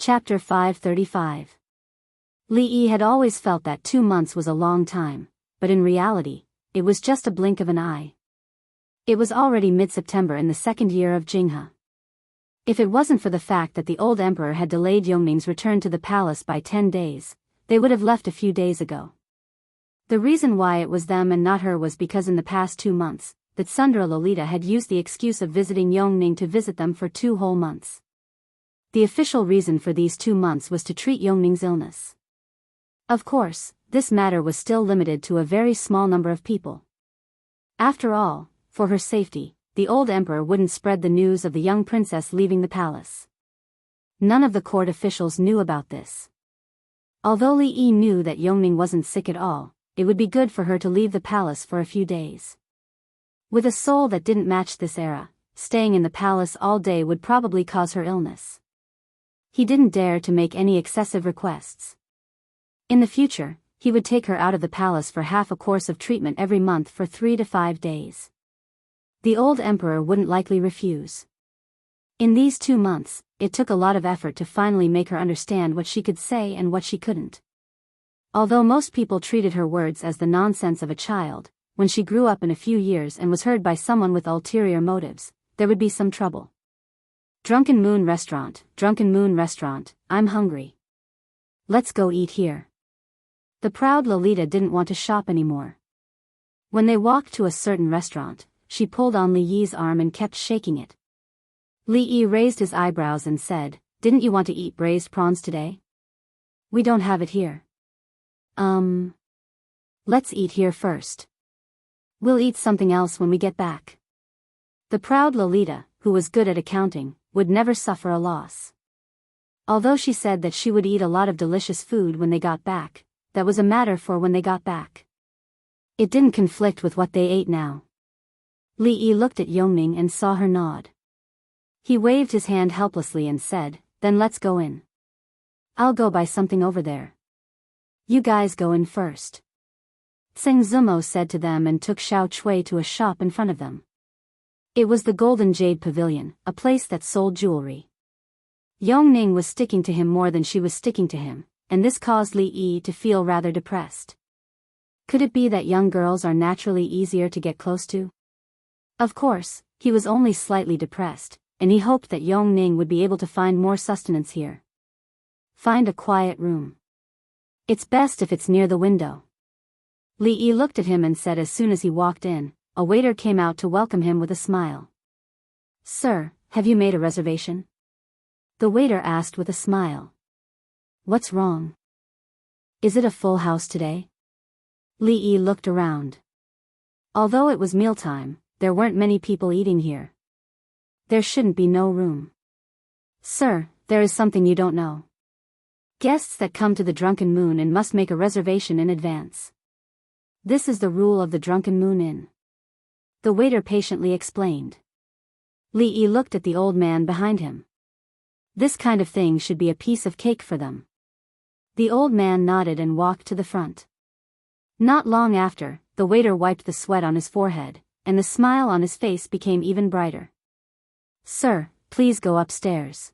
Chapter 535. Li Yi had always felt that 2 months was a long time, but in reality, it was just a blink of an eye. It was already mid-September in the second year of Jinghe. If it wasn't for the fact that the old emperor had delayed Yongning's return to the palace by 10 days, they would have left a few days ago. The reason why it was them and not her was because in the past 2 months, that Sundara Lolita had used the excuse of visiting Yongning to visit them for 2 whole months. The official reason for these 2 months was to treat Yongning's illness. Of course, this matter was still limited to a very small number of people. After all, for her safety, the old emperor wouldn't spread the news of the young princess leaving the palace. None of the court officials knew about this. Although Li Yi knew that Yongning wasn't sick at all, it would be good for her to leave the palace for a few days. With a soul that didn't match this era, staying in the palace all day would probably cause her illness. He didn't dare to make any excessive requests. In the future, he would take her out of the palace for half a course of treatment every month for 3 to 5 days. The old emperor wouldn't likely refuse. In these 2 months, it took a lot of effort to finally make her understand what she could say and what she couldn't. Although most people treated her words as the nonsense of a child, when she grew up in a few years and was heard by someone with ulterior motives, there would be some trouble. Drunken Moon Restaurant, I'm hungry. Let's go eat here. The proud Lolita didn't want to shop anymore. When they walked to a certain restaurant, she pulled on Li Yi's arm and kept shaking it. Li Yi raised his eyebrows and said, "Didn't you want to eat braised prawns today? We don't have it here." Let's eat here first. We'll eat something else when we get back. The proud Lolita, who was good at accounting, would never suffer a loss. Although she said that she would eat a lot of delicious food when they got back, that was a matter for when they got back. It didn't conflict with what they ate now. Li Yi looked at Yongning and saw her nod. He waved his hand helplessly and said, "Then let's go in. I'll go buy something over there. You guys go in first." Tseng Zumo said to them and took Xiao Chui to a shop in front of them. It was the Golden Jade Pavilion, a place that sold jewelry. Yongning was sticking to him more than she was sticking to him, and this caused Li Yi to feel rather depressed. Could it be that young girls are naturally easier to get close to? Of course, he was only slightly depressed, and he hoped that Yongning would be able to find more sustenance here. Find a quiet room. It's best if it's near the window. Li Yi looked at him and said as soon as he walked in, a waiter came out to welcome him with a smile. "Sir, have you made a reservation?" The waiter asked with a smile. "What's wrong? Is it a full house today?" Li Yi looked around. Although it was mealtime, there weren't many people eating here. There shouldn't be no room. "Sir, there is something you don't know. Guests that come to the Drunken Moon Inn must make a reservation in advance. This is the rule of the Drunken Moon Inn," the waiter patiently explained. Li Yi looked at the old man behind him. This kind of thing should be a piece of cake for them. The old man nodded and walked to the front. Not long after, the waiter wiped the sweat on his forehead, and the smile on his face became even brighter. "Sir, please go upstairs."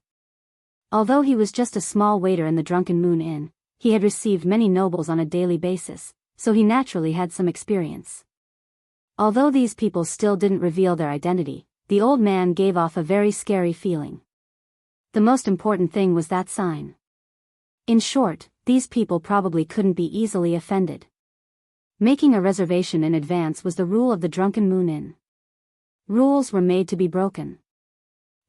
Although he was just a small waiter in the Drunken Moon Inn, he had received many nobles on a daily basis, so he naturally had some experience. Although these people still didn't reveal their identity, the old man gave off a very scary feeling. The most important thing was that sign. In short, these people probably couldn't be easily offended. Making a reservation in advance was the rule of the Drunken Moon Inn. Rules were made to be broken.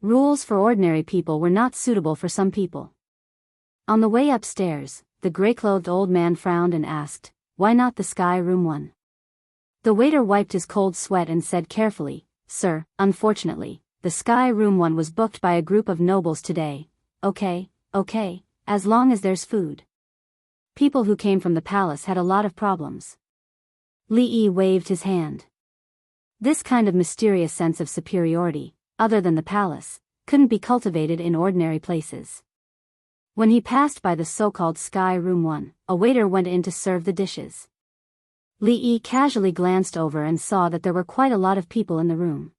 Rules for ordinary people were not suitable for some people. On the way upstairs, the gray-clothed old man frowned and asked, "Why not the Sky Room 1? The waiter wiped his cold sweat and said carefully, "Sir, unfortunately, the Sky Room 1 was booked by a group of nobles today." Okay, as long as there's food. People who came from the palace had a lot of problems. Li Yi waved his hand. This kind of mysterious sense of superiority, other than the palace, couldn't be cultivated in ordinary places. When he passed by the so-called Sky Room 1, a waiter went in to serve the dishes. Li Yi casually glanced over and saw that there were quite a lot of people in the room.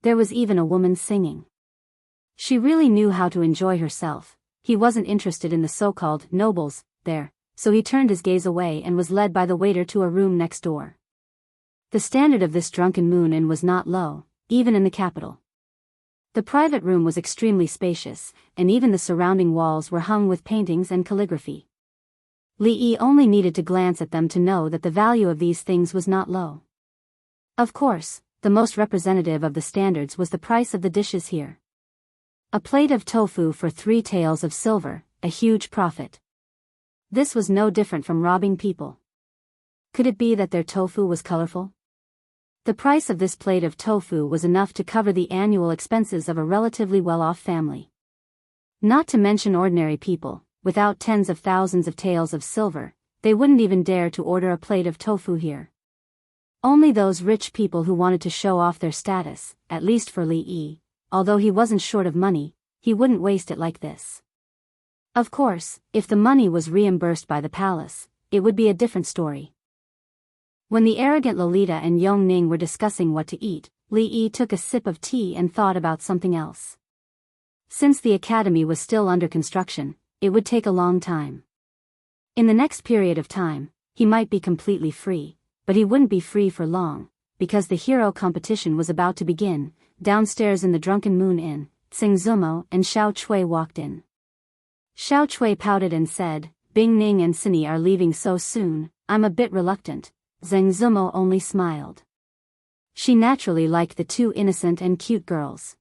There was even a woman singing. She really knew how to enjoy herself, he wasn't interested in the so-called nobles there, so he turned his gaze away and was led by the waiter to a room next door. The standard of this drunken moon inn was not low, even in the capital. The private room was extremely spacious, and even the surrounding walls were hung with paintings and calligraphy. Li Yi only needed to glance at them to know that the value of these things was not low. Of course, the most representative of the standards was the price of the dishes here. A plate of tofu for 3 taels of silver, a huge profit. This was no different from robbing people. Could it be that their tofu was colorful? The price of this plate of tofu was enough to cover the annual expenses of a relatively well-off family. Not to mention ordinary people, without tens of thousands of taels of silver, they wouldn't even dare to order a plate of tofu here. Only those rich people who wanted to show off their status, at least for Li Yi, although he wasn't short of money, he wouldn't waste it like this. Of course, if the money was reimbursed by the palace, it would be a different story. When the arrogant Lolita and Yong Ning were discussing what to eat, Li Yi took a sip of tea and thought about something else. Since the academy was still under construction, it would take a long time. In the next period of time, he might be completely free, but he wouldn't be free for long, because the hero competition was about to begin. Downstairs in the Drunken Moon Inn, Tsing Zumo and Xiao Chui walked in. Xiao Chui pouted and said, "Bing Ning and Cindy are leaving so soon, I'm a bit reluctant." Zheng Zumo only smiled. She naturally liked the 2 innocent and cute girls.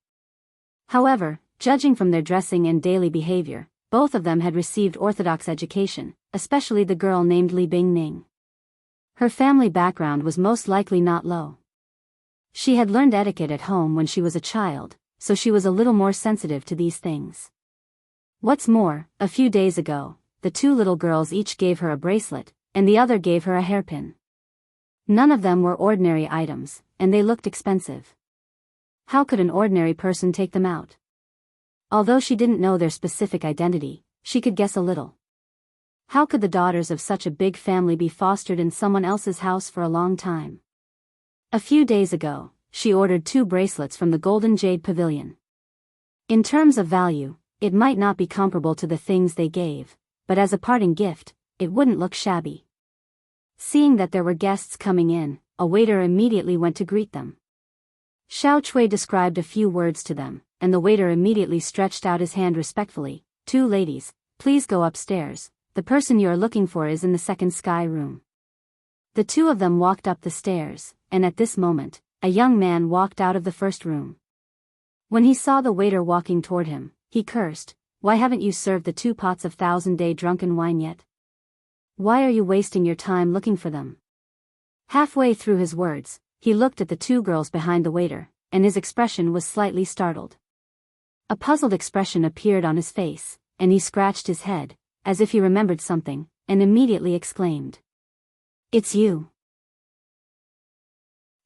However, judging from their dressing and daily behavior, both of them had received orthodox education, especially the girl named Li Bingning. Her family background was most likely not low. She had learned etiquette at home when she was a child, so she was a little more sensitive to these things. What's more, a few days ago, the 2 little girls each gave her a bracelet, and the other gave her a hairpin. None of them were ordinary items, and they looked expensive. How could an ordinary person take them out? Although she didn't know their specific identity, she could guess a little. How could the daughters of such a big family be fostered in someone else's house for a long time? A few days ago, she ordered 2 bracelets from the Golden Jade Pavilion. In terms of value, it might not be comparable to the things they gave, but as a parting gift, it wouldn't look shabby. Seeing that there were guests coming in, a waiter immediately went to greet them. Xiao Chui described a few words to them, and the waiter immediately stretched out his hand respectfully. "2 ladies, please go upstairs, the person you are looking for is in the second sky room." The 2 of them walked up the stairs, and at this moment, a young man walked out of the first room. When he saw the waiter walking toward him, he cursed, "Why haven't you served the 2 pots of 1000-day drunken wine yet? Why are you wasting your time looking for them?" Halfway through his words, he looked at the 2 girls behind the waiter, and his expression was slightly startled. A puzzled expression appeared on his face, and he scratched his head, as if he remembered something, and immediately exclaimed, "It's you."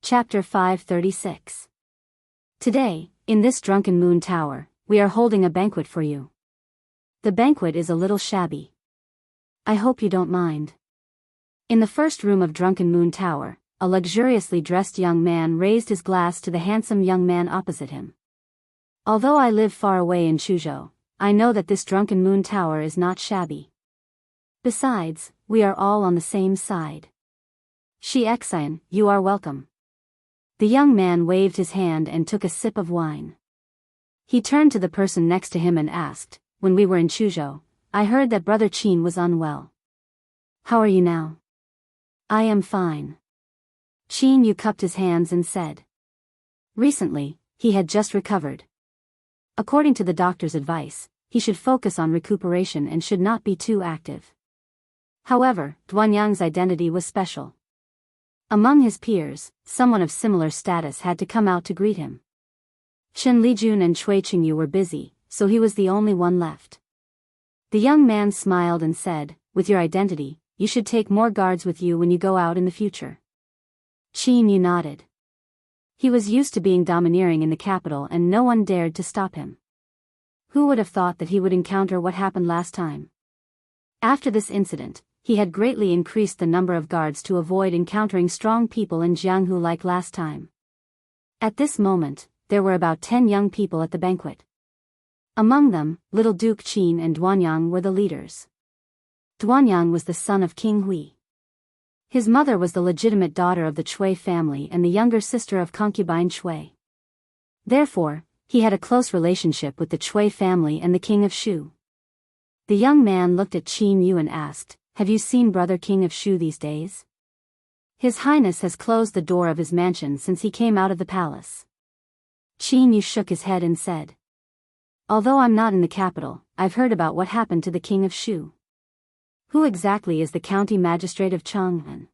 Chapter 536. Today, in this Drunken Moon Tower, we are holding a banquet for you. The banquet is a little shabby. I hope you don't mind. In the first room of Drunken Moon Tower, a luxuriously dressed young man raised his glass to the handsome young man opposite him. Although I live far away in Chuzhou, I know that this Drunken Moon Tower is not shabby. Besides, we are all on the same side. Shi Xian, you are welcome. The young man waved his hand and took a sip of wine. He turned to the person next to him and asked, "When we were in Chuzhou, I heard that Brother Qin was unwell. How are you now?" "I am fine." Qin Yu cupped his hands and said. Recently, he had just recovered. According to the doctor's advice, he should focus on recuperation and should not be too active. However, Duanyang's identity was special. Among his peers, someone of similar status had to come out to greet him. Chen Lijun and Cui Qingyu were busy, so he was the only one left. The young man smiled and said, "With your identity, you should take more guards with you when you go out in the future." Qin Yu nodded. He was used to being domineering in the capital and no one dared to stop him. Who would have thought that he would encounter what happened last time? After this incident, he had greatly increased the number of guards to avoid encountering strong people in Jianghu like last time. At this moment, there were about 10 young people at the banquet. Among them, little Duke Qin and Duanyang were the leaders. Duanyang was the son of King Hui. His mother was the legitimate daughter of the Chui family and the younger sister of concubine Chui. Therefore, he had a close relationship with the Chui family and the king of Shu. The young man looked at Qin Yu and asked, "Have you seen brother king of Shu these days? His Highness has closed the door of his mansion since he came out of the palace." Qin Yu shook his head and said, "Although I'm not in the capital, I've heard about what happened to the king of Shu. Who exactly is the county magistrate of Chang'an?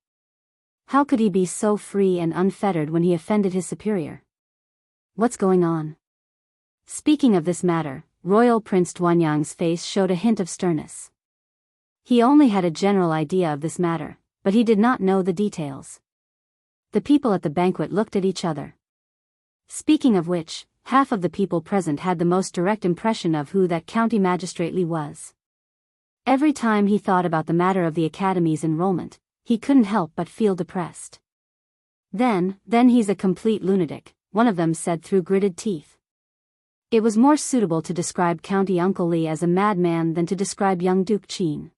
How could he be so free and unfettered when he offended his superior? What's going on?" Speaking of this matter, Royal Prince Duanyang's face showed a hint of sternness. He only had a general idea of this matter, but he did not know the details. The people at the banquet looked at each other. Speaking of which, half of the people present had the most direct impression of who that county magistrate Li was. Every time he thought about the matter of the academy's enrollment, he couldn't help but feel depressed. Then he's a complete lunatic, one of them said through gritted teeth. It was more suitable to describe County Uncle Li as a madman than to describe young Duke Qin.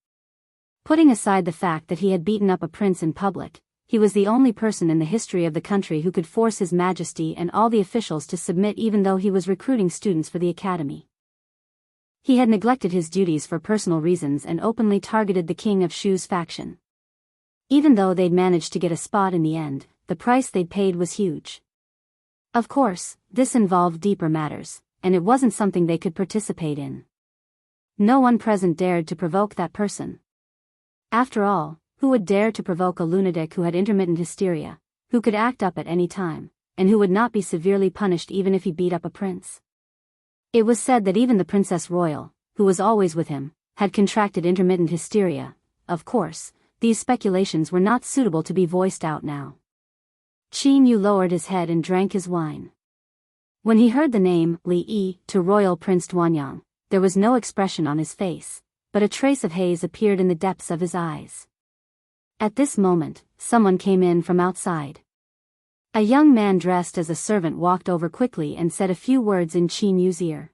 Putting aside the fact that he had beaten up a prince in public, he was the only person in the history of the country who could force His Majesty and all the officials to submit even though he was recruiting students for the academy. He had neglected his duties for personal reasons and openly targeted the king of Shu's faction. Even though they'd managed to get a spot in the end, the price they'd paid was huge. Of course, this involved deeper matters, and it wasn't something they could participate in. No one present dared to provoke that person. After all, who would dare to provoke a lunatic who had intermittent hysteria, who could act up at any time, and who would not be severely punished even if he beat up a prince? It was said that even the Princess Royal, who was always with him, had contracted intermittent hysteria. Of course, these speculations were not suitable to be voiced out now. Qin Yu lowered his head and drank his wine. When he heard the name Li Yi to Royal Prince Duanyang, there was no expression on his face, but a trace of haze appeared in the depths of his eyes. At this moment, someone came in from outside. A young man dressed as a servant walked over quickly and said a few words in Qin Yu's ear.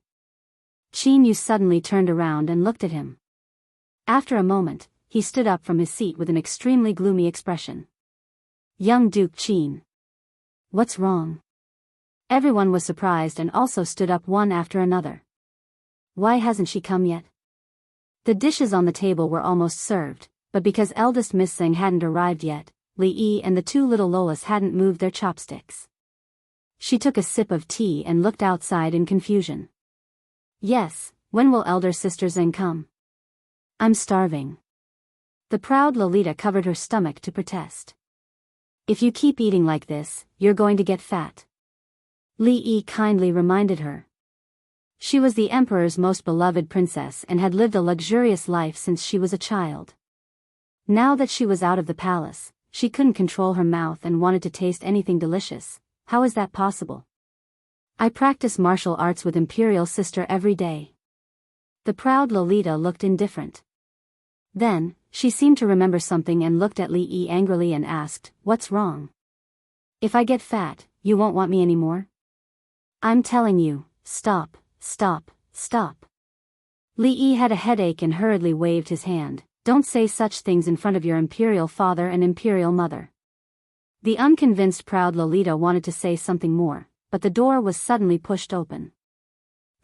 Qin Yu suddenly turned around and looked at him. After a moment, he stood up from his seat with an extremely gloomy expression. "Young Duke Qin. What's wrong?" Everyone was surprised and also stood up one after another. "Why hasn't she come yet?" The dishes on the table were almost served, but because eldest Miss Singh hadn't arrived yet, Li Yi and the two little Lolas hadn't moved their chopsticks. She took a sip of tea and looked outside in confusion. "Yes, when will elder sister Zeng come? I'm starving." The proud Lolita covered her stomach to protest. "If you keep eating like this, you're going to get fat," Li Yi kindly reminded her. She was the emperor's most beloved princess and had lived a luxurious life since she was a child. Now that she was out of the palace, she couldn't control her mouth and wanted to taste anything delicious. How is that possible? "I practice martial arts with Imperial Sister every day." The proud Lolita looked indifferent. Then, she seemed to remember something and looked at Li Yi angrily and asked, "What's wrong? If I get fat, you won't want me anymore? I'm telling you, stop, stop, stop." Li Yi had a headache and hurriedly waved his hand. "Don't say such things in front of your imperial father and imperial mother." The unconvinced proud Lolita wanted to say something more, but the door was suddenly pushed open.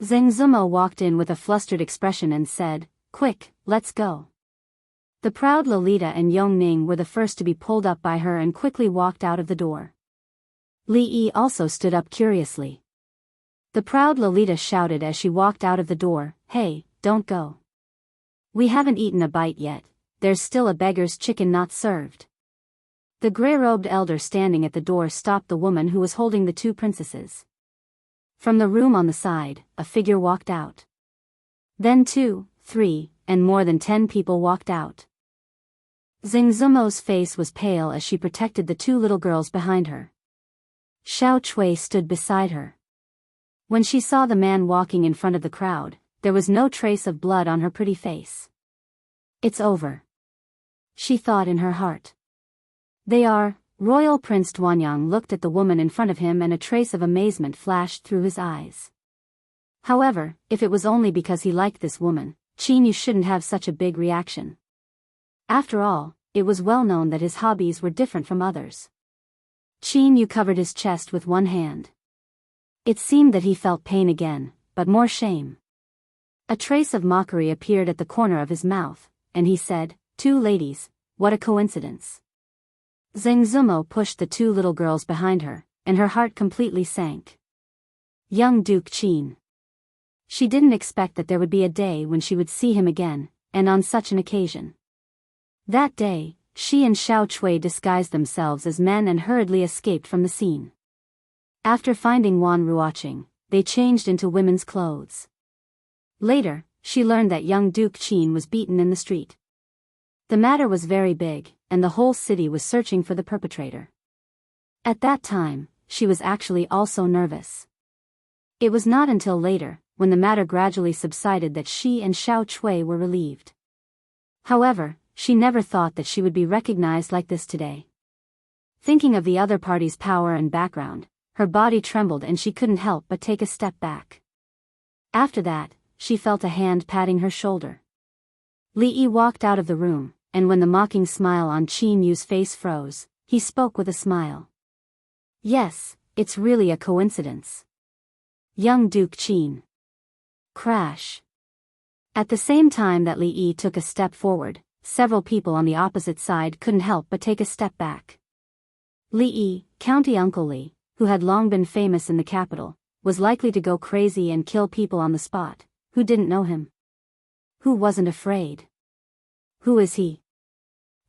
Zheng Zumo walked in with a flustered expression and said, "Quick, let's go." The proud Lolita and Yong Ning were the first to be pulled up by her and quickly walked out of the door. Li Yi also stood up curiously. The proud Lolita shouted as she walked out of the door, "Hey, don't go. We haven't eaten a bite yet, there's still a beggar's chicken not served." The grey-robed elder standing at the door stopped the woman who was holding the two princesses. From the room on the side, a figure walked out. Then 2, 3, and more than 10 people walked out. Zheng Zumo's face was pale as she protected the two little girls behind her. Xiao Chui stood beside her. When she saw the man walking in front of the crowd, there was no trace of blood on her pretty face. "It's over," she thought in her heart. "They are." Royal Prince Duanyang looked at the woman in front of him and a trace of amazement flashed through his eyes. However, if it was only because he liked this woman, Qin Yu shouldn't have such a big reaction. After all, it was well known that his hobbies were different from others. Qin Yu covered his chest with one hand. It seemed that he felt pain again, but more shame. A trace of mockery appeared at the corner of his mouth, and he said, "Two ladies, what a coincidence." Zhang Zumo pushed the two little girls behind her, and her heart completely sank. Young Duke Qin. She didn't expect that there would be a day when she would see him again, and on such an occasion. That day, she and Xiao Chui disguised themselves as men and hurriedly escaped from the scene. After finding Wan Ruoqing, they changed into women's clothes. Later, she learned that young Duke Qin was beaten in the street. The matter was very big, and the whole city was searching for the perpetrator. At that time, she was actually also nervous. It was not until later, when the matter gradually subsided, that she and Xiao Chui were relieved. However, she never thought that she would be recognized like this today. Thinking of the other party's power and background, her body trembled and she couldn't help but take a step back. After that, she felt a hand patting her shoulder. Li Yi walked out of the room, and when the mocking smile on Qin Yu's face froze, he spoke with a smile. "Yes, it's really a coincidence. Young Duke Qin." Crash. At the same time that Li Yi took a step forward, several people on the opposite side couldn't help but take a step back. Li Yi, County Uncle Li, who had long been famous in the capital, was likely to go crazy and kill people on the spot, who didn't know him. Who wasn't afraid? Who is he?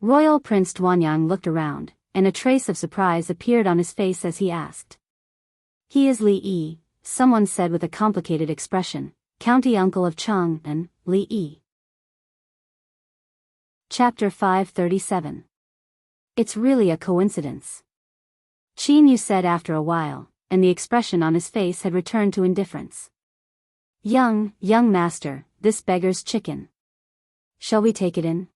Royal Prince Duanyang looked around, and a trace of surprise appeared on his face as he asked. "He is Li Yi," someone said with a complicated expression, "County Uncle of Chang and Li Yi." Chapter 537. It's really a coincidence. Qin Yu said after a while, and the expression on his face had returned to indifference. Young master, this beggar's chicken. Shall we take it in?"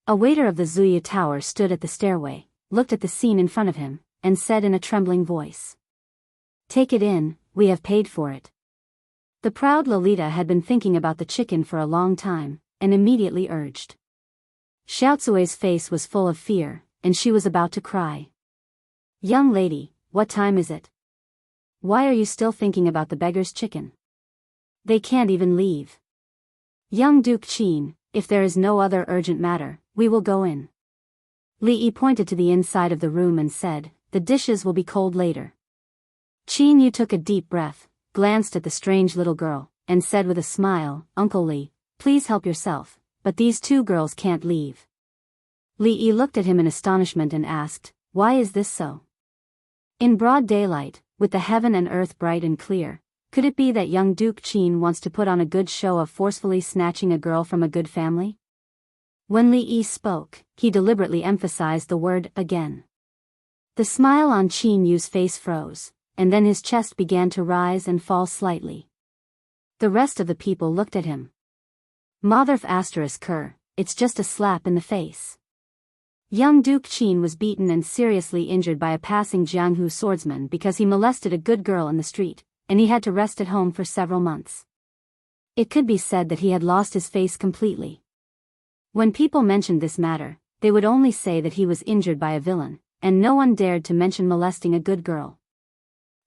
A waiter of the Zuyu Tower stood at the stairway, looked at the scene in front of him, and said in a trembling voice. "Take it in, we have paid for it." The proud Lolita had been thinking about the chicken for a long time, and immediately urged. Xiaozui's face was full of fear, and she was about to cry. "Young lady, what time is it? Why are you still thinking about the beggar's chicken? They can't even leave. Young Duke Qin, if there is no other urgent matter, we will go in." Li Yi pointed to the inside of the room and said, "The dishes will be cold later." Qin Yu took a deep breath, glanced at the strange little girl, and said with a smile, "Uncle Li, please help yourself, but these two girls can't leave." Li Yi looked at him in astonishment and asked, "Why is this so? In broad daylight, with the heaven and earth bright and clear, could it be that young Duke Qin wants to put on a good show of forcefully snatching a girl from a good family?" When Li Yi spoke, he deliberately emphasized the word again. The smile on Qin Yu's face froze, and then his chest began to rise and fall slightly. The rest of the people looked at him. Motherf asterisk her, it's just a slap in the face. Young Duke Qin was beaten and seriously injured by a passing Jianghu swordsman because he molested a good girl in the street, and he had to rest at home for several months. It could be said that he had lost his face completely. When people mentioned this matter, they would only say that he was injured by a villain, and no one dared to mention molesting a good girl.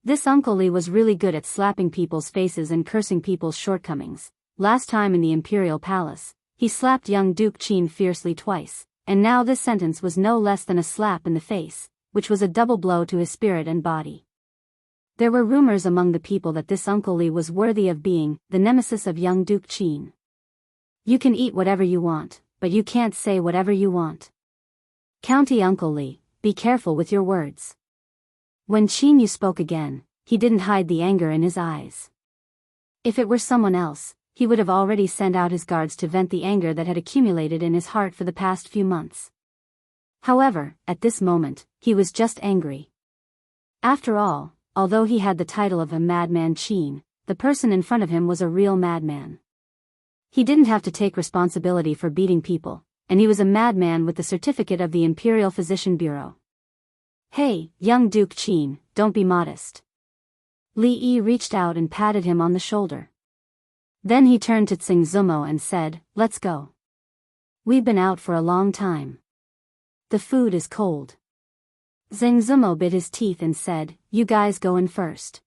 This Uncle Li was really good at slapping people's faces and cursing people's shortcomings. Last time in the Imperial Palace, he slapped young Duke Qin fiercely twice, and now this sentence was no less than a slap in the face, which was a double blow to his spirit and body. There were rumors among the people that this Uncle Li was worthy of being the nemesis of young Duke Qin. "You can eat whatever you want, but you can't say whatever you want. County Uncle Li, be careful with your words." When Qin Yu spoke again, he didn't hide the anger in his eyes. If it were someone else, he would have already sent out his guards to vent the anger that had accumulated in his heart for the past few months. However, at this moment, he was just angry. After all, although he had the title of a madman Qin, the person in front of him was a real madman. He didn't have to take responsibility for beating people, and he was a madman with the certificate of the Imperial Physician Bureau. "Hey, young Duke Qin, don't be modest." Li Yi reached out and patted him on the shoulder. Then he turned to Tsingzumo and said, "Let's go. We've been out for a long time. The food is cold." Tsingzumo bit his teeth and said, "You guys go in first.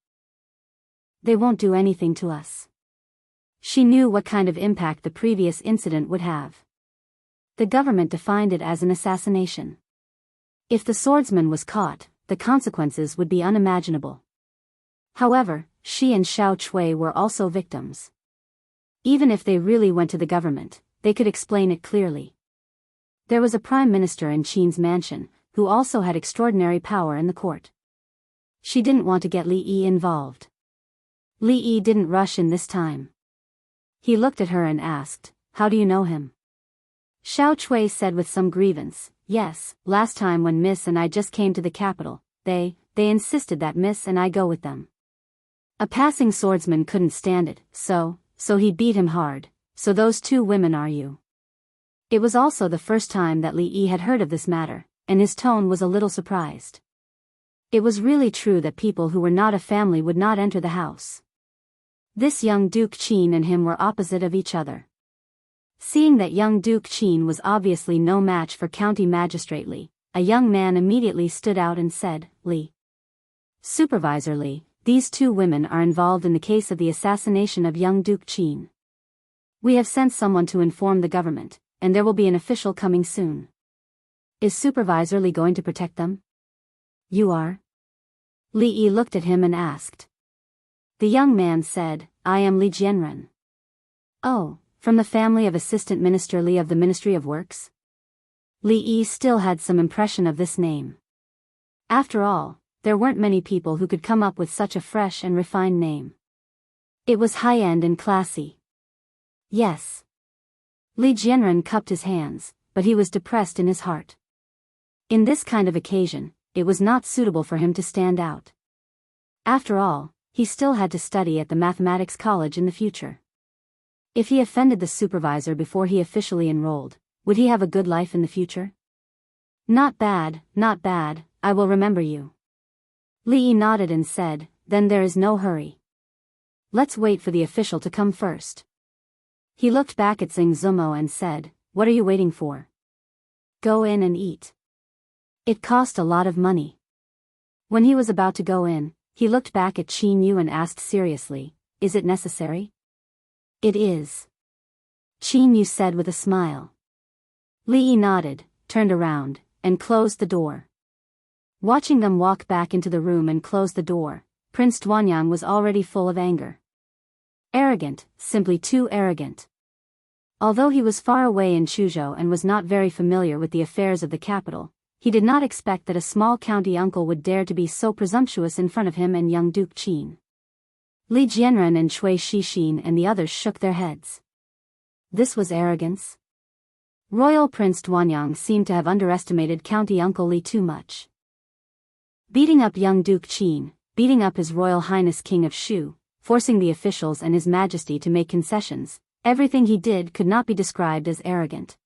They won't do anything to us." She knew what kind of impact the previous incident would have. The government defined it as an assassination. If the swordsman was caught, the consequences would be unimaginable. However, she and Xiao Chui were also victims. Even if they really went to the government, they could explain it clearly. There was a prime minister in Qin's mansion, who also had extraordinary power in the court. She didn't want to get Li Yi involved. Li Yi didn't rush in this time. He looked at her and asked, "How do you know him?" Xiao Chui said with some grievance, "Yes, last time when Miss and I just came to the capital, they insisted that Miss and I go with them. A passing swordsman couldn't stand it, so he beat him hard. So those two women are you?" It was also the first time that Li Yi had heard of this matter, and his tone was a little surprised. It was really true that people who were not a family would not enter the house. This young Duke Qin and him were opposite of each other. Seeing that young Duke Qin was obviously no match for County Magistrate Li, a young man immediately stood out and said, "Li. Supervisor Li, these two women are involved in the case of the assassination of young Duke Qin. We have sent someone to inform the government, and there will be an official coming soon. Is Supervisor Li going to protect them?" "You are?" Li Yi looked at him and asked. The young man said, "I am Li Jianren." "Oh, from the family of Assistant Minister Li of the Ministry of Works?" Li Yi still had some impression of this name. After all, there weren't many people who could come up with such a fresh and refined name. It was high-end and classy. "Yes." Li Jianren cupped his hands, but he was depressed in his heart. In this kind of occasion, it was not suitable for him to stand out. After all, he still had to study at the mathematics college in the future. If he offended the supervisor before he officially enrolled, would he have a good life in the future? Not bad, I will remember you." Li Yi nodded and said, "Then there is no hurry. Let's wait for the official to come first." He looked back at Tsingzumo and said, "What are you waiting for? Go in and eat." It cost a lot of money. When he was about to go in, he looked back at Qin Yu and asked seriously, "Is it necessary?" "It is," Qin Yu said with a smile. Li Yi nodded, turned around, and closed the door. Watching them walk back into the room and close the door, Prince Duanyang was already full of anger. Arrogant, simply too arrogant. Although he was far away in Chuzhou and was not very familiar with the affairs of the capital, he did not expect that a small county uncle would dare to be so presumptuous in front of him and young Duke Qin. Li Jianren and Cui Shixin and the others shook their heads. This was arrogance. Royal Prince Duanyang seemed to have underestimated County Uncle Li too much. Beating up young Duke Qin, beating up His Royal Highness King of Shu, forcing the officials and His Majesty to make concessions, everything he did could not be described as arrogant.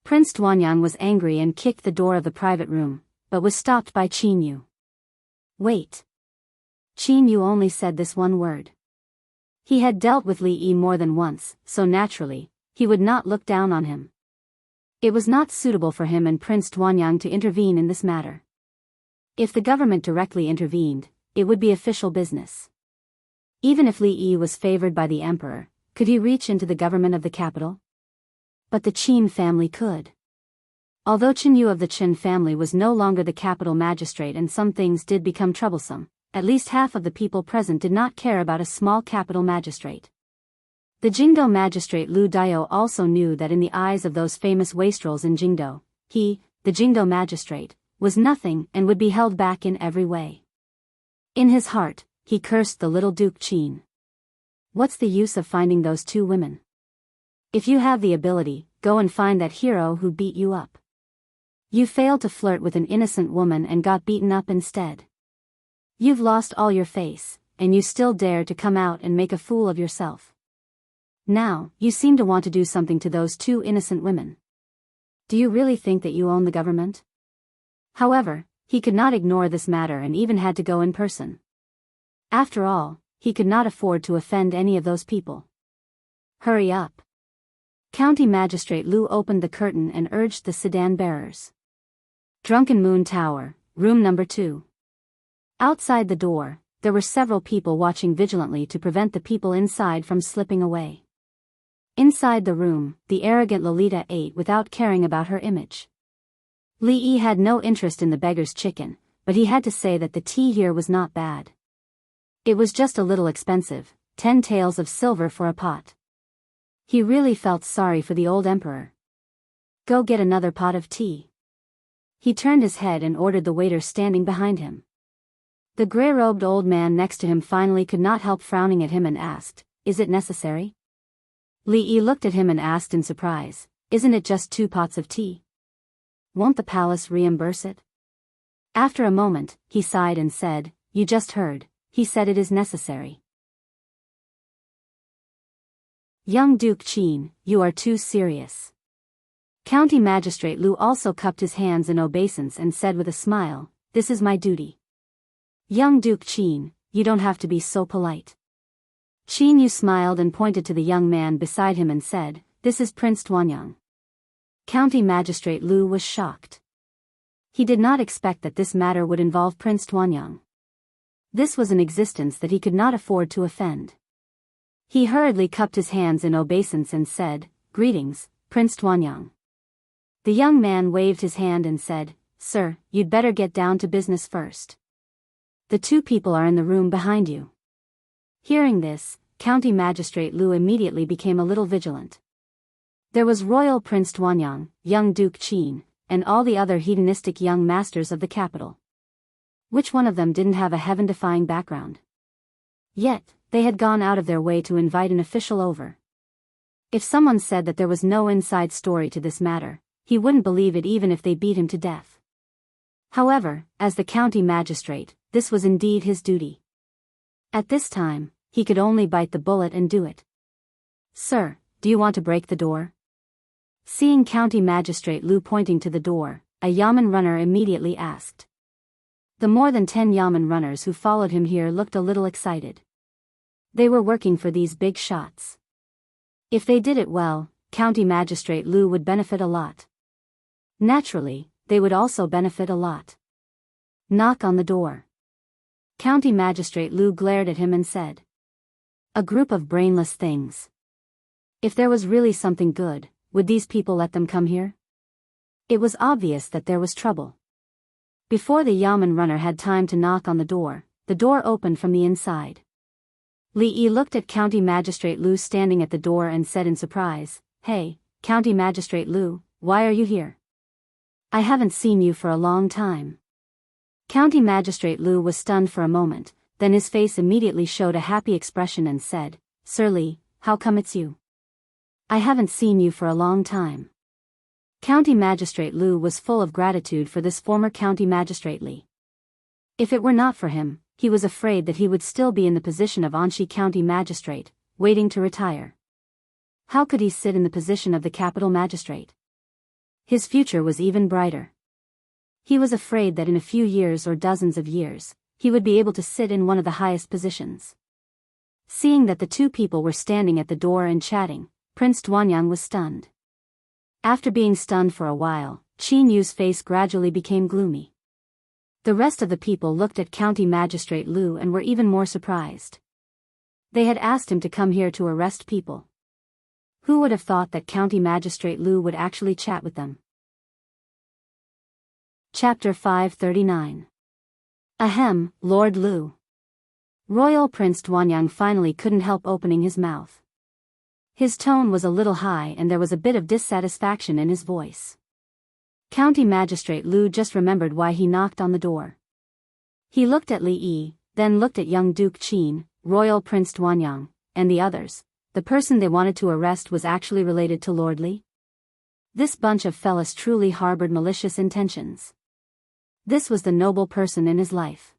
Prince Duanyang was angry and kicked the door of the private room, but was stopped by Qin Yu. "Wait." Qin Yu only said this one word. He had dealt with Li Yi more than once, so naturally, he would not look down on him. It was not suitable for him and Prince Duanyang to intervene in this matter. If the government directly intervened, it would be official business. Even if Li Yi was favored by the emperor, could he reach into the government of the capital? But the Qin family could. Although Qin Yu of the Qin family was no longer the capital magistrate and some things did become troublesome, at least half of the people present did not care about a small capital magistrate. The Jingdo magistrate Lu Daio also knew that in the eyes of those famous wastrels in Jingdo, he, the Jingdo magistrate, was nothing and would be held back in every way. In his heart, he cursed the little Duke Qin. What's the use of finding those two women? If you have the ability, go and find that hero who beat you up. You failed to flirt with an innocent woman and got beaten up instead. You've lost all your face, and you still dare to come out and make a fool of yourself. Now, you seem to want to do something to those two innocent women. Do you really think that you own the government? However, he could not ignore this matter and even had to go in person. After all, he could not afford to offend any of those people. Hurry up. County Magistrate Lu opened the curtain and urged the sedan bearers. Drunken Moon Tower, room number 2. Outside the door, there were several people watching vigilantly to prevent the people inside from slipping away. Inside the room, the arrogant Lolita ate without caring about her image. Li Yi had no interest in the beggar's chicken, but he had to say that the tea here was not bad. It was just a little expensive, 10 taels of silver for a pot. He really felt sorry for the old emperor. Go get another pot of tea. He turned his head and ordered the waiter standing behind him. The grey-robed old man next to him finally could not help frowning at him and asked, "Is it necessary?" Li Yi looked at him and asked in surprise, "Isn't it just 2 pots of tea? Won't the palace reimburse it?" After a moment, he sighed and said, "You just heard, he said it is necessary." Young Duke Qin, you are too serious. County Magistrate Lu also cupped his hands in obeisance and said with a smile, "This is my duty." Young Duke Qin, you don't have to be so polite. Qin Yu smiled and pointed to the young man beside him and said, "This is Prince Tuanyang." County Magistrate Lu was shocked. He did not expect that this matter would involve Prince Tuanyang. This was an existence that he could not afford to offend. He hurriedly cupped his hands in obeisance and said, "Greetings, Prince Tuanyang." The young man waved his hand and said, "Sir, you'd better get down to business first. The 2 people are in the room behind you." Hearing this, County Magistrate Lu immediately became a little vigilant. There was Royal Prince Tuanyang, young Duke Qin, and all the other hedonistic young masters of the capital. Which one of them didn't have a heaven-defying background? Yet, they had gone out of their way to invite an official over. If someone said that there was no inside story to this matter, he wouldn't believe it even if they beat him to death. However, as the county magistrate, this was indeed his duty. At this time, he could only bite the bullet and do it. "Sir, do you want to break the door?" Seeing County Magistrate Lu pointing to the door, a yamen runner immediately asked. The more than 10 yamen runners who followed him here looked a little excited. They were working for these big shots. If they did it well, County Magistrate Lu would benefit a lot. Naturally, they would also benefit a lot. Knock on the door. County Magistrate Lu glared at him and said. A group of brainless things. If there was really something good, would these people let them come here? It was obvious that there was trouble. Before the yamen runner had time to knock on the door opened from the inside. Li Yi looked at County Magistrate Lu standing at the door and said in surprise, "Hey, County Magistrate Lu, why are you here? I haven't seen you for a long time." County Magistrate Lu was stunned for a moment, then his face immediately showed a happy expression and said, "Sir Li, how come it's you? I haven't seen you for a long time." County Magistrate Lu was full of gratitude for this former County Magistrate Li. If it were not for him, he was afraid that he would still be in the position of Anshi County Magistrate, waiting to retire. How could he sit in the position of the capital magistrate? His future was even brighter. He was afraid that in a few years or dozens of years, he would be able to sit in one of the highest positions. Seeing that the two people were standing at the door and chatting, Prince Duanyang was stunned. After being stunned for a while, Qin Yu's face gradually became gloomy. The rest of the people looked at County Magistrate Lu and were even more surprised. They had asked him to come here to arrest people. Who would have thought that County Magistrate Lu would actually chat with them? Chapter 539. Ahem, Lord Lu. Royal Prince Duanyang finally couldn't help opening his mouth. His tone was a little high and there was a bit of dissatisfaction in his voice. County Magistrate Lu just remembered why he knocked on the door. He looked at Li Yi, then looked at young Duke Qin, Royal Prince Duanyang, and the others. The person they wanted to arrest was actually related to Lord Li? This bunch of fellas truly harbored malicious intentions. This was the noble person in his life.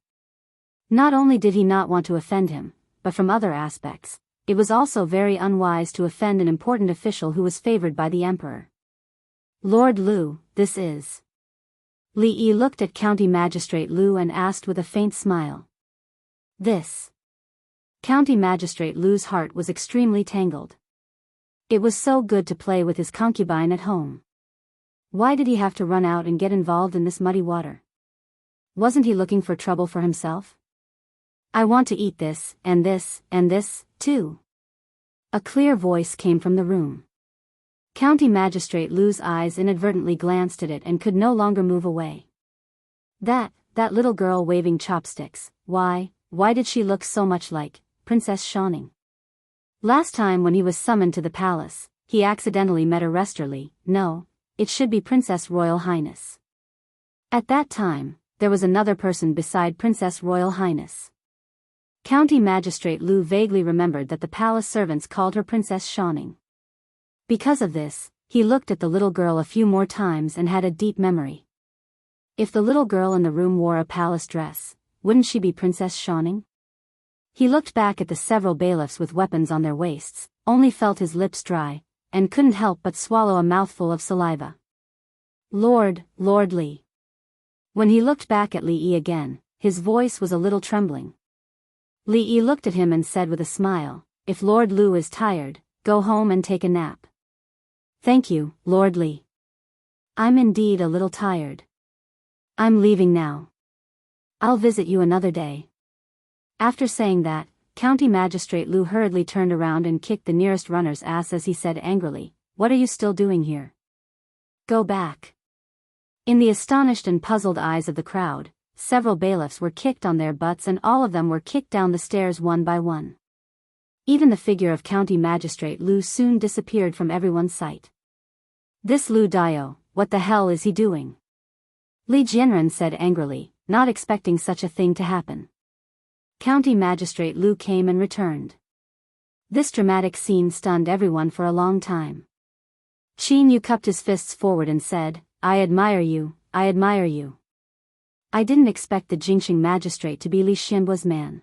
Not only did he not want to offend him, but from other aspects, it was also very unwise to offend an important official who was favored by the emperor. Lord Lu, this is. Li Yi looked at County Magistrate Lu and asked with a faint smile. This. County Magistrate Lu's heart was extremely tangled. It was so good to play with his concubine at home. Why did he have to run out and get involved in this muddy water? Wasn't he looking for trouble for himself? I want to eat this, and this, and this, too. A clear voice came from the room. County Magistrate Lu's eyes inadvertently glanced at it and could no longer move away. That little girl waving chopsticks, why did she look so much like Princess Shining? Last time when he was summoned to the palace, he accidentally met a Resterly. No, it should be Princess Royal Highness. At that time, there was another person beside Princess Royal Highness. County Magistrate Lu vaguely remembered that the palace servants called her Princess Shining. Because of this, he looked at the little girl a few more times and had a deep memory. If the little girl in the room wore a palace dress, wouldn't she be Princess Shining? He looked back at the several bailiffs with weapons on their waists, only felt his lips dry, and couldn't help but swallow a mouthful of saliva. Lord Li. When he looked back at Li Yi again, his voice was a little trembling. Li Yi looked at him and said with a smile, "If Lord Lu is tired, go home and take a nap." "Thank you, Lord Li. I'm indeed a little tired. I'm leaving now. I'll visit you another day." After saying that, County Magistrate Lu hurriedly turned around and kicked the nearest runner's ass as he said angrily, "What are you still doing here? Go back." In the astonished and puzzled eyes of the crowd, several bailiffs were kicked on their butts and all of them were kicked down the stairs one by one. Even the figure of County Magistrate Lu soon disappeared from everyone's sight. "This Lu Dio, what the hell is he doing?" Li Jianren said angrily, not expecting such a thing to happen. County Magistrate Lu came and returned. This dramatic scene stunned everyone for a long time. Qin Yu cupped his fists forward and said, I admire you, I admire you. I didn't expect the Jingxing magistrate to be Li Xianbu's man."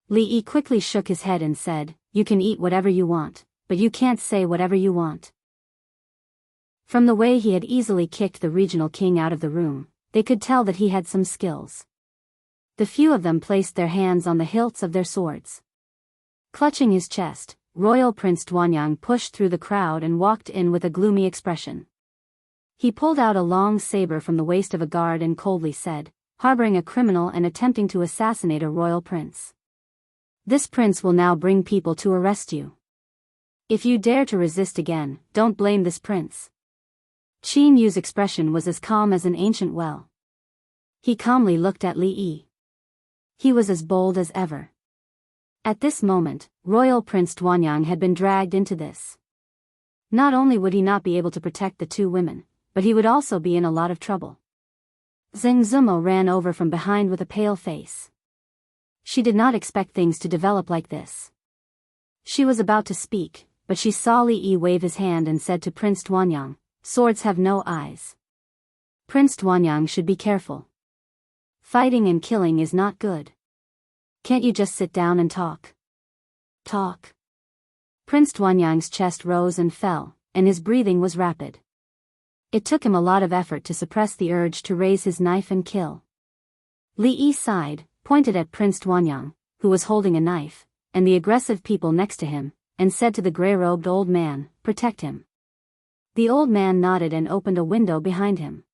Li Yi quickly shook his head and said, "You can eat whatever you want, but you can't say whatever you want." From the way he had easily kicked the regional king out of the room, they could tell that he had some skills. The few of them placed their hands on the hilts of their swords. Clutching his chest, Royal Prince Duanyang pushed through the crowd and walked in with a gloomy expression. He pulled out a long saber from the waist of a guard and coldly said, "Harboring a criminal and attempting to assassinate a royal prince. This prince will now bring people to arrest you. If you dare to resist again, don't blame this prince." Qin Yu's expression was as calm as an ancient well. He calmly looked at Li Yi. He was as bold as ever. At this moment, Royal Prince Duanyang had been dragged into this. Not only would he not be able to protect the two women, but he would also be in a lot of trouble. Zheng Zumo ran over from behind with a pale face. She did not expect things to develop like this. She was about to speak, but she saw Li Yi wave his hand and said to Prince Duanyang, "Swords have no eyes. Prince Duanyang should be careful. Fighting and killing is not good. Can't you just sit down and talk?" Talk. Prince Duanyang's chest rose and fell, and his breathing was rapid. It took him a lot of effort to suppress the urge to raise his knife and kill. Li Yi sighed, pointed at Prince Duanyang, who was holding a knife, and the aggressive people next to him, and said to the gray-robed old man, "Protect him." The old man nodded and opened a window behind him.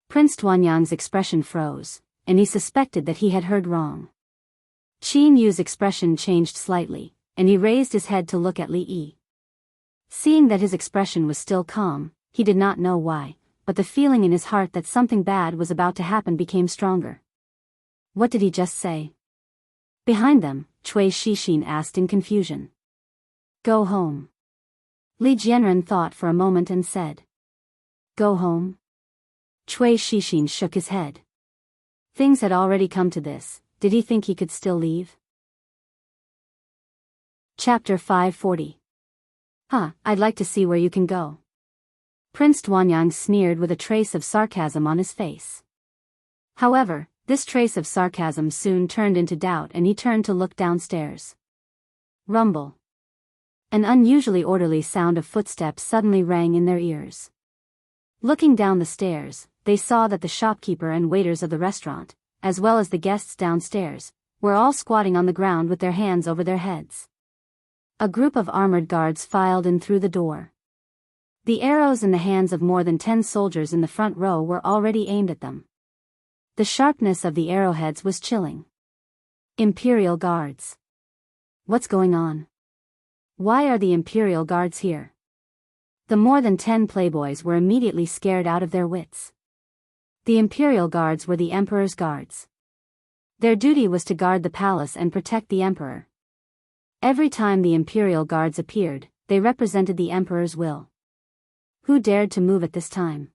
Prince Duanyang's expression froze, and he suspected that he had heard wrong. Qin Yu's expression changed slightly, and he raised his head to look at Li Yi. Seeing that his expression was still calm, he did not know why, but the feeling in his heart that something bad was about to happen became stronger. What did he just say? Behind them, Cui Shixin asked in confusion. "Go home." Li Jianren thought for a moment and said, "Go home?" Cui Shixin shook his head. Things had already come to this, did he think he could still leave? Chapter 540. I'd like to see where you can go. Prince Duanyang sneered with a trace of sarcasm on his face. However, this trace of sarcasm soon turned into doubt and he turned to look downstairs. Rumble. An unusually orderly sound of footsteps suddenly rang in their ears. Looking down the stairs, they saw that the shopkeeper and waiters of the restaurant, as well as the guests downstairs, were all squatting on the ground with their hands over their heads. A group of armored guards filed in through the door. The arrows in the hands of more than 10 soldiers in the front row were already aimed at them. The sharpness of the arrowheads was chilling. Imperial Guards. What's going on? Why are the Imperial Guards here? The more than 10 playboys were immediately scared out of their wits. The Imperial Guards were the Emperor's guards. Their duty was to guard the palace and protect the Emperor. Every time the Imperial Guards appeared, they represented the Emperor's will. Who dared to move at this time?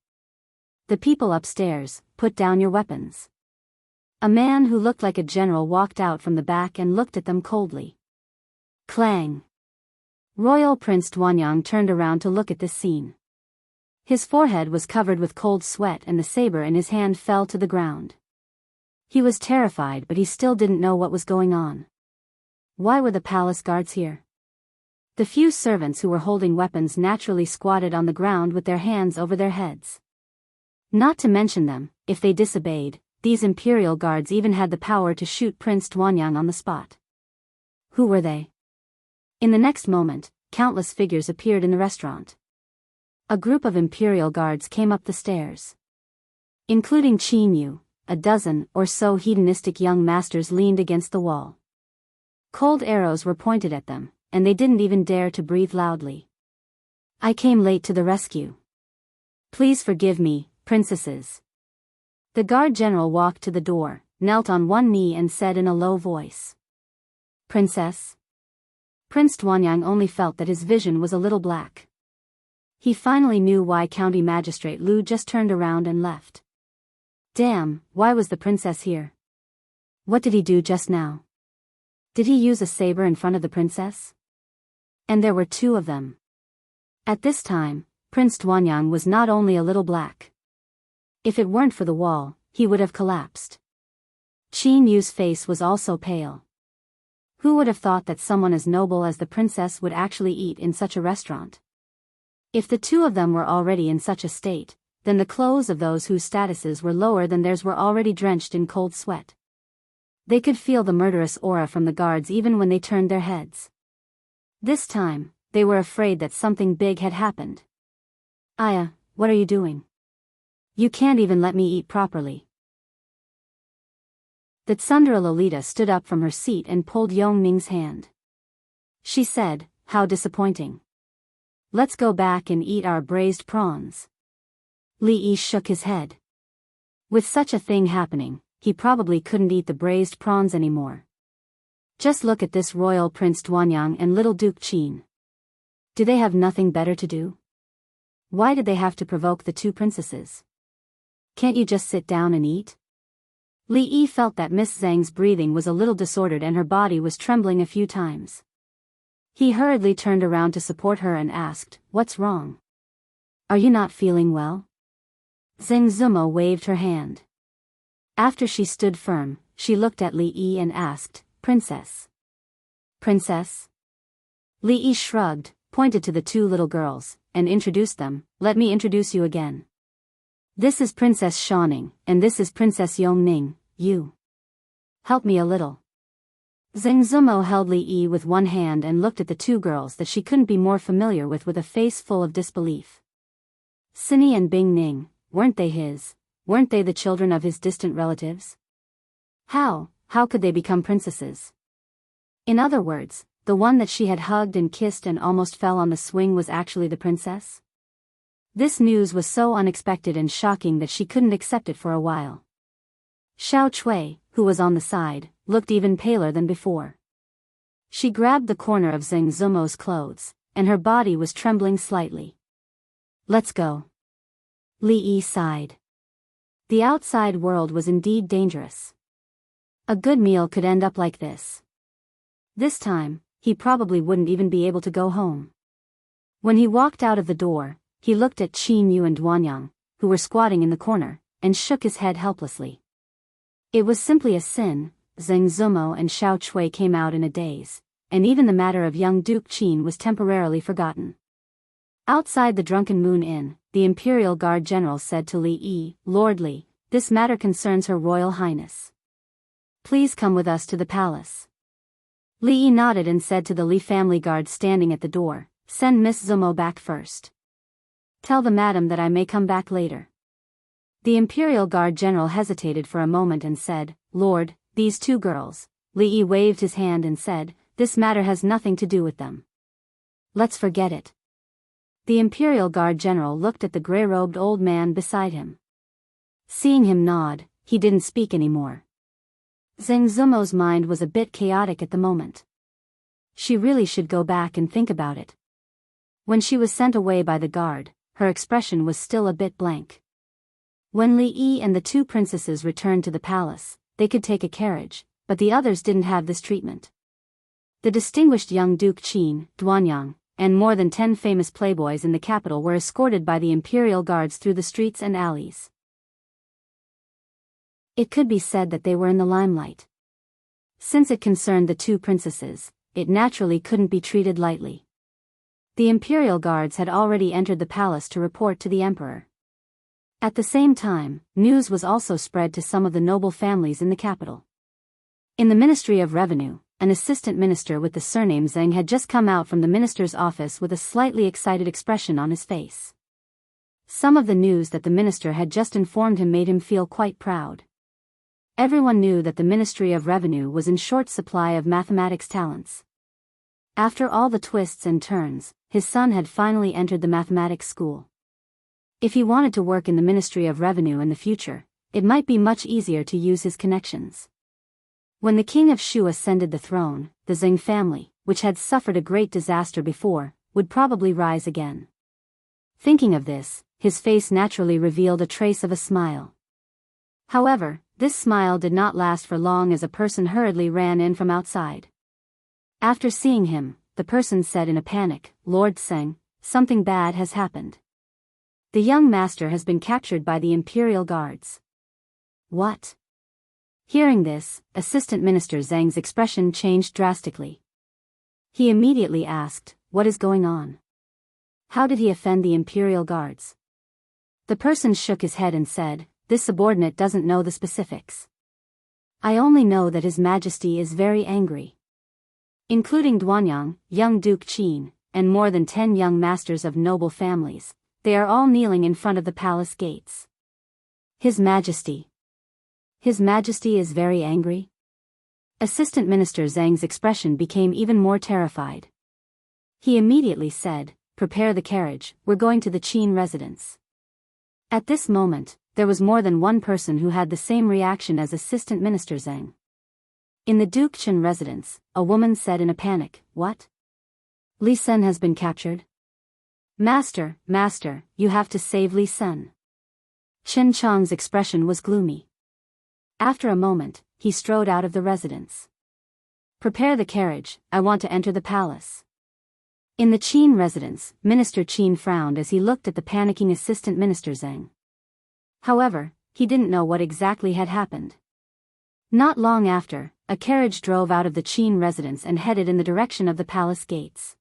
The people upstairs, put down your weapons. A man who looked like a general walked out from the back and looked at them coldly. Clang. Royal Prince Duanyang turned around to look at this scene. His forehead was covered with cold sweat and the saber in his hand fell to the ground. He was terrified, but he still didn't know what was going on. Why were the palace guards here? The few servants who were holding weapons naturally squatted on the ground with their hands over their heads. Not to mention them, if they disobeyed, these Imperial Guards even had the power to shoot Prince Duanyang on the spot. Who were they? In the next moment, countless figures appeared in the restaurant. A group of Imperial Guards came up the stairs. Including Qin Yu, a dozen or so hedonistic young masters leaned against the wall. Cold arrows were pointed at them, and they didn't even dare to breathe loudly. I came late to the rescue. Please forgive me, princesses. The guard general walked to the door, knelt on one knee and said in a low voice. Princess? Prince Duanyang only felt that his vision was a little black. He finally knew why County Magistrate Lu just turned around and left. Damn, why was the princess here? What did he do just now? Did he use a saber in front of the princess? And there were 2 of them. At this time, Prince Duanyang was not only a little black. If it weren't for the wall, he would have collapsed. Qin Yu's face was also pale. Who would have thought that someone as noble as the princess would actually eat in such a restaurant? If the 2 of them were already in such a state, then the clothes of those whose statuses were lower than theirs were already drenched in cold sweat. They could feel the murderous aura from the guards even when they turned their heads. This time, they were afraid that something big had happened. Aya, what are you doing? You can't even let me eat properly. The Tsundere Lolita stood up from her seat and pulled Yongming's hand. She said, how disappointing. Let's go back and eat our braised prawns. Li Yi shook his head. With such a thing happening, he probably couldn't eat the braised prawns anymore. Just look at this royal Prince Duanyang and little Duke Qin. Do they have nothing better to do? Why did they have to provoke the 2 princesses? Can't you just sit down and eat? Li Yi felt that Miss Zhang's breathing was a little disordered and her body was trembling a few times. He hurriedly turned around to support her and asked, what's wrong? Are you not feeling well? Zheng Zumo waved her hand. After she stood firm, she looked at Li Yi and asked, Princess? Princess? Li Yi shrugged, pointed to the 2 little girls, and introduced them. Let me introduce you again. This is Princess Shaoning, and this is Princess Yongming. You. Help me a little. Zheng Zumo held Li Yi with one hand and looked at the 2 girls that she couldn't be more familiar with a face full of disbelief. Cinny and Bing Ning, weren't they his? Weren't they the children of his distant relatives? How could they become princesses? In other words, the one that she had hugged and kissed and almost fell on the swing was actually the princess? This news was so unexpected and shocking that she couldn't accept it for a while. Xiao Chui, who was on the side, looked even paler than before. She grabbed the corner of Zheng Zumo's clothes, and her body was trembling slightly. Let's go. Li Yi sighed. The outside world was indeed dangerous. A good meal could end up like this. This time, he probably wouldn't even be able to go home. When he walked out of the door, he looked at Qin Yu and Duanyang, who were squatting in the corner, and shook his head helplessly. It was simply a sin. Zheng Zumo and Xiao Chui came out in a daze, and even the matter of young Duke Qin was temporarily forgotten. Outside the Drunken Moon Inn, the Imperial Guard General said to Li Yi, Lord Li, this matter concerns Her Royal Highness. Please come with us to the palace. Li Yi nodded and said to the Li family guard standing at the door, "Send Miss Zumo back first. Tell the madam that I may come back later." The Imperial Guard General hesitated for a moment and said, "Lord, these two girls." Li Yi waved his hand and said, "This matter has nothing to do with them. Let's forget it." The Imperial Guard General looked at the gray-robed old man beside him. Seeing him nod, he didn't speak anymore. Zhang Zumo's mind was a bit chaotic at the moment. She really should go back and think about it. When she was sent away by the guard, her expression was still a bit blank. When Li Yi and the two princesses returned to the palace, they could take a carriage, but the others didn't have this treatment. The distinguished young Duke Qin, Duanyang, and more than 10 famous playboys in the capital were escorted by the imperial guards through the streets and alleys. It could be said that they were in the limelight. Since it concerned the two princesses, it naturally couldn't be treated lightly. The imperial guards had already entered the palace to report to the emperor. At the same time, news was also spread to some of the noble families in the capital. In the Ministry of Revenue, an assistant minister with the surname Zheng had just come out from the minister's office with a slightly excited expression on his face. Some of the news that the minister had just informed him made him feel quite proud. Everyone knew that the Ministry of Revenue was in short supply of mathematics talents. After all the twists and turns, his son had finally entered the mathematics school. If he wanted to work in the Ministry of Revenue in the future, it might be much easier to use his connections. When the king of Shu ascended the throne, the Zheng family, which had suffered a great disaster before, would probably rise again. Thinking of this, his face naturally revealed a trace of a smile. However, this smile did not last for long as a person hurriedly ran in from outside. After seeing him, the person said in a panic, "Lord Zheng, something bad has happened. The young master has been captured by the imperial guards." "What?" Hearing this, Assistant Minister Zheng's expression changed drastically. He immediately asked, "What is going on? How did he offend the imperial guards?" The person shook his head and said, "This subordinate doesn't know the specifics. I only know that His Majesty is very angry." Including Duanyang, young Duke Qin, and more than 10 young masters of noble families, they are all kneeling in front of the palace gates. His Majesty. His Majesty is very angry? Assistant Minister Zheng's expression became even more terrified. He immediately said, "Prepare the carriage, we're going to the Qin residence." At this moment, there was more than one person who had the same reaction as Assistant Minister Zheng. In the Duke Qin residence, a woman said in a panic, "What? Li Sen has been captured? Master, you have to save Li Sen." Qin Chang's expression was gloomy. After a moment, he strode out of the residence. "Prepare the carriage, I want to enter the palace." In the Qin residence, Minister Qin frowned as he looked at the panicking Assistant Minister Zheng. However, he didn't know what exactly had happened. Not long after, a carriage drove out of the Qin residence and headed in the direction of the palace gates.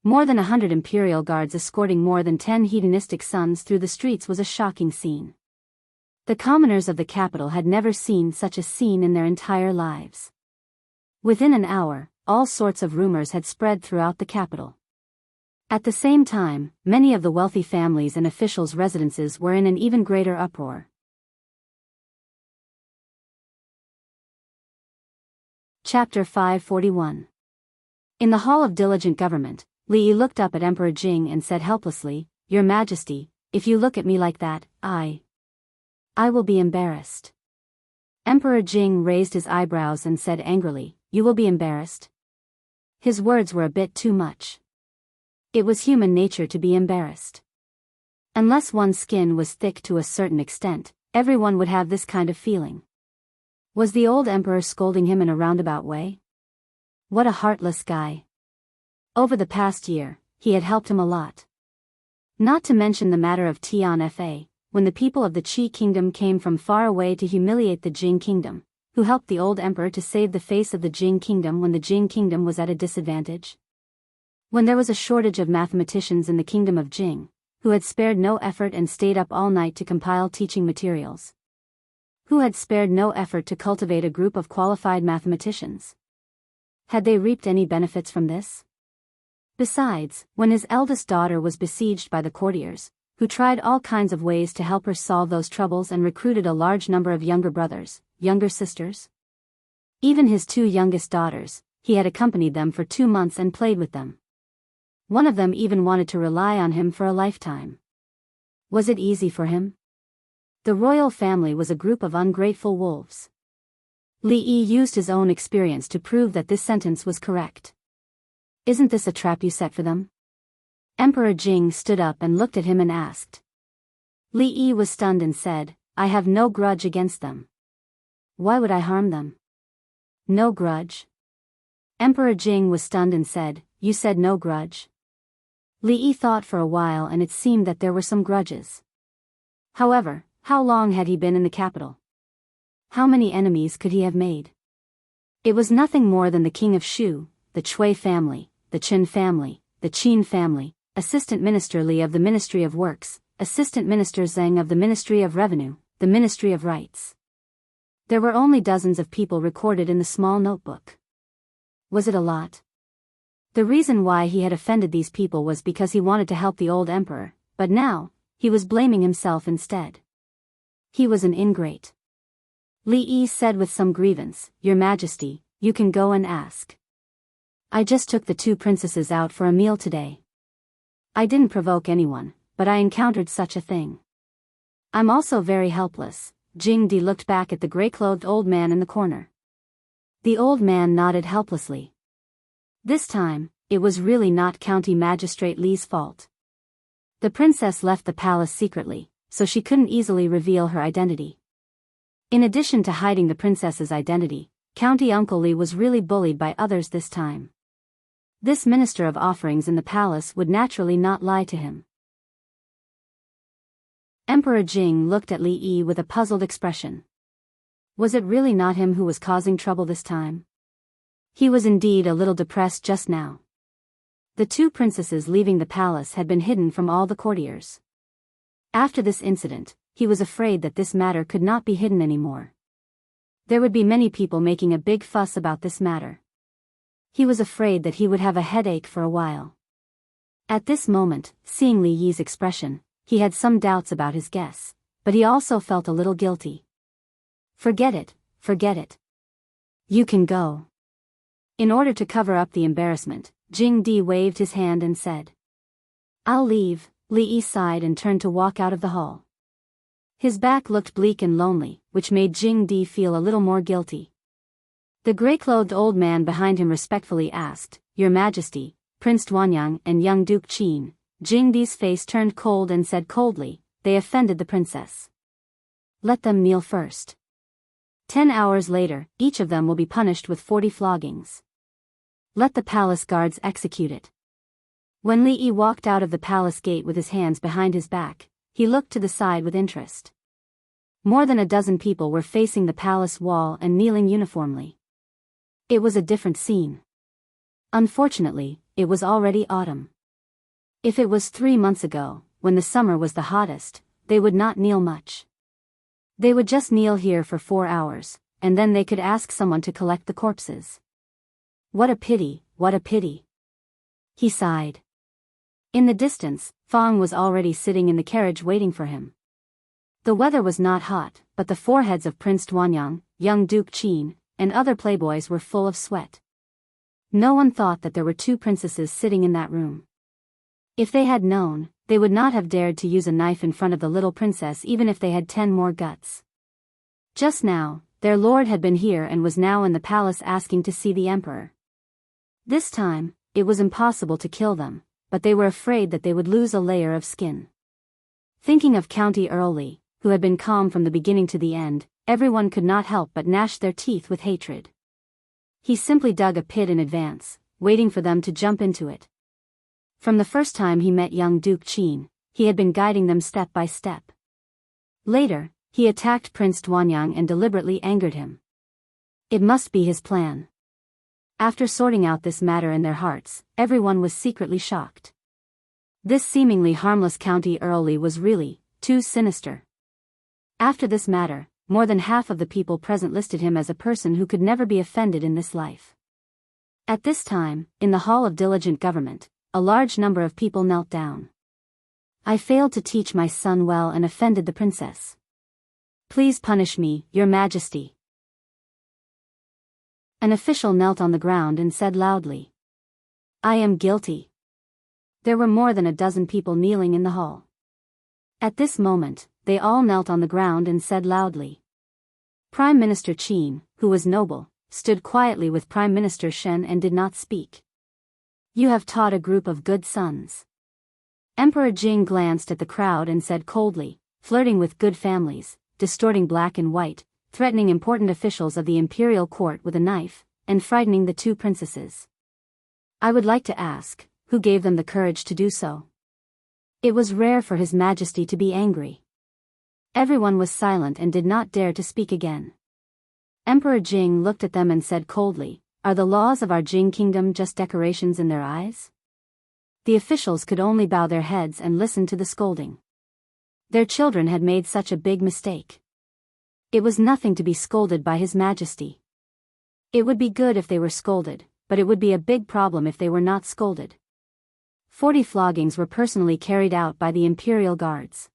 More than 100 imperial guards escorting more than 10 hedonistic sons through the streets was a shocking scene. The commoners of the capital had never seen such a scene in their entire lives. Within an hour, all sorts of rumors had spread throughout the capital. At the same time, many of the wealthy families and officials' residences were in an even greater uproar. Chapter 541. In the Hall of Diligent Government, Li Yi looked up at Emperor Jing and said helplessly, "Your Majesty, if you look at me like that, I will be embarrassed." Emperor Jing raised his eyebrows and said angrily, "You will be embarrassed?" His words were a bit too much. It was human nature to be embarrassed. Unless one's skin was thick to a certain extent, everyone would have this kind of feeling. Was the old emperor scolding him in a roundabout way? What a heartless guy. Over the past year, he had helped him a lot. Not to mention the matter of Tian Fa, when the people of the Qi kingdom came from far away to humiliate the Jing kingdom, who helped the old emperor to save the face of the Jing kingdom when the Jing kingdom was at a disadvantage. When there was a shortage of mathematicians in the kingdom of Jing, who had spared no effort and stayed up all night to compile teaching materials. Who had spared no effort to cultivate a group of qualified mathematicians. Had they reaped any benefits from this? Besides, when his eldest daughter was besieged by the courtiers, who tried all kinds of ways to help her solve those troubles and recruited a large number of younger brothers, younger sisters? Even his 2 youngest daughters, he had accompanied them for 2 months and played with them. One of them even wanted to rely on him for a lifetime. Was it easy for him? The royal family was a group of ungrateful wolves. Li Yi used his own experience to prove that this sentence was correct. Isn't this a trap you set for them? Emperor Jing stood up and looked at him and asked. Li Yi was stunned and said, I have no grudge against them. Why would I harm them? No grudge? Emperor Jing was stunned and said, You said no grudge? Li Yi thought for a while and it seemed that there were some grudges. However, how long had he been in the capital? How many enemies could he have made? It was nothing more than the king of Shu, the Cui family, the Qin family, the Qin family, Assistant Minister Li of the Ministry of Works, Assistant Minister Zheng of the Ministry of Revenue, the Ministry of Rights. There were only dozens of people recorded in the small notebook. Was it a lot? The reason why he had offended these people was because he wanted to help the old emperor, but now, he was blaming himself instead. He was an ingrate. Li Yi said with some grievance, Your Majesty, you can go and ask. I just took the 2 princesses out for a meal today. I didn't provoke anyone, but I encountered such a thing. I'm also very helpless. Jing Di looked back at the gray-clothed old man in the corner. The old man nodded helplessly. This time, it was really not County Magistrate Li's fault. The princess left the palace secretly, so she couldn't easily reveal her identity. In addition to hiding the princess's identity, County Uncle Li was really bullied by others this time. This minister of offerings in the palace would naturally not lie to him. Emperor Jing looked at Li Yi with a puzzled expression. Was it really not him who was causing trouble this time? He was indeed a little depressed just now. The 2 princesses leaving the palace had been hidden from all the courtiers. After this incident, he was afraid that this matter could not be hidden anymore. There would be many people making a big fuss about this matter. He was afraid that he would have a headache for a while. At this moment, seeing Li Yi's expression, he had some doubts about his guess, but he also felt a little guilty. Forget it, forget it. You can go. In order to cover up the embarrassment, Jing Di waved his hand and said. I'll leave. Li Yi sighed and turned to walk out of the hall. His back looked bleak and lonely, which made Jing Di feel a little more guilty. The gray-clothed old man behind him respectfully asked, Your Majesty, Prince Duanyang and young Duke Qin. Jing Di's face turned cold and said coldly, They offended the princess. Let them kneel first. 10 hours later, each of them will be punished with 40 floggings. Let the palace guards execute it. When Li Yi walked out of the palace gate with his hands behind his back, he looked to the side with interest. More than a dozen people were facing the palace wall and kneeling uniformly. It was a different scene. Unfortunately, it was already autumn. If it was 3 months ago, when the summer was the hottest, they would not kneel much. They would just kneel here for 4 hours, and then they could ask someone to collect the corpses. What a pity, what a pity. He sighed. In the distance, Fang was already sitting in the carriage waiting for him. The weather was not hot, but the foreheads of Prince Duanyang, young Duke Qin, and other playboys were full of sweat. No one thought that there were 2 princesses sitting in that room. If they had known, they would not have dared to use a knife in front of the little princess even if they had 10 more guts. Just now, their lord had been here and was now in the palace asking to see the emperor. This time, it was impossible to kill them, but they were afraid that they would lose a layer of skin. Thinking of County Earl Li, who had been calm from the beginning to the end, everyone could not help but gnash their teeth with hatred. He simply dug a pit in advance, waiting for them to jump into it. From the first time he met young Duke Qin, he had been guiding them step by step. Later, he attacked Prince Duanyang and deliberately angered him. It must be his plan. After sorting out this matter in their hearts, everyone was secretly shocked. This seemingly harmless County Earl Li was really too sinister. After this matter, more than half of the people present listed him as a person who could never be offended in this life. At this time, in the Hall of Diligent Government, a large number of people knelt down. I failed to teach my son well and offended the princess. Please punish me, Your Majesty. An official knelt on the ground and said loudly, I am guilty. There were more than a dozen people kneeling in the hall. At this moment, they all knelt on the ground and said loudly. Prime Minister Qin, who was noble, stood quietly with Prime Minister Shen and did not speak. You have taught a group of good sons. Emperor Jing glanced at the crowd and said coldly, flirting with good families, distorting black and white, threatening important officials of the imperial court with a knife, and frightening the two princesses. I would like to ask, who gave them the courage to do so? It was rare for His Majesty to be angry. Everyone was silent and did not dare to speak again. Emperor Jing looked at them and said coldly, Are the laws of our Jing kingdom just decorations in their eyes? The officials could only bow their heads and listen to the scolding. Their children had made such a big mistake. It was nothing to be scolded by His Majesty. It would be good if they were scolded, but it would be a big problem if they were not scolded. 40 floggings were personally carried out by the imperial guards.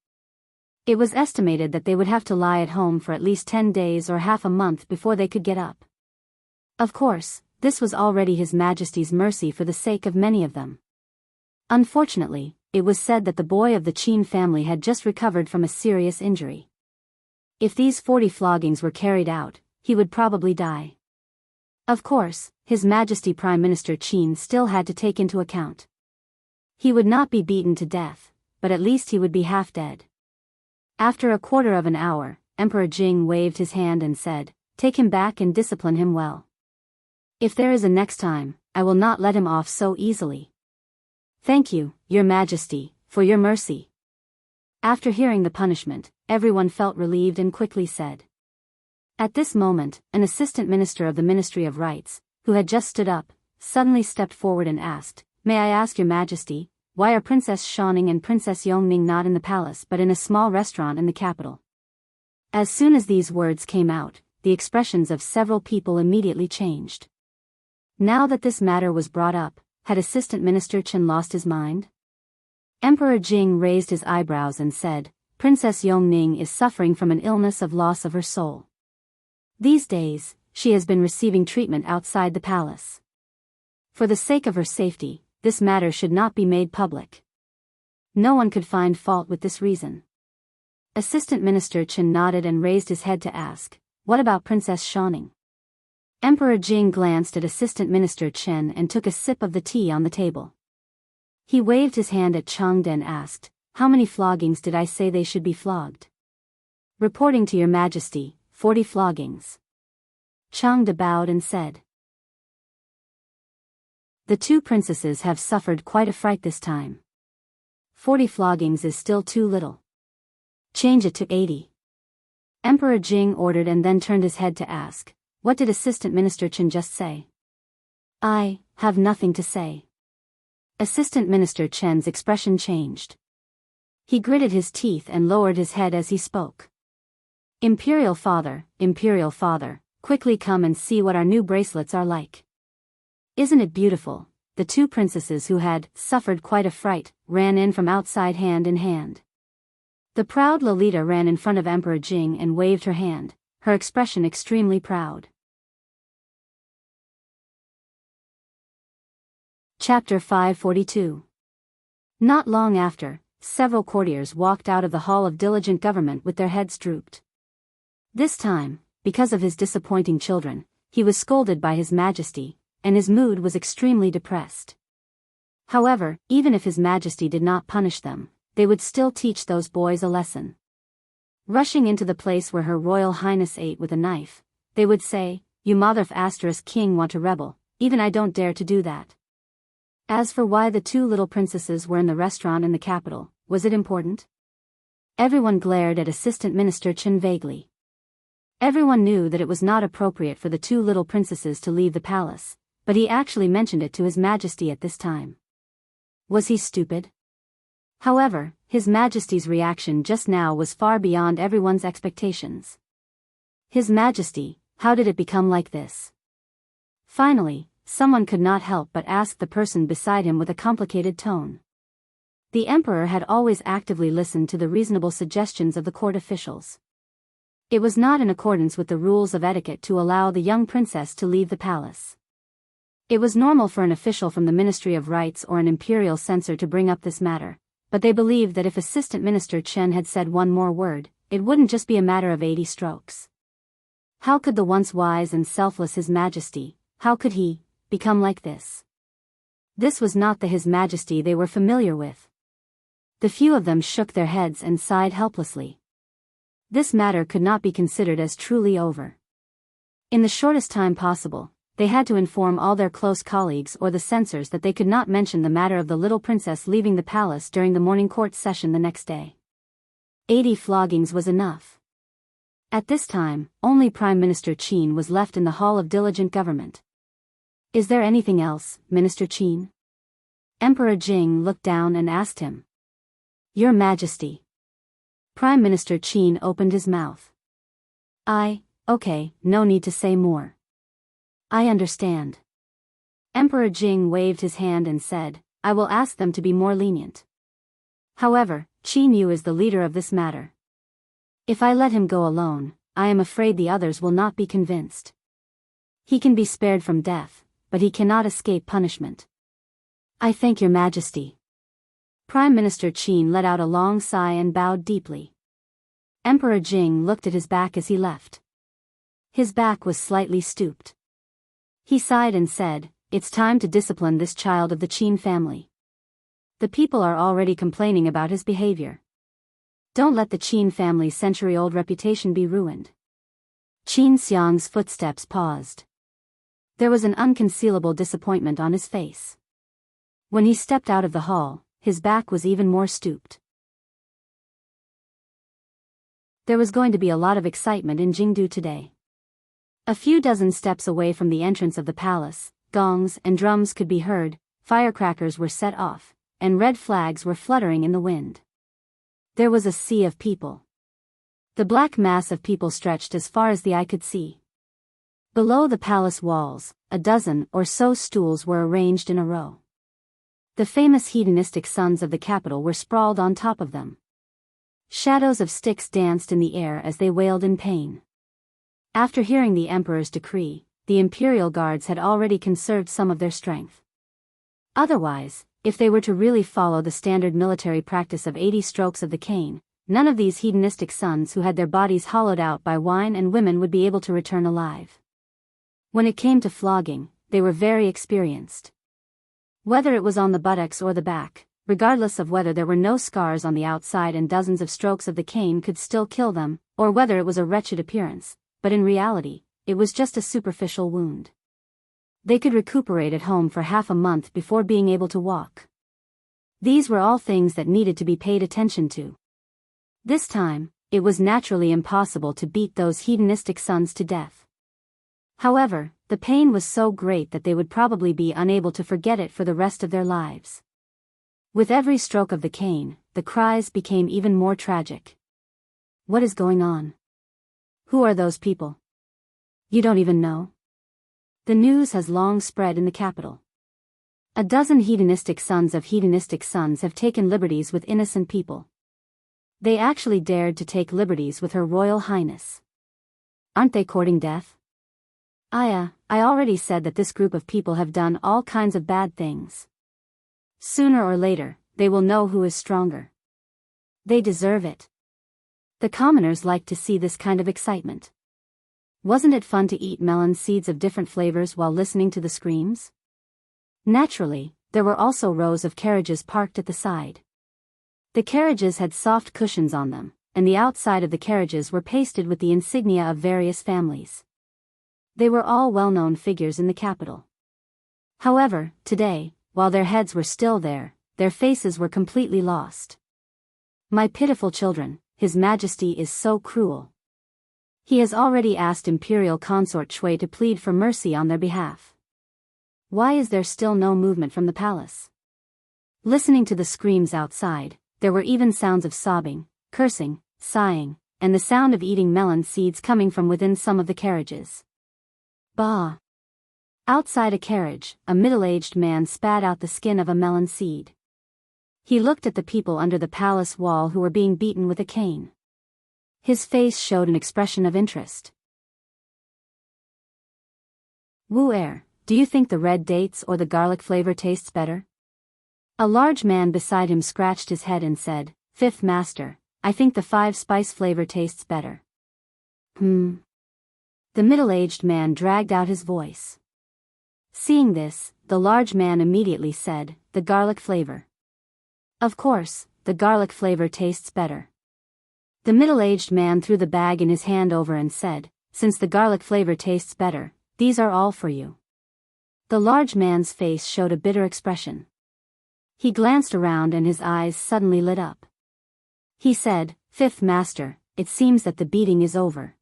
It was estimated that they would have to lie at home for at least 10 days or half a month before they could get up. Of course, this was already His Majesty's mercy for the sake of many of them. Unfortunately, it was said that the boy of the Qin family had just recovered from a serious injury. If these 40 floggings were carried out, he would probably die. Of course, His Majesty Prime Minister Qin still had to take into account. He would not be beaten to death, but at least he would be half dead. After a quarter of an hour, Emperor Jing waved his hand and said, Take him back and discipline him well. If there is a next time, I will not let him off so easily. Thank you, Your Majesty, for your mercy. After hearing the punishment, everyone felt relieved and quickly said. At this moment, an assistant minister of the Ministry of Rights, who had just stood up, suddenly stepped forward and asked, May I ask Your Majesty, why are Princess Xiaoning and Princess Yongning not in the palace but in a small restaurant in the capital? As soon as these words came out, the expressions of several people immediately changed. Now that this matter was brought up, had Assistant Minister Chen lost his mind? Emperor Jing raised his eyebrows and said, Princess Yongning is suffering from an illness of loss of her soul. These days, she has been receiving treatment outside the palace. For the sake of her safety, this matter should not be made public. No one could find fault with this reason. Assistant Minister Chen nodded and raised his head to ask, What about Princess Xiaoning? Emperor Jing glanced at Assistant Minister Chen and took a sip of the tea on the table. He waved his hand at Changde and asked, How many floggings did I say they should be flogged? Reporting to Your Majesty, 40 floggings. Changde bowed and said. The two princesses have suffered quite a fright this time. 40 floggings is still too little. Change it to 80. Emperor Jing ordered and then turned his head to ask, What did Assistant Minister Chen just say? I have nothing to say. Assistant Minister Chen's expression changed. He gritted his teeth and lowered his head as he spoke. Imperial Father, quickly come and see what our new bracelets are like. Isn't it beautiful? The two princesses who had suffered quite a fright ran in from outside hand in hand. The proud Lolita ran in front of Emperor Jing and waved her hand, her expression extremely proud. Chapter 542. Not long after, several courtiers walked out of the Hall of Diligent Government with their heads drooped. This time, because of his disappointing children, he was scolded by His Majesty, and his mood was extremely depressed. However, even if His Majesty did not punish them, they would still teach those boys a lesson. Rushing into the place where Her Royal Highness ate with a knife, they would say, You mother f*** king want to rebel, even I don't dare to do that. As for why the two little princesses were in the restaurant in the capital, was it important? Everyone glared at Assistant Minister Chen vaguely. Everyone knew that it was not appropriate for the two little princesses to leave the palace, but he actually mentioned it to His Majesty at this time. Was he stupid? However, His Majesty's reaction just now was far beyond everyone's expectations. His Majesty, how did it become like this? Finally, someone could not help but ask the person beside him with a complicated tone. The emperor had always actively listened to the reasonable suggestions of the court officials. It was not in accordance with the rules of etiquette to allow the young princess to leave the palace. It was normal for an official from the Ministry of Rights or an imperial censor to bring up this matter, but they believed that if Assistant Minister Chen had said one more word, it wouldn't just be a matter of 80 strokes. How could the once wise and selfless His Majesty, how could he, become like this? This was not the His Majesty they were familiar with. The few of them shook their heads and sighed helplessly. This matter could not be considered as truly over. In the shortest time possible, they had to inform all their close colleagues or the censors that they could not mention the matter of the little princess leaving the palace during the morning court session the next day. 80 floggings was enough. At this time, only Prime Minister Qin was left in the Hall of Diligent Government. Is there anything else, Minister Qin? Emperor Jing looked down and asked him. Your Majesty. Prime Minister Qin opened his mouth. Okay, no need to say more. I understand. Emperor Jing waved his hand and said, I will ask them to be more lenient. However, Qin Yu is the leader of this matter. If I let him go alone, I am afraid the others will not be convinced. He can be spared from death, but he cannot escape punishment. I thank your Majesty. Prime Minister Qin let out a long sigh and bowed deeply. Emperor Jing looked at his back as he left. His back was slightly stooped. He sighed and said, It's time to discipline this child of the Qin family. The people are already complaining about his behavior. Don't let the Qin family's century-old reputation be ruined. Qin Xiang's footsteps paused. There was an unconcealable disappointment on his face. When he stepped out of the hall, his back was even more stooped. There was going to be a lot of excitement in Jingdu today. A few dozen steps away from the entrance of the palace, gongs and drums could be heard, firecrackers were set off, and red flags were fluttering in the wind. There was a sea of people. The black mass of people stretched as far as the eye could see. Below the palace walls, a dozen or so stools were arranged in a row. The famous hedonistic sons of the capital were sprawled on top of them. Shadows of sticks danced in the air as they wailed in pain. After hearing the emperor's decree, the imperial guards had already conserved some of their strength. Otherwise, if they were to really follow the standard military practice of 80 strokes of the cane, none of these hedonistic sons who had their bodies hollowed out by wine and women would be able to return alive. When it came to flogging, they were very experienced. Whether it was on the buttocks or the back, regardless of whether there were no scars on the outside and dozens of strokes of the cane could still kill them, or whether it was a wretched appearance, but in reality, it was just a superficial wound. They could recuperate at home for half a month before being able to walk. These were all things that needed to be paid attention to. This time, it was naturally impossible to beat those hedonistic sons to death. However, the pain was so great that they would probably be unable to forget it for the rest of their lives. With every stroke of the cane, the cries became even more tragic. What is going on? Who are those people? You don't even know? The news has long spread in the capital. A dozen hedonistic sons of hedonistic sons have taken liberties with innocent people. They actually dared to take liberties with Her Royal Highness. Aren't they courting death? I already said that this group of people have done all kinds of bad things. Sooner or later, they will know who is stronger. They deserve it. The commoners liked to see this kind of excitement. Wasn't it fun to eat melon seeds of different flavors while listening to the screams? Naturally, there were also rows of carriages parked at the side. The carriages had soft cushions on them, and the outside of the carriages were pasted with the insignia of various families. They were all well-known figures in the capital. However, today, while their heads were still there, their faces were completely lost. My pitiful children, His Majesty is so cruel. He has already asked Imperial Consort Shui to plead for mercy on their behalf. Why is there still no movement from the palace? Listening to the screams outside, there were even sounds of sobbing, cursing, sighing, and the sound of eating melon seeds coming from within some of the carriages. Bah! Outside a carriage, a middle-aged man spat out the skin of a melon seed. He looked at the people under the palace wall who were being beaten with a cane. His face showed an expression of interest. Wu Er, do you think the red dates or the garlic flavor tastes better? A large man beside him scratched his head and said, Fifth Master, I think the 5-spice flavor tastes better. The middle-aged man dragged out his voice. Seeing this, the large man immediately said, the garlic flavor. Of course, the garlic flavor tastes better. The middle-aged man threw the bag in his hand over and said, since the garlic flavor tastes better, these are all for you. The large man's face showed a bitter expression. He glanced around and his eyes suddenly lit up. He said, Fifth Master, it seems that the beating is over.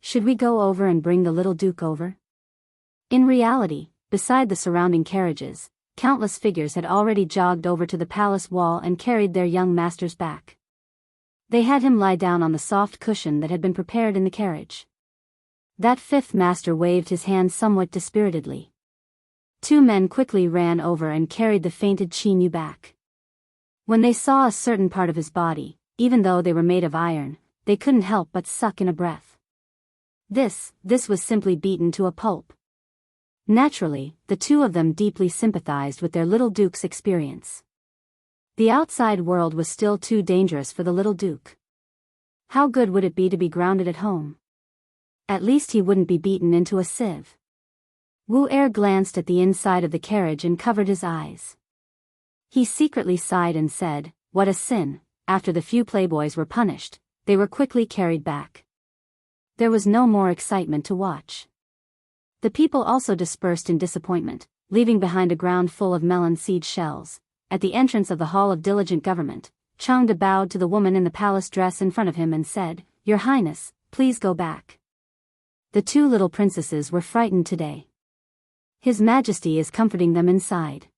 Should we go over and bring the little Duke over? In reality, beside the surrounding carriages, countless figures had already jogged over to the palace wall and carried their young masters back. They had him lie down on the soft cushion that had been prepared in the carriage. That fifth master waved his hand somewhat dispiritedly. 2 men quickly ran over and carried the fainted Chinyu back. When they saw a certain part of his body, even though they were made of iron, they couldn't help but suck in a breath. This was simply beaten to a pulp. Naturally, the 2 of them deeply sympathized with their little Duke's experience. The outside world was still too dangerous for the little Duke. How good would it be to be grounded at home? At least he wouldn't be beaten into a sieve. Wu Er glanced at the inside of the carriage and covered his eyes. He secretly sighed and said, what a sin. After the few playboys were punished, they were quickly carried back. There was no more excitement to watch. The people also dispersed in disappointment, leaving behind a ground full of melon seed shells. At the entrance of the Hall of Diligent Government, Changde bowed to the woman in the palace dress in front of him and said, Your Highness, please go back. The 2 little princesses were frightened today. His Majesty is comforting them inside.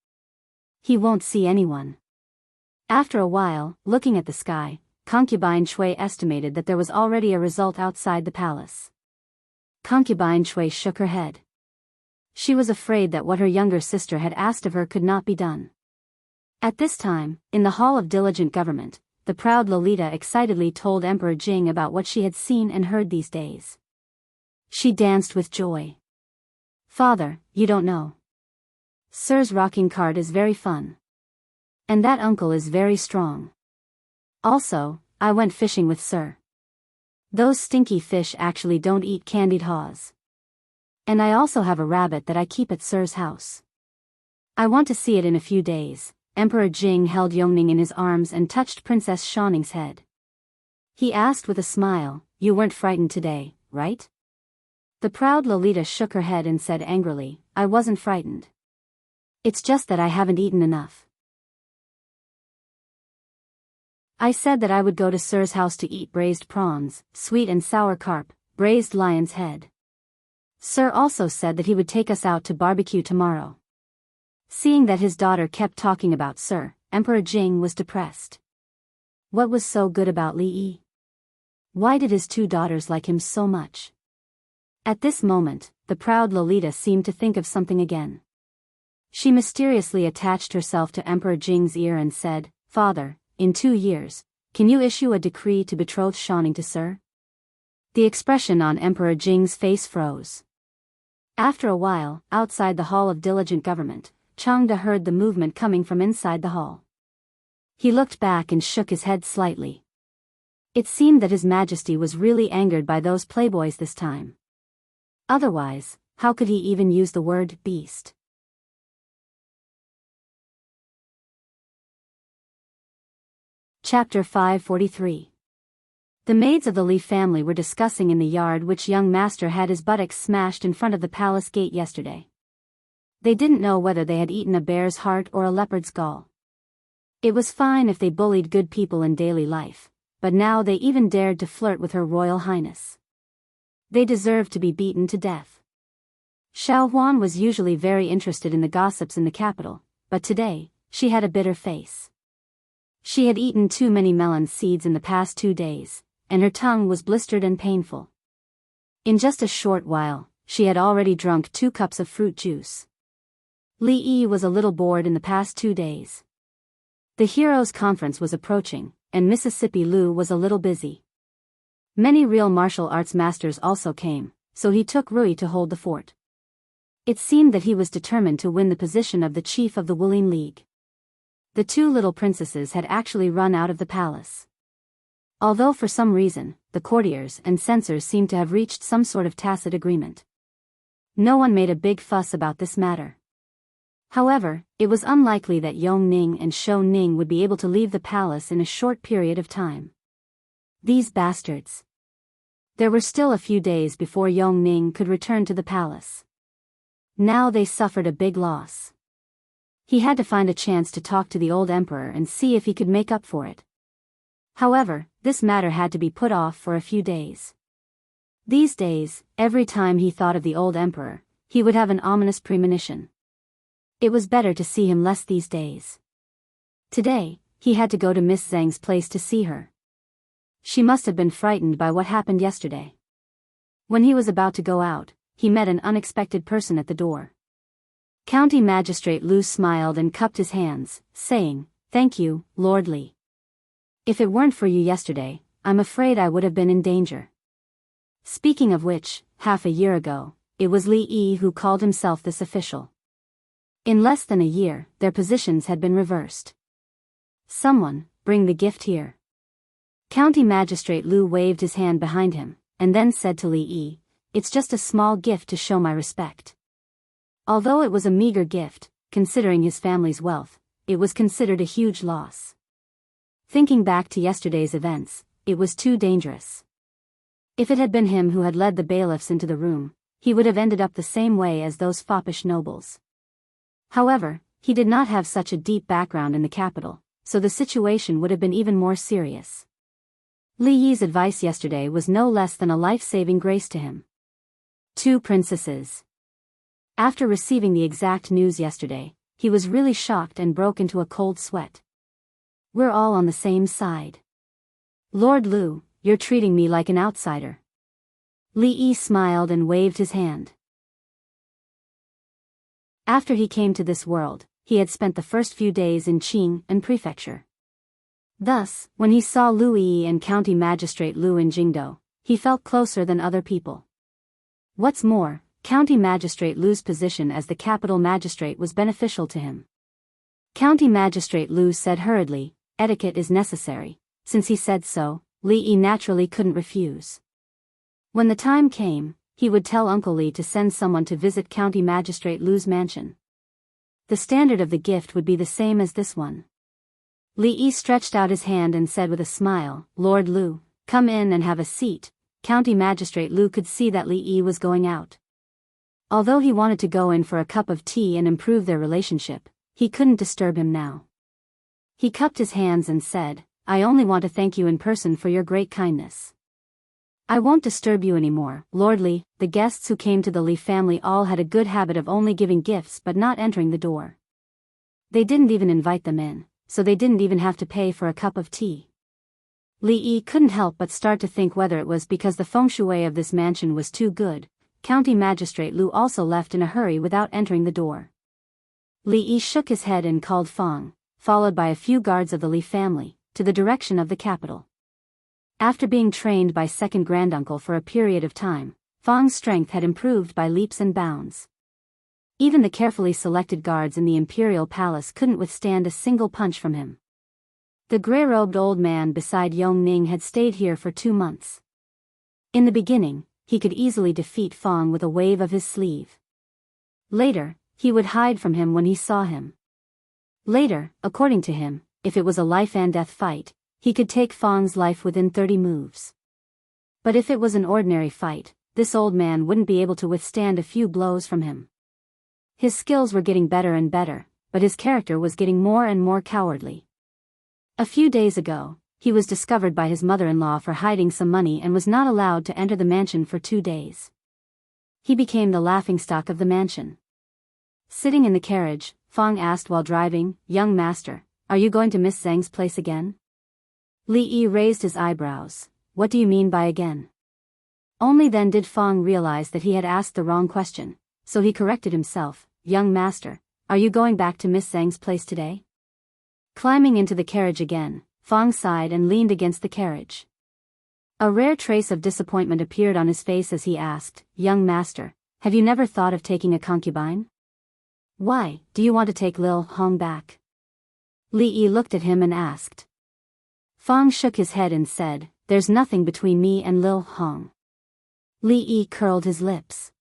He won't see anyone. After a while, looking at the sky, Concubine Shui estimated that there was already a result outside the palace. Concubine Shui shook her head. She was afraid that what her younger sister had asked of her could not be done. At this time, in the Hall of Diligent Government, the proud Lolita excitedly told Emperor Jing about what she had seen and heard these days. She danced with joy. Father, you don't know. Sir's rocking cart is very fun. And that uncle is very strong. Also, I went fishing with Sir. Those stinky fish actually don't eat candied haws. And I also have a rabbit that I keep at Sir's house. I want to see it in a few days. Emperor Jing held Yongning in his arms and touched Princess Shanning's head. He asked with a smile, You weren't frightened today, right? The proud Lolita shook her head and said angrily, I wasn't frightened. It's just that I haven't eaten enough. I said that I would go to Sir's house to eat braised prawns, sweet and sour carp, braised lion's head. Sir also said that he would take us out to barbecue tomorrow. Seeing that his daughter kept talking about Sir, Emperor Jing was depressed. What was so good about Li Yi? Why did his 2 daughters like him so much? At this moment, the proud Lolita seemed to think of something again. She mysteriously attached herself to Emperor Jing's ear and said, Father, in 2 years, can you issue a decree to betroth Shanning to Sir? The expression on Emperor Jing's face froze. After a while, outside the Hall of Diligent Government, Changde heard the movement coming from inside the hall. He looked back and shook his head slightly. It seemed that His Majesty was really angered by those playboys this time. Otherwise, how could he even use the word beast? Chapter 543. The maids of the Li family were discussing in the yard which young master had his buttocks smashed in front of the palace gate yesterday. They didn't know whether they had eaten a bear's heart or a leopard's gall. It was fine if they bullied good people in daily life, but now they even dared to flirt with Her Royal Highness. They deserved to be beaten to death. Xiao Huan was usually very interested in the gossips in the capital, but today, she had a bitter face. She had eaten too many melon seeds in the past 2 days, and her tongue was blistered and painful. In just a short while, she had already drunk 2 cups of fruit juice. Li Yi was a little bored in the past 2 days. The Heroes' Conference was approaching, and Mississippi Lu was a little busy. Many real martial arts masters also came, so he took Rui to hold the fort. It seemed that he was determined to win the position of the chief of the Wuling League. The 2 little princesses had actually run out of the palace. Although for some reason, the courtiers and censors seemed to have reached some sort of tacit agreement. No one made a big fuss about this matter. However, it was unlikely that Yong Ning and Shou Ning would be able to leave the palace in a short period of time. These bastards. There were still a few days before Yong Ning could return to the palace. Now they suffered a big loss. He had to find a chance to talk to the old emperor and see if he could make up for it. However, this matter had to be put off for a few days. These days, every time he thought of the old emperor, he would have an ominous premonition. It was better to see him less these days. Today, he had to go to Miss Zhang's place to see her. She must have been frightened by what happened yesterday. When he was about to go out, he met an unexpected person at the door. County Magistrate Lu smiled and cupped his hands, saying, "Thank you, Lord Li. If it weren't for you yesterday, I'm afraid I would have been in danger." Speaking of which, half a year ago, it was Li Yi who called himself this official. In less than a year, their positions had been reversed. "Someone, bring the gift here." County Magistrate Lu waved his hand behind him, and then said to Li Yi, "It's just a small gift to show my respect." Although it was a meager gift, considering his family's wealth, it was considered a huge loss. Thinking back to yesterday's events, it was too dangerous. If it had been him who had led the bailiffs into the room, he would have ended up the same way as those foppish nobles. However, he did not have such a deep background in the capital, so the situation would have been even more serious. Li Yi's advice yesterday was no less than a life-saving grace to him. 2 princesses. After receiving the exact news yesterday, he was really shocked and broke into a cold sweat. "We're all on the same side. Lord Lu, you're treating me like an outsider." Li Yi smiled and waved his hand. After he came to this world, he had spent the first few days in Qing and Prefecture. Thus, when he saw Lu Yi and County Magistrate Lu in Jingdo, he felt closer than other people. What's more, County Magistrate Lu's position as the capital magistrate was beneficial to him. County Magistrate Lu said hurriedly, "Etiquette is necessary." Since he said so, Li Yi naturally couldn't refuse. When the time came, he would tell Uncle Li to send someone to visit County Magistrate Lu's mansion. The standard of the gift would be the same as this one. Li Yi stretched out his hand and said with a smile, "Lord Lu, come in and have a seat." County Magistrate Lu could see that Li Yi was going out. Although he wanted to go in for a cup of tea and improve their relationship, he couldn't disturb him now. He cupped his hands and said, "I only want to thank you in person for your great kindness. I won't disturb you anymore, Lord Li." The guests who came to the Li family all had a good habit of only giving gifts but not entering the door. They didn't even invite them in, so they didn't even have to pay for a cup of tea. Li Yi couldn't help but start to think whether it was because the feng shui of this mansion was too good. County Magistrate Lu also left in a hurry without entering the door. Li Yi shook his head and called Fang, followed by a few guards of the Li family, to the direction of the capital. After being trained by second granduncle for a period of time, Fang's strength had improved by leaps and bounds. Even the carefully selected guards in the imperial palace couldn't withstand a single punch from him. The gray-robed old man beside Yong Ning had stayed here for 2 months. In the beginning, he could easily defeat Fang with a wave of his sleeve. Later, he would hide from him when he saw him. Later, according to him, if it was a life-and-death fight, he could take Fang's life within 30 moves. But if it was an ordinary fight, this old man wouldn't be able to withstand a few blows from him. His skills were getting better and better, but his character was getting more and more cowardly. A few days ago, he was discovered by his mother-in-law for hiding some money and was not allowed to enter the mansion for 2 days. He became the laughingstock of the mansion. Sitting in the carriage, Fang asked while driving, "Young master, are you going to Miss Zhang's place again?" Li Yi raised his eyebrows. "What do you mean by again?" Only then did Fong realize that he had asked the wrong question, so he corrected himself. Young master, are you going back to Miss Zhang's place today? Climbing into the carriage again, Fong sighed and leaned against the carriage. A rare trace of disappointment appeared on his face as he asked, Young master, have you never thought of taking a concubine? Why, do you want to take Lil Hong back? Li Yi looked at him and asked. Fong shook his head and said, There's nothing between me and Lil Hong. Li Yi curled his lips.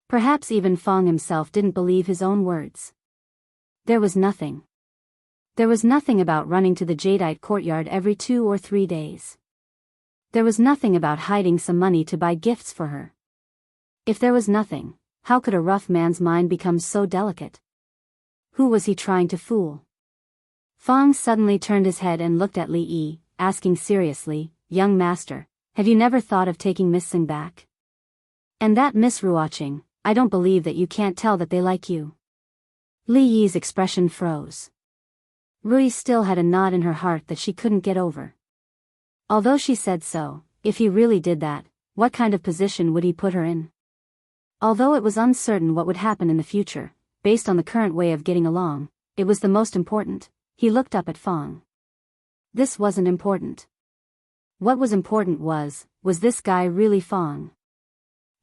Perhaps even Fong himself didn't believe his own words. There was nothing. There was nothing about running to the jadeite courtyard every 2 or 3 days. There was nothing about hiding some money to buy gifts for her. If there was nothing, how could a rough man's mind become so delicate? Who was he trying to fool? Fong suddenly turned his head and looked at Li Yi, asking seriously, Young master, have you never thought of taking Miss Sing back? And that Miss Ruoqing, I don't believe that you can't tell that they like you. Li Yi's expression froze. Rui still had a knot in her heart that she couldn't get over. Although she said so, if he really did that, what kind of position would he put her in? Although it was uncertain what would happen in the future, based on the current way of getting along, it was the most important. He looked up at Fong. This wasn't important. What was important was this guy really Fong?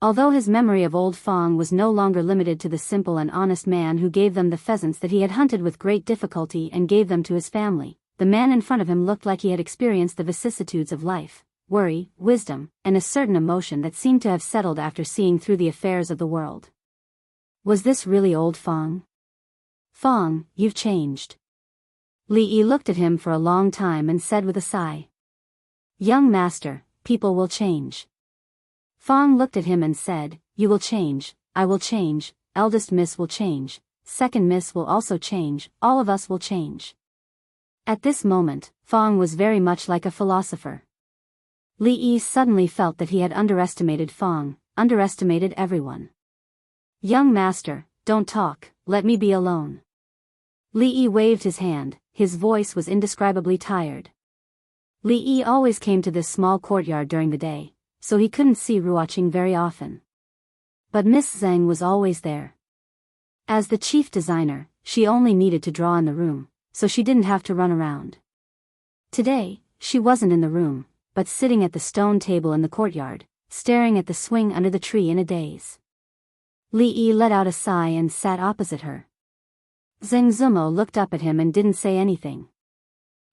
Although his memory of old Fong was no longer limited to the simple and honest man who gave them the pheasants that he had hunted with great difficulty and gave them to his family, the man in front of him looked like he had experienced the vicissitudes of life, worry, wisdom, and a certain emotion that seemed to have settled after seeing through the affairs of the world. Was this really old Fong? Fong, you've changed. Li Yi looked at him for a long time and said with a sigh. Young master, people will change. Fong looked at him and said, You will change, I will change, eldest miss will change, second miss will also change, all of us will change. At this moment, Fong was very much like a philosopher. Li Yi suddenly felt that he had underestimated Fong, underestimated everyone. Young master, don't talk, let me be alone. Li Yi waved his hand, his voice was indescribably tired. Li Yi always came to this small courtyard during the day, so he couldn't see Ruoqing very often. But Miss Zhang was always there. As the chief designer, she only needed to draw in the room, so she didn't have to run around. Today, she wasn't in the room, but sitting at the stone table in the courtyard, staring at the swing under the tree in a daze. Li Yi let out a sigh and sat opposite her. Zheng Zumo looked up at him and didn't say anything.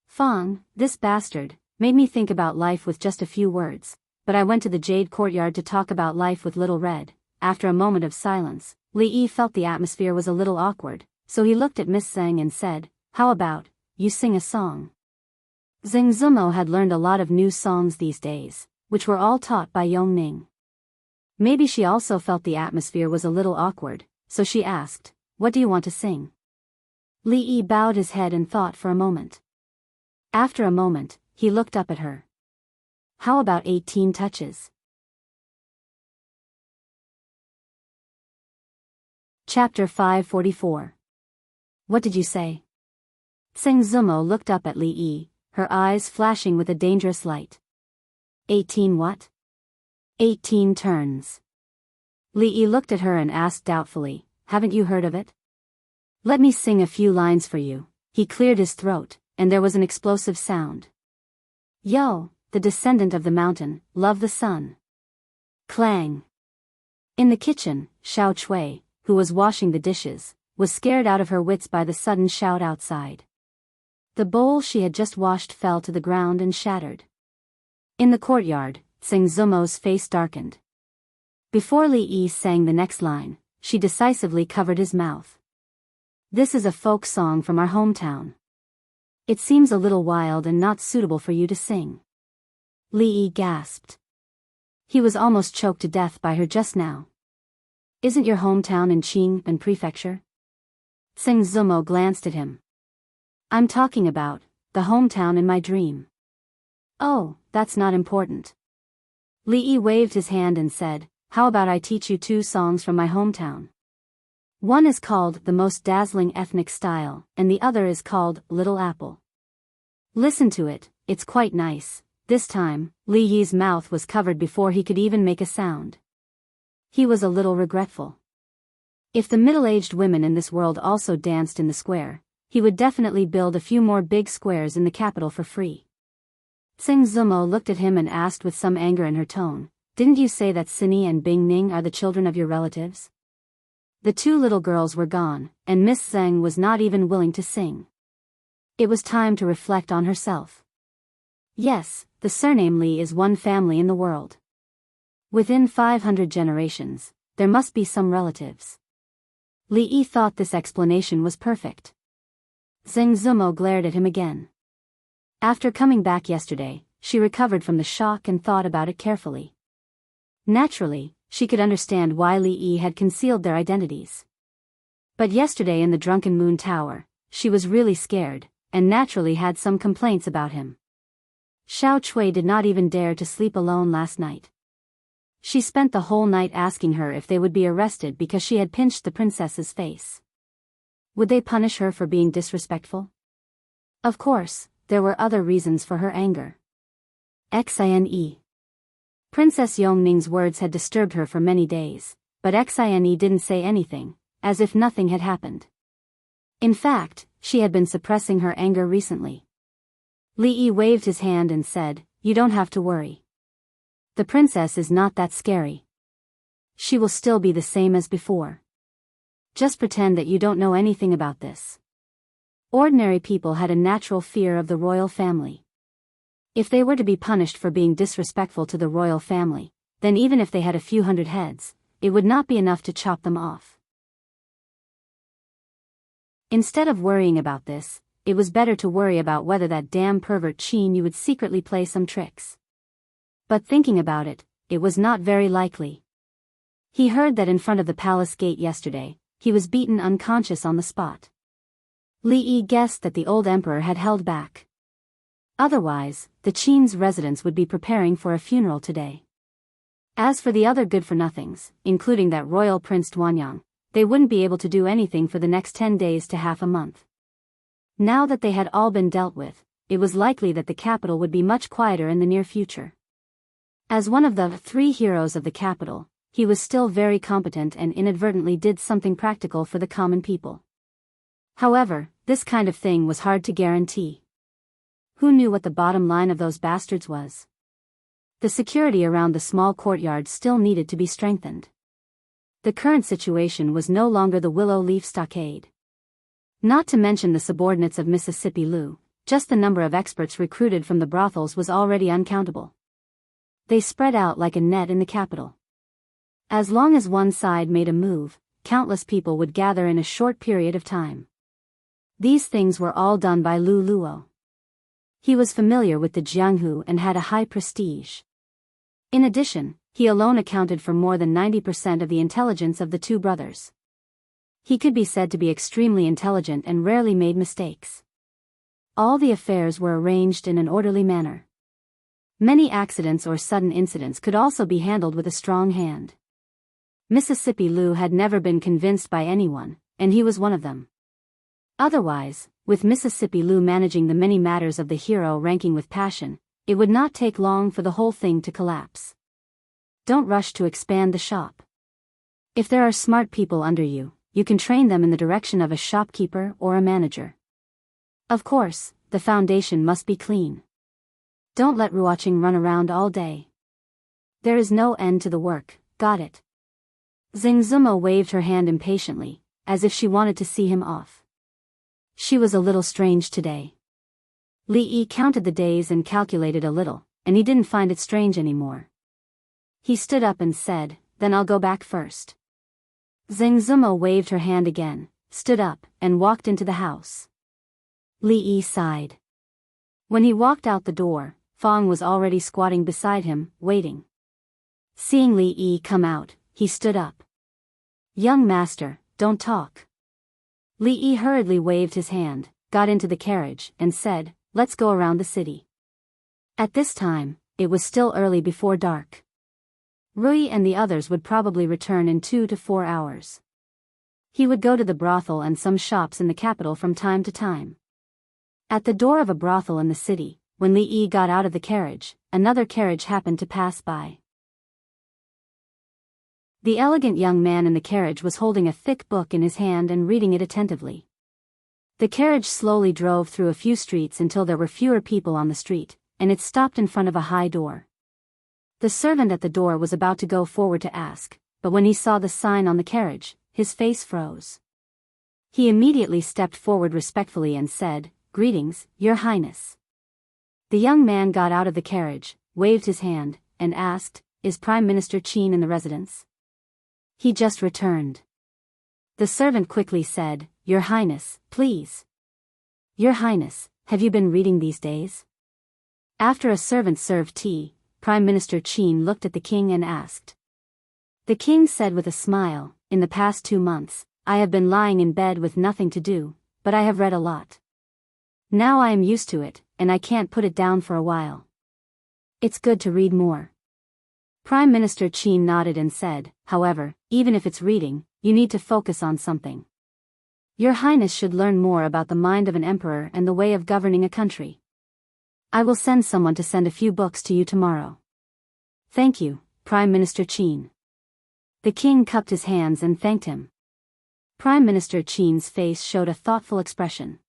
Fong, this bastard, made me think about life with just a few words, but I went to the Jade Courtyard to talk about life with Little Red. After a moment of silence, Li Yi felt the atmosphere was a little awkward, so he looked at Miss Zhang and said, How about, you sing a song? Zheng Zumo had learned a lot of new songs these days, which were all taught by Yong Ning. Maybe she also felt the atmosphere was a little awkward, so she asked, What do you want to sing? Li Yi bowed his head and thought for a moment. After a moment, he looked up at her. How about 18 touches? Chapter 544. What did you say? Zheng Zumo looked up at Li Yi, her eyes flashing with a dangerous light. 18 what? 18 turns. Li Yi looked at her and asked doubtfully, Haven't you heard of it? Let me sing a few lines for you. He cleared his throat, and there was an explosive sound. Yo, the descendant of the mountain, love the sun. Clang. In the kitchen, Xiao Chui, who was washing the dishes, was scared out of her wits by the sudden shout outside. The bowl she had just washed fell to the ground and shattered. In the courtyard, Zheng Zumo's face darkened. Before Li Yi sang the next line, she decisively covered his mouth. This is a folk song from our hometown. It seems a little wild and not suitable for you to sing. Li Yi gasped. He was almost choked to death by her just now. Isn't your hometown in Qingban Prefecture? Zheng Zumo glanced at him. I'm talking about the hometown in my dream. Oh, that's not important. Li Yi waved his hand and said, How about I teach you 2 songs from my hometown? One is called The Most Dazzling Ethnic Style, and the other is called Little Apple. Listen to it, it's quite nice. This time, Li Yi's mouth was covered before he could even make a sound. He was a little regretful. If the middle-aged women in this world also danced in the square, he would definitely build a few more big squares in the capital for free. Tsing Zumo looked at him and asked with some anger in her tone, "Didn't you say that Sinny and Bing Ning are the children of your relatives?" The two little girls were gone, and Miss Zheng was not even willing to sing. It was time to reflect on herself. Yes, the surname Li is one family in the world. Within 500 generations, there must be some relatives. Li Yi thought this explanation was perfect. Zheng Zumo glared at him again. After coming back yesterday, she recovered from the shock and thought about it carefully. Naturally, she could understand why Li Yi had concealed their identities. But yesterday in the Drunken Moon Tower, she was really scared, and naturally had some complaints about him. Xiao Chui did not even dare to sleep alone last night. She spent the whole night asking her if they would be arrested because she had pinched the princess's face. Would they punish her for being disrespectful? Of course, there were other reasons for her anger. Xine. Princess Yongning's words had disturbed her for many days, but Xine didn't say anything, as if nothing had happened. In fact, she had been suppressing her anger recently. Li Yi waved his hand and said, "You don't have to worry. The princess is not that scary. She will still be the same as before. Just pretend that you don't know anything about this." Ordinary people had a natural fear of the royal family. If they were to be punished for being disrespectful to the royal family, then even if they had a few hundred heads, it would not be enough to chop them off. Instead of worrying about this, it was better to worry about whether that damn pervert Qin Yu would secretly play some tricks. But thinking about it, it was not very likely. He heard that in front of the palace gate yesterday, he was beaten unconscious on the spot. Li Yi guessed that the old emperor had held back. Otherwise, the Qin's residents would be preparing for a funeral today. As for the other good-for-nothings, including that royal Prince Duanyang, they wouldn't be able to do anything for the next 10 days to half a month. Now that they had all been dealt with, it was likely that the capital would be much quieter in the near future. As one of the 3 heroes of the capital, he was still very competent and inadvertently did something practical for the common people. However, this kind of thing was hard to guarantee. Who knew what the bottom line of those bastards was? The security around the small courtyard still needed to be strengthened. The current situation was no longer the willow leaf stockade. Not to mention the subordinates of Mississippi Lu, just the number of experts recruited from the brothels was already uncountable. They spread out like a net in the capital. As long as one side made a move, countless people would gather in a short period of time. These things were all done by Lu Luo. He was familiar with the Jianghu and had a high prestige. In addition, he alone accounted for more than 90% of the intelligence of the 2 brothers. He could be said to be extremely intelligent and rarely made mistakes. All the affairs were arranged in an orderly manner. Many accidents or sudden incidents could also be handled with a strong hand. Mississippi Lu had never been convinced by anyone, and he was one of them. Otherwise, with Mississippi Lu managing the many matters of the hero ranking with passion, it would not take long for the whole thing to collapse. Don't rush to expand the shop. If there are smart people under you, you can train them in the direction of a shopkeeper or a manager. Of course, the foundation must be clean. Don't let Ruoqing run around all day. There is no end to the work, got it? Zheng Zumo waved her hand impatiently, as if she wanted to see him off. She was a little strange today. Li Yi counted the days and calculated a little, and he didn't find it strange anymore. He stood up and said, "Then I'll go back first." Zheng Zumo waved her hand again, stood up, and walked into the house. Li Yi sighed. When he walked out the door, Fang was already squatting beside him, waiting. Seeing Li Yi come out, he stood up. "Young master, don't talk." Li Yi hurriedly waved his hand, got into the carriage, and said, "Let's go around the city." At this time, it was still early before dark. Rui and the others would probably return in 2 to 4 hours. He would go to the brothel and some shops in the capital from time to time. At the door of a brothel in the city, when Li Yi got out of the carriage, another carriage happened to pass by. The elegant young man in the carriage was holding a thick book in his hand and reading it attentively. The carriage slowly drove through a few streets until there were fewer people on the street, and it stopped in front of a high door. The servant at the door was about to go forward to ask, but when he saw the sign on the carriage, his face froze. He immediately stepped forward respectfully and said, "Greetings, Your Highness." The young man got out of the carriage, waved his hand, and asked, "Is Prime Minister Qin in the residence?" "He just returned." The servant quickly said, "Your Highness, please." "Your Highness, have you been reading these days?" After a servant served tea, Prime Minister Qin looked at the king and asked. The king said with a smile, "In the past 2 months, I have been lying in bed with nothing to do, but I have read a lot. Now I am used to it, and I can't put it down for a while. It's good to read more." Prime Minister Qin nodded and said, "However, even if it's reading, you need to focus on something. Your Highness should learn more about the mind of an emperor and the way of governing a country. I will send someone to send a few books to you tomorrow." "Thank you, Prime Minister Qin." The king cupped his hands and thanked him. Prime Minister Qin's face showed a thoughtful expression.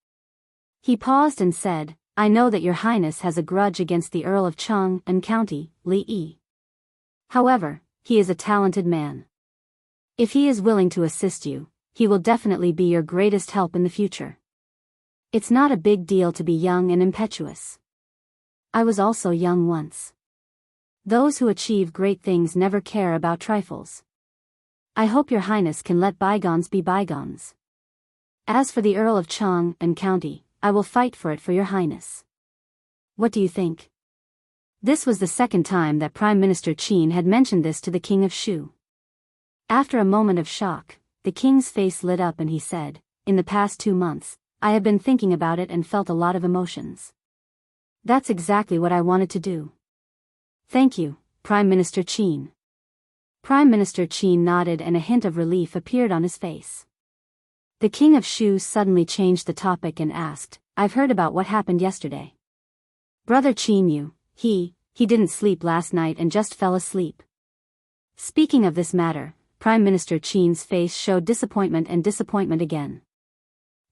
He paused and said, "I know that Your Highness has a grudge against the Earl of Cheng and County, Li Yi. However, he is a talented man. If he is willing to assist you, he will definitely be your greatest help in the future. It's not a big deal to be young and impetuous. I was also young once. Those who achieve great things never care about trifles. I hope Your Highness can let bygones be bygones. As for the Earl of Cheng and County, I will fight for it for Your Highness. What do you think?" This was the second time that Prime Minister Qin had mentioned this to the King of Shu. After a moment of shock, the king's face lit up and he said, "In the past 2 months, I have been thinking about it and felt a lot of emotions. That's exactly what I wanted to do." "Thank you, Prime Minister Qin." Prime Minister Qin nodded and a hint of relief appeared on his face. The King of Shu suddenly changed the topic and asked, "I've heard about what happened yesterday. Brother Qin he didn't sleep last night and just fell asleep." Speaking of this matter, Prime Minister Qin's face showed disappointment again.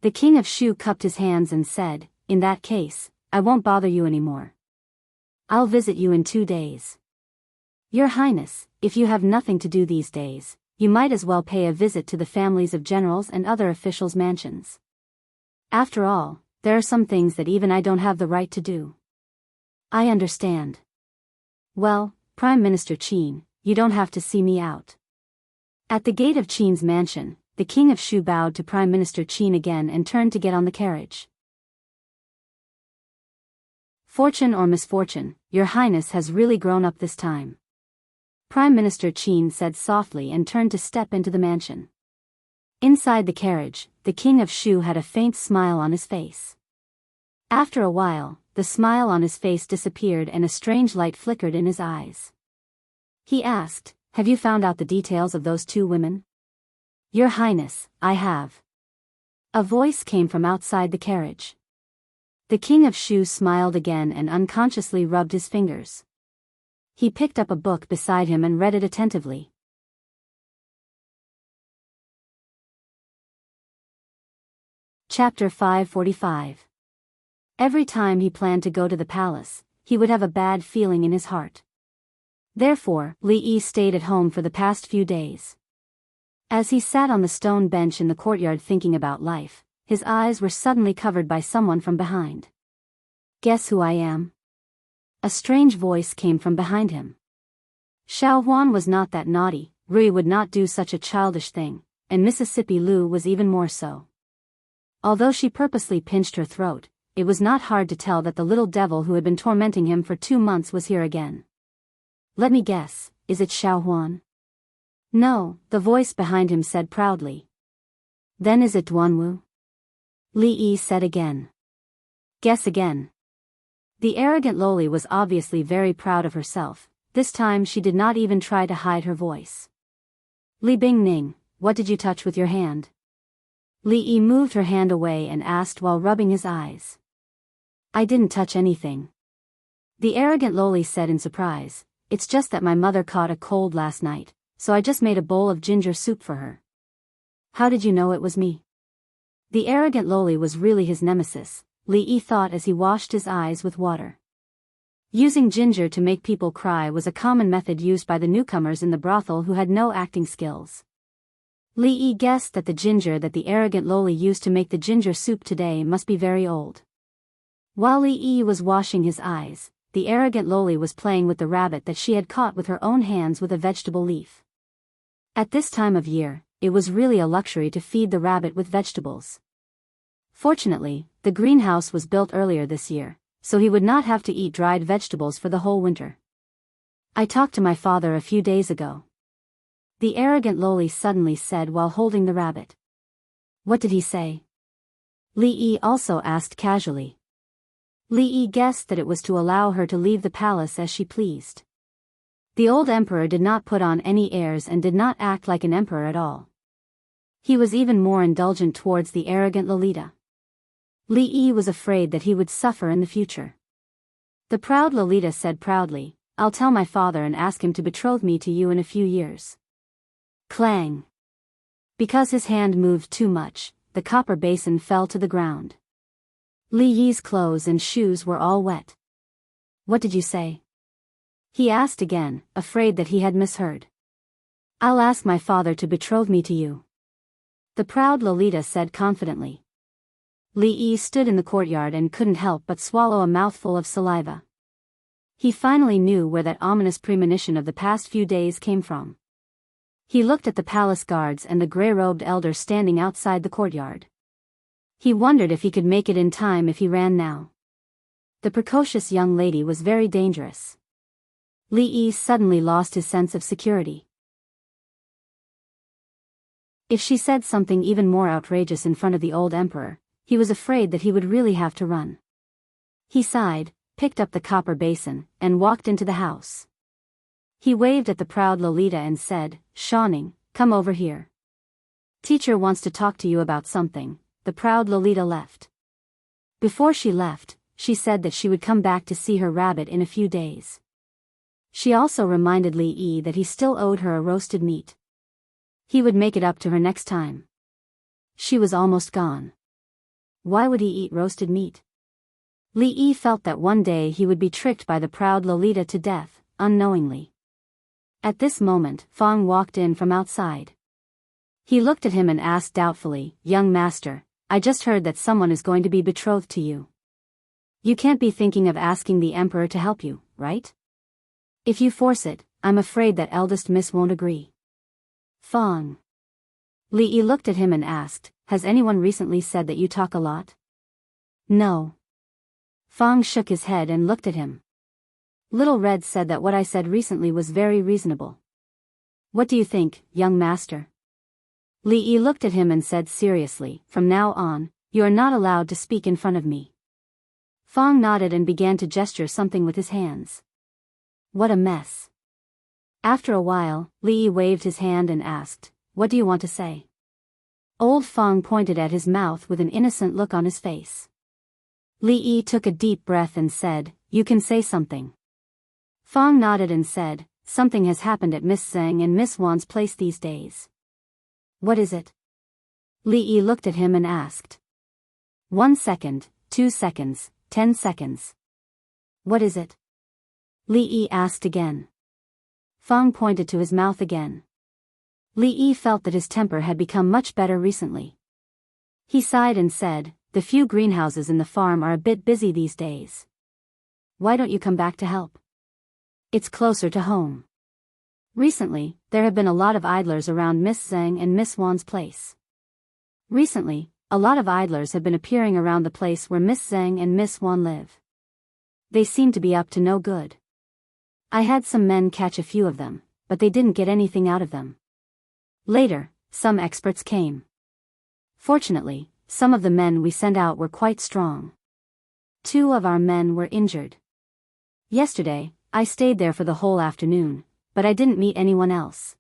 The King of Shu cupped his hands and said, "In that case, I won't bother you anymore. I'll visit you in 2 days. Your Highness, if you have nothing to do these days, you might as well pay a visit to the families of generals and other officials' mansions. After all, there are some things that even I don't have the right to do." "I understand." "Well, Prime Minister Qin, you don't have to see me out." At the gate of Qin's mansion, the King of Shu bowed to Prime Minister Qin again and turned to get on the carriage. "Fortune or misfortune, Your Highness has really grown up this time," Prime Minister Qin said softly and turned to step into the mansion. Inside the carriage, the King of Shu had a faint smile on his face. After a while, the smile on his face disappeared and a strange light flickered in his eyes. He asked, "Have you found out the details of those 2 women?" "Your Highness, I have." A voice came from outside the carriage. The King of Shu smiled again and unconsciously rubbed his fingers. He picked up a book beside him and read it attentively. Chapter 545. Every time he planned to go to the palace, he would have a bad feeling in his heart. Therefore, Li Yi stayed at home for the past few days. As he sat on the stone bench in the courtyard thinking about life, his eyes were suddenly covered by someone from behind. "Guess who I am?" A strange voice came from behind him. Xiao Huan was not that naughty, Rui would not do such a childish thing, and Mississippi Lu was even more so. Although she purposely pinched her throat, it was not hard to tell that the little devil who had been tormenting him for 2 months was here again. "Let me guess, is it Xiao Huan?" "No," the voice behind him said proudly. "Then is it Duanwu?" Li Yi said again. "Guess again." The arrogant loli was obviously very proud of herself. This time she did not even try to hide her voice. "Li Bingning, what did you touch with your hand?" Li Yi moved her hand away and asked while rubbing his eyes. "I didn't touch anything." The arrogant loli said in surprise, "It's just that my mother caught a cold last night, so I just made a bowl of ginger soup for her." "How did you know it was me?" The arrogant loli was really his nemesis, Lee thought as he washed his eyes with water. Using ginger to make people cry was a common method used by the newcomers in the brothel who had no acting skills. Lee guessed that the ginger that the arrogant loli used to make the ginger soup today must be very old. While Lee was washing his eyes, the arrogant loli was playing with the rabbit that she had caught with her own hands with a vegetable leaf. At this time of year, it was really a luxury to feed the rabbit with vegetables. Fortunately, the greenhouse was built earlier this year, so he would not have to eat dried vegetables for the whole winter. "I talked to my father a few days ago," the arrogant loli suddenly said while holding the rabbit. "What did he say?" Lee also asked casually. Lee guessed that it was to allow her to leave the palace as she pleased. The old emperor did not put on any airs and did not act like an emperor at all. He was even more indulgent towards the arrogant Lolita. Lee was afraid that he would suffer in the future. The proud Lolita said proudly, "I'll tell my father and ask him to betroth me to you in a few years." Clang! Because his hand moved too much, the copper basin fell to the ground. Lee's clothes and shoes were all wet. "What did you say?" he asked again, afraid that he had misheard. "I'll ask my father to betroth me to you," the proud Lolita said confidently. Lee stood in the courtyard and couldn't help but swallow a mouthful of saliva. He finally knew where that ominous premonition of the past few days came from. He looked at the palace guards and the gray-robed elder standing outside the courtyard. He wondered if he could make it in time if he ran now. The precocious young lady was very dangerous. Lee suddenly lost his sense of security. If she said something even more outrageous in front of the old emperor, he was afraid that he would really have to run. He sighed, picked up the copper basin, and walked into the house. He waved at the proud Lolita and said, "Shawning, come over here. Teacher wants to talk to you about something." The proud Lolita left. Before she left, she said that she would come back to see her rabbit in a few days. She also reminded Lee that he still owed her a roasted meat. He would make it up to her next time. She was almost gone. Why would he eat roasted meat? Lee felt that one day he would be tricked by the proud Lolita to death, unknowingly. At this moment, Fong walked in from outside. He looked at him and asked doubtfully, "Young master, I just heard that someone is going to be betrothed to you. You can't be thinking of asking the emperor to help you, right? If you force it, I'm afraid that eldest miss won't agree." Fong. Lee looked at him and asked, "Has anyone recently said that you talk a lot?" "No." Fong shook his head and looked at him. "Little Red said that what I said recently was very reasonable. What do you think, young master?" Lee looked at him and said seriously, "From now on, you are not allowed to speak in front of me." Fong nodded and began to gesture something with his hands. What a mess. After a while, Lee waved his hand and asked, "What do you want to say?" Old Fong pointed at his mouth with an innocent look on his face. Lee took a deep breath and said, "You can say something." Fong nodded and said, "Something has happened at Miss Zhang and Miss Wan's place these days." "What is it?" Lee looked at him and asked. 1 second, 2 seconds, 10 seconds. "What is it?" Lee asked again. Fong pointed to his mouth again. Lee felt that his temper had become much better recently. He sighed and said, "The few greenhouses in the farm are a bit busy these days. Why don't you come back to help? It's closer to home." Recently, there have been a lot of idlers around Miss Zhang and Miss Wan's place. Recently, a lot of idlers have been appearing around the place where Miss Zhang and Miss Wan live. They seem to be up to no good. I had some men catch a few of them, but they didn't get anything out of them. Later, some experts came. Fortunately, some of the men we sent out were quite strong. 2 of our men were injured. Yesterday, I stayed there for the whole afternoon, but I didn't meet anyone else.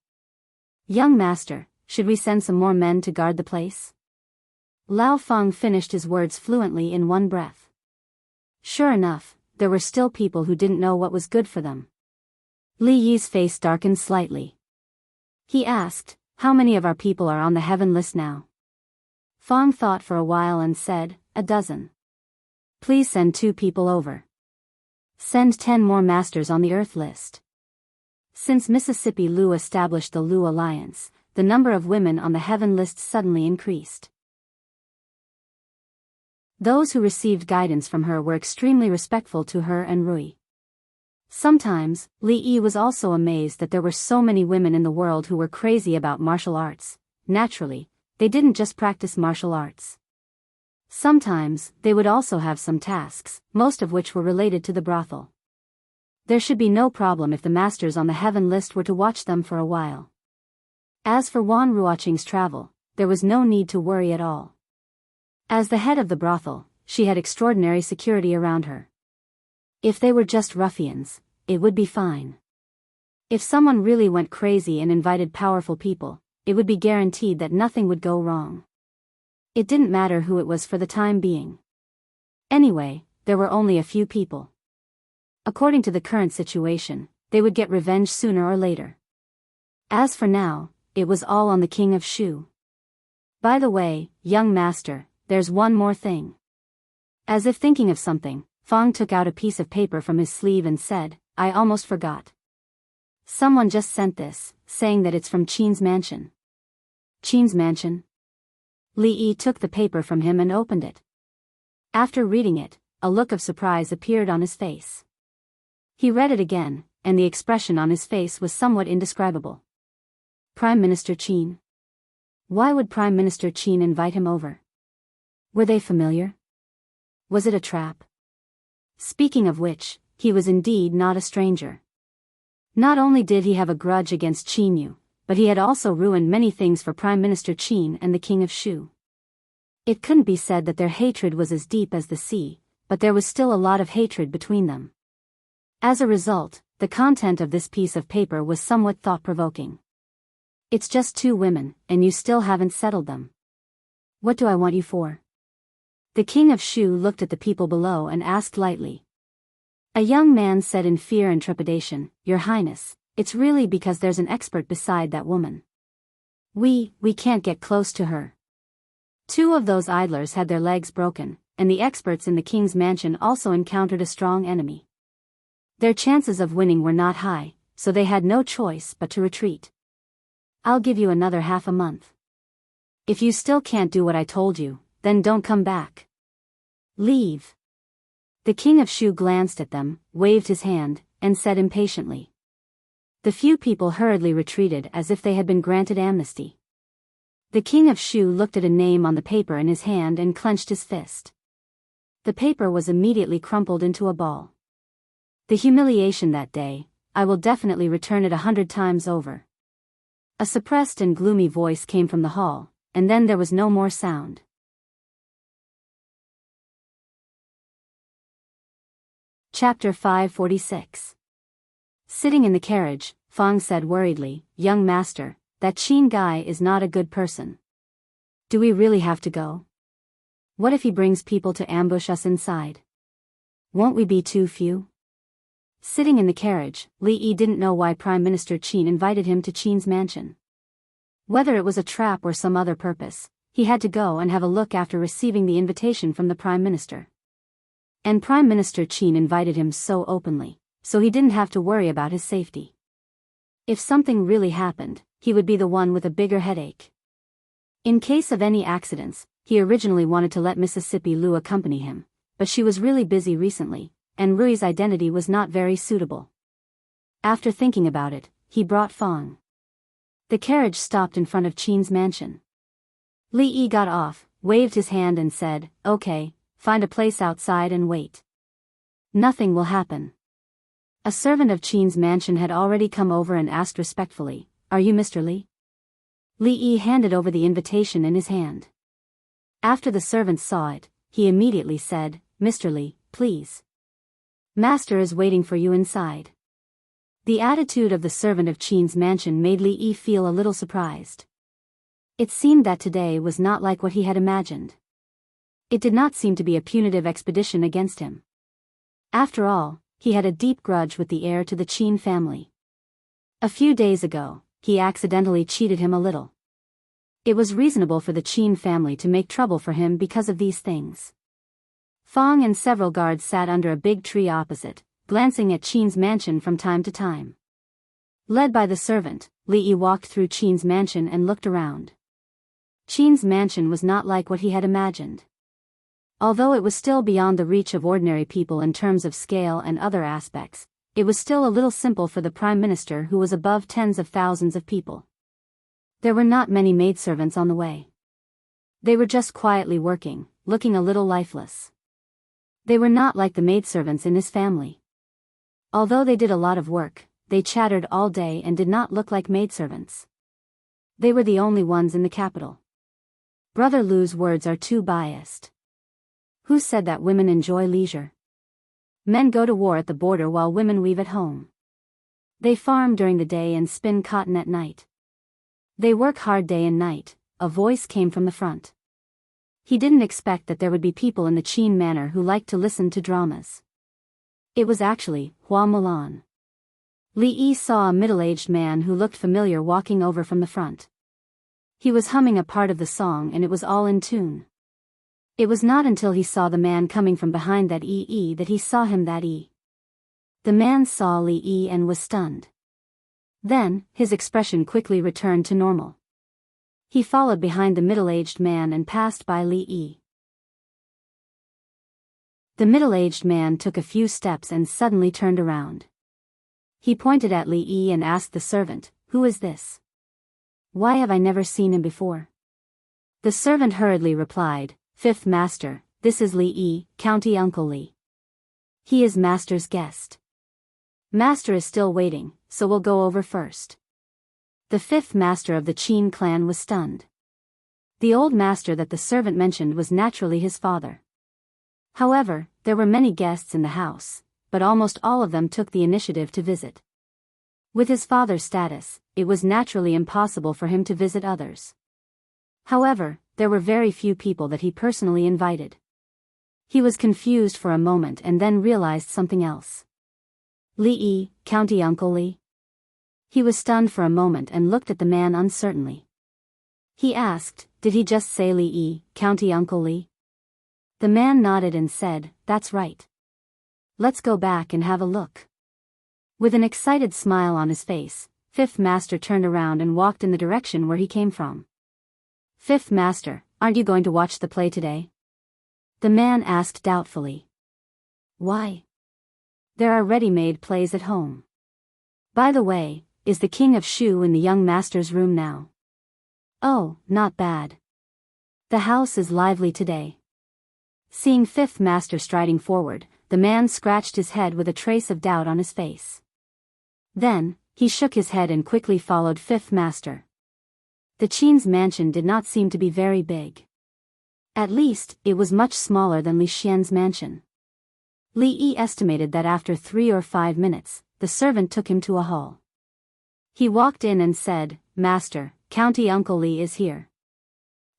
Young master, should we send some more men to guard the place? Lao Feng finished his words fluently in one breath. Sure enough, there were still people who didn't know what was good for them. Li Yi's face darkened slightly. He asked, "How many of our people are on the heaven list now?" Fong thought for a while and said, "A dozen. Please send 2 people over. Send 10 more masters on the Earth list." Since Mississippi Lu established the Lu Alliance, the number of women on the heaven list suddenly increased. Those who received guidance from her were extremely respectful to her and Rui. Sometimes, Li Yi was also amazed that there were so many women in the world who were crazy about martial arts. Naturally, they didn't just practice martial arts. Sometimes, they would also have some tasks, most of which were related to the brothel. There should be no problem if the masters on the heaven list were to watch them for a while. As for Wan Ruoqing's travel, there was no need to worry at all. As the head of the brothel, she had extraordinary security around her. If they were just ruffians, it would be fine. If someone really went crazy and invited powerful people, it would be guaranteed that nothing would go wrong. It didn't matter who it was for the time being. Anyway, there were only a few people. According to the current situation, they would get revenge sooner or later. As for now, it was all on the King of Shu. By the way, young master, there's one more thing. As if thinking of something, Fong took out a piece of paper from his sleeve and said, "I almost forgot. Someone just sent this, saying that it's from Qin's mansion." Qin's mansion? Li Yi took the paper from him and opened it. After reading it, a look of surprise appeared on his face. He read it again, and the expression on his face was somewhat indescribable. Prime Minister Qin? Why would Prime Minister Qin invite him over? Were they familiar? Was it a trap? Speaking of which, he was indeed not a stranger. Not only did he have a grudge against Qin Yu, but he had also ruined many things for Prime Minister Qin and the King of Shu. It couldn't be said that their hatred was as deep as the sea, but there was still a lot of hatred between them. As a result, the content of this piece of paper was somewhat thought-provoking. "It's just 2 women, and you still haven't settled them. What do I want you for?" The King of Shu looked at the people below and asked lightly. A young man said in fear and trepidation, "Your Highness, it's really because there's an expert beside that woman. We can't get close to her." 2 of those idlers had their legs broken, and the experts in the king's mansion also encountered a strong enemy. Their chances of winning were not high, so they had no choice but to retreat. "I'll give you another half a month. If you still can't do what I told you, then don't come back. Leave." The King of Shu glanced at them, waved his hand, and said impatiently. The few people hurriedly retreated as if they had been granted amnesty. The King of Shu looked at a name on the paper in his hand and clenched his fist. The paper was immediately crumpled into a ball. The humiliation that day, I will definitely return it 100 times over. A suppressed and gloomy voice came from the hall, and then there was no more sound. Chapter 546. Sitting in the carriage, Fong said worriedly, "Young master, that Qin guy is not a good person. Do we really have to go? What if he brings people to ambush us inside? Won't we be too few?" Sitting in the carriage, Li Yi didn't know why Prime Minister Qin invited him to Qin's mansion. Whether it was a trap or some other purpose, he had to go and have a look after receiving the invitation from the Prime Minister. And Prime Minister Qin invited him so openly, so he didn't have to worry about his safety. If something really happened, he would be the one with a bigger headache. In case of any accidents, he originally wanted to let Mississippi Lu accompany him, but she was really busy recently, and Rui's identity was not very suitable. After thinking about it, he brought Fong. The carriage stopped in front of Qin's mansion. Li Yi got off, waved his hand and said, "Okay, find a place outside and wait. Nothing will happen." A servant of Qin's mansion had already come over and asked respectfully, "Are you Mr. Li?" Li Yi handed over the invitation in his hand. After the servant saw it, he immediately said, "Mr. Li, please. Master is waiting for you inside." The attitude of the servant of Qin's mansion made Li Yi feel a little surprised. It seemed that today was not like what he had imagined. It did not seem to be a punitive expedition against him. After all, he had a deep grudge with the heir to the Qin family. A few days ago, he accidentally cheated him a little. It was reasonable for the Qin family to make trouble for him because of these things. Fong and several guards sat under a big tree opposite, glancing at Qin's mansion from time to time. Led by the servant, Li Yi walked through Qin's mansion and looked around. Qin's mansion was not like what he had imagined. Although it was still beyond the reach of ordinary people in terms of scale and other aspects, it was still a little simple for the prime minister who was above tens of thousands of people. There were not many maidservants on the way. They were just quietly working, looking a little lifeless. They were not like the maidservants in his family. Although they did a lot of work, they chattered all day and did not look like maidservants. They were the only ones in the capital. Brother Lu's words are too biased. Who said that women enjoy leisure? Men go to war at the border while women weave at home. They farm during the day and spin cotton at night. They work hard day and night, a voice came from the front. He didn't expect that there would be people in the Qin manor who liked to listen to dramas. It was actually Hua Mulan. Li Yi saw a middle-aged man who looked familiar walking over from the front. He was humming a part of the song and it was all in tune. It was not until he saw the man coming from behind that he saw him that Yi. The man saw Li Yi and was stunned. Then, his expression quickly returned to normal. He followed behind the middle-aged man and passed by Li Yi. The middle-aged man took a few steps and suddenly turned around. He pointed at Li Yi and asked the servant, "Who is this? Why have I never seen him before?" The servant hurriedly replied, "Fifth Master, this is Li Yi, County Uncle Li. He is Master's guest. Master is still waiting, so we'll go over first." The fifth master of the Qin clan was stunned. The old master that the servant mentioned was naturally his father. However, there were many guests in the house, but almost all of them took the initiative to visit. With his father's status, it was naturally impossible for him to visit others. However, there were very few people that he personally invited. He was confused for a moment and then realized something else. Li Yi, County Uncle Li? He was stunned for a moment and looked at the man uncertainly. He asked, "Did he just say Li Yi, County Uncle Li?" The man nodded and said, "That's right. Let's go back and have a look." With an excited smile on his face, Fifth Master turned around and walked in the direction where he came from. "Fifth Master, aren't you going to watch the play today?" The man asked doubtfully. "Why? There are ready-made plays at home. By the way, is the King of Shu in the young master's room now?" "Oh, not bad. The house is lively today." Seeing Fifth Master striding forward, the man scratched his head with a trace of doubt on his face. Then, he shook his head and quickly followed Fifth Master. The Qin's mansion did not seem to be very big. At least, it was much smaller than Li Xian's mansion. Li Yi estimated that after 3 or 5 minutes, the servant took him to a hall. He walked in and said, "Master, County Uncle Li is here."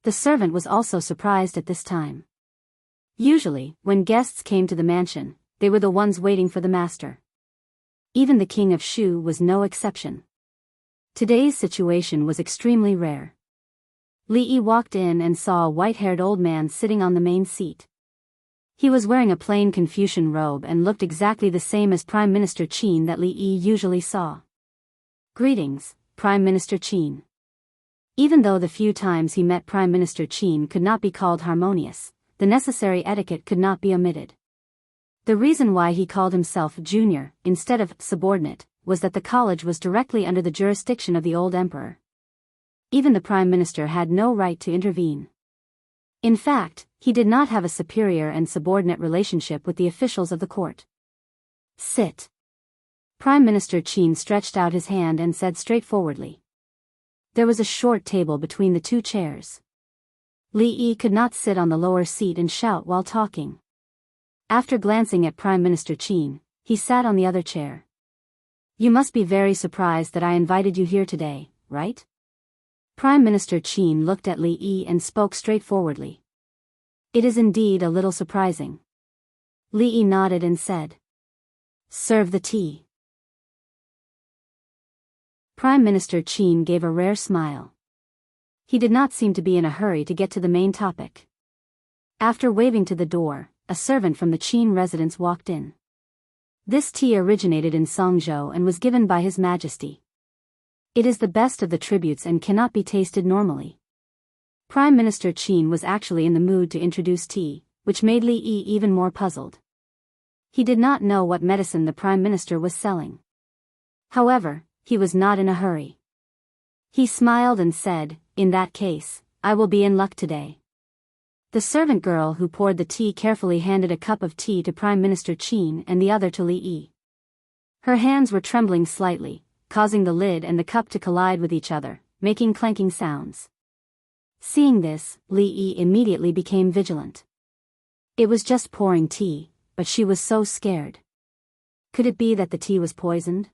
The servant was also surprised at this time. Usually, when guests came to the mansion, they were the ones waiting for the master. Even the King of Shu was no exception. Today's situation was extremely rare. Li Yi walked in and saw a white-haired old man sitting on the main seat. He was wearing a plain Confucian robe and looked exactly the same as Prime Minister Qin that Li Yi usually saw. "Greetings, Prime Minister Qin." Even though the few times he met Prime Minister Qin could not be called harmonious, the necessary etiquette could not be omitted. The reason why he called himself junior, instead of subordinate, was that the college was directly under the jurisdiction of the old emperor. Even the Prime Minister had no right to intervene. In fact, he did not have a superior and subordinate relationship with the officials of the court. "Sit." Prime Minister Qin stretched out his hand and said straightforwardly. There was a short table between the two chairs. Li Yi could not sit on the lower seat and shout while talking. After glancing at Prime Minister Qin, he sat on the other chair. "You must be very surprised that I invited you here today, right?" Prime Minister Qin looked at Li Yi and spoke straightforwardly. "It is indeed a little surprising." Li Yi nodded and said, Serve the tea. Prime Minister Qin gave a rare smile. He did not seem to be in a hurry to get to the main topic. After waving to the door, a servant from the Qin residence walked in. This tea originated in Songzhou and was given by His Majesty. It is the best of the tributes and cannot be tasted normally. Prime Minister Qin was actually in the mood to introduce tea, which made Li Yi even more puzzled. He did not know what medicine the Prime Minister was selling. However, he was not in a hurry. He smiled and said, "In that case, I will be in luck today." The servant girl who poured the tea carefully handed a cup of tea to Prime Minister Qin and the other to Li Yi. Her hands were trembling slightly, causing the lid and the cup to collide with each other, making clanking sounds. Seeing this, Li Yi immediately became vigilant. It was just pouring tea, but she was so scared. Could it be that the tea was poisoned?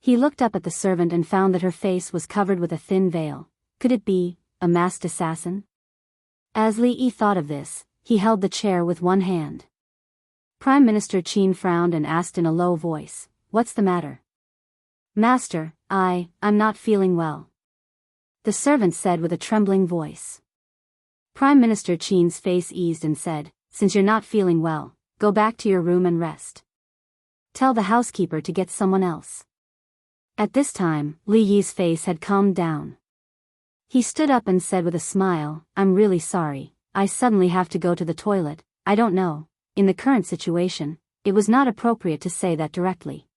He looked up at the servant and found that her face was covered with a thin veil. Could it be a masked assassin? As Li Yi thought of this, he held the chair with one hand. Prime Minister Qin frowned and asked in a low voice, "What's the matter?" "Master, I'm not feeling well," the servant said with a trembling voice. Prime Minister Qin's face eased and said, "Since you're not feeling well, go back to your room and rest. Tell the housekeeper to get someone else." At this time, Li Yi's face had calmed down. He stood up and said with a smile, "I'm really sorry, I suddenly have to go to the toilet. I don't know, in the current situation, it was not appropriate to say that directly."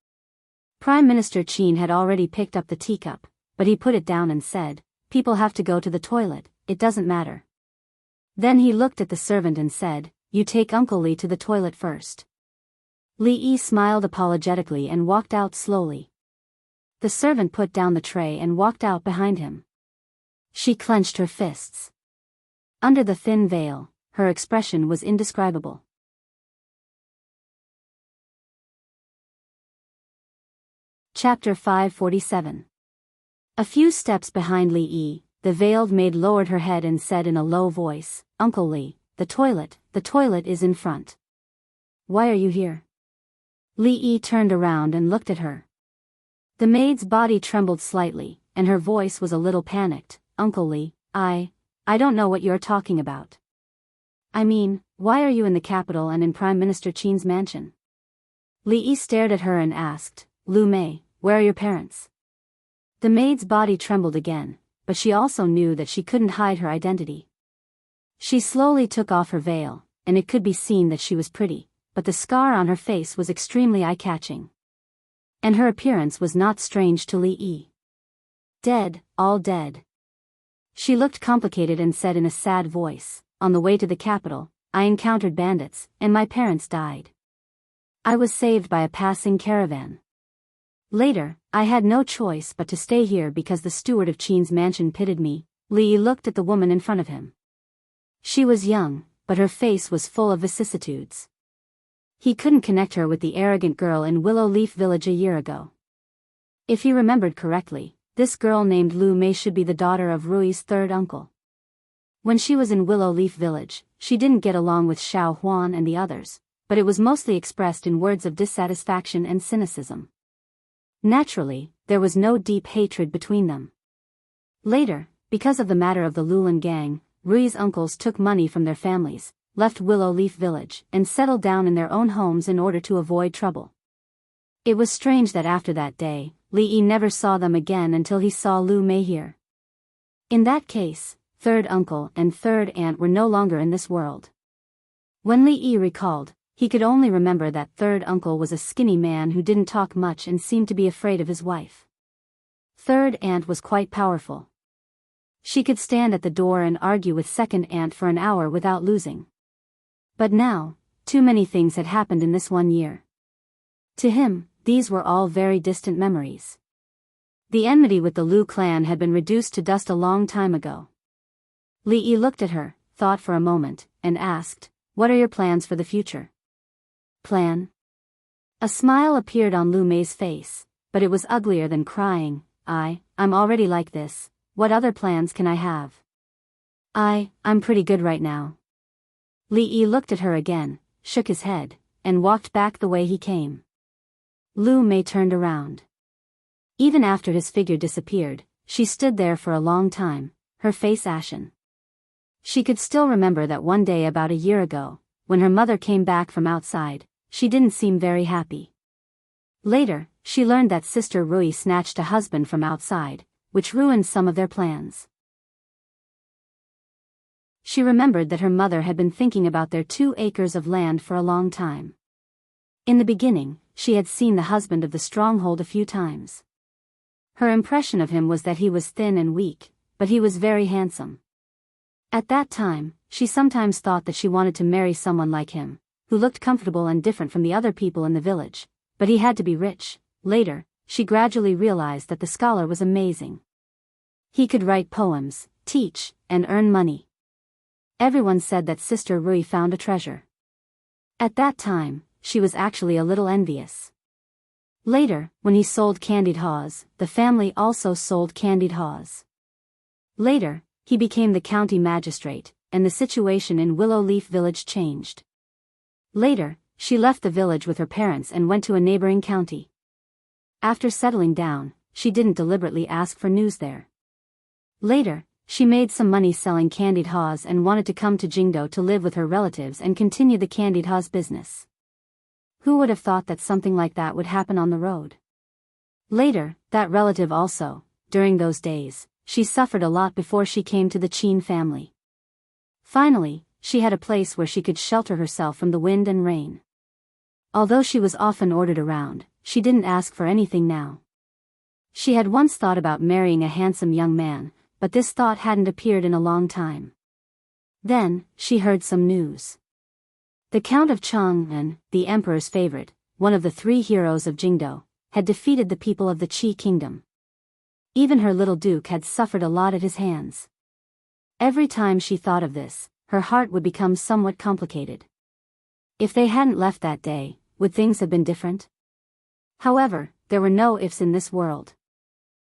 Prime Minister Qin had already picked up the teacup, but he put it down and said, "People have to go to the toilet, it doesn't matter." Then he looked at the servant and said, "You take Uncle Li to the toilet first." Li Yi smiled apologetically and walked out slowly. The servant put down the tray and walked out behind him. She clenched her fists. Under the thin veil, her expression was indescribable. Chapter 547. A few steps behind Li Yi, the veiled maid lowered her head and said in a low voice, "Uncle Li, the toilet is in front." "Why are you here?" Li Yi turned around and looked at her. The maid's body trembled slightly, and her voice was a little panicked. "Uncle Li, I don't know what you're talking about. I mean, why are you in the capital and in Prime Minister Qin's mansion?" Li Yi stared at her and asked, "Lu Mei, where are your parents?" The maid's body trembled again, but she also knew that she couldn't hide her identity. She slowly took off her veil, and it could be seen that she was pretty, but the scar on her face was extremely eye-catching. And her appearance was not strange to Li Yi. Dead, all dead. She looked complicated and said in a sad voice, "On the way to the capital, I encountered bandits, and my parents died. I was saved by a passing caravan. Later, I had no choice but to stay here because the steward of Qin's mansion pitied me." Li Yi looked at the woman in front of him. She was young, but her face was full of vicissitudes. He couldn't connect her with the arrogant girl in Willow Leaf Village a year ago. If he remembered correctly, this girl named Lu Mei should be the daughter of Rui's third uncle. When she was in Willow Leaf Village, she didn't get along with Xiao Huan and the others, but it was mostly expressed in words of dissatisfaction and cynicism. Naturally, there was no deep hatred between them. Later, because of the matter of the Lulan gang, Rui's uncles took money from their families, left Willow Leaf Village, and settled down in their own homes in order to avoid trouble. It was strange that after that day, Li Yi never saw them again until he saw Lu Mei here. In that case, third uncle and third aunt were no longer in this world. When Li Yi recalled, he could only remember that third uncle was a skinny man who didn't talk much and seemed to be afraid of his wife. Third aunt was quite powerful. She could stand at the door and argue with second aunt for an hour without losing. But now, too many things had happened in this 1 year. To him, these were all very distant memories. The enmity with the Lu clan had been reduced to dust a long time ago. Li Yi looked at her, thought for a moment, and asked, "What are your plans for the future?" "Plan?" A smile appeared on Lu Mei's face, but it was uglier than crying. I'm already like this, what other plans can I have?" I'm pretty good right now." Li Yi looked at her again, shook his head, and walked back the way he came. Lu Mei turned around. Even after his figure disappeared, she stood there for a long time, her face ashen. She could still remember that one day about a year ago, when her mother came back from outside, she didn't seem very happy. Later, she learned that Sister Rui snatched a husband from outside, which ruined some of their plans. She remembered that her mother had been thinking about their 2 acres of land for a long time. In the beginning, she had seen the husband of the stronghold a few times. Her impression of him was that he was thin and weak, but he was very handsome. At that time, she sometimes thought that she wanted to marry someone like him, who looked comfortable and different from the other people in the village, but he had to be rich. Later, she gradually realized that the scholar was amazing. He could write poems, teach, and earn money. Everyone said that Sister Rui found a treasure. At that time, she was actually a little envious. Later, when he sold candied haws, the family also sold candied haws. Later, he became the county magistrate, and the situation in Willow Leaf Village changed. Later, she left the village with her parents and went to a neighboring county. After settling down, she didn't deliberately ask for news there. Later, she made some money selling candied haws and wanted to come to Jingdo to live with her relatives and continue the candied haws business. Who would have thought that something like that would happen on the road? Later, that relative also, during those days, she suffered a lot before she came to the Qin family. Finally, she had a place where she could shelter herself from the wind and rain. Although she was often ordered around, she didn't ask for anything now. She had once thought about marrying a handsome young man, but this thought hadn't appeared in a long time. Then, she heard some news. The Count of Chang'an, the emperor's favorite, one of the 3 heroes of Jingdo, had defeated the people of the Qi kingdom. Even her little duke had suffered a lot at his hands. Every time she thought of this, her heart would become somewhat complicated. If they hadn't left that day, would things have been different? However, there were no ifs in this world.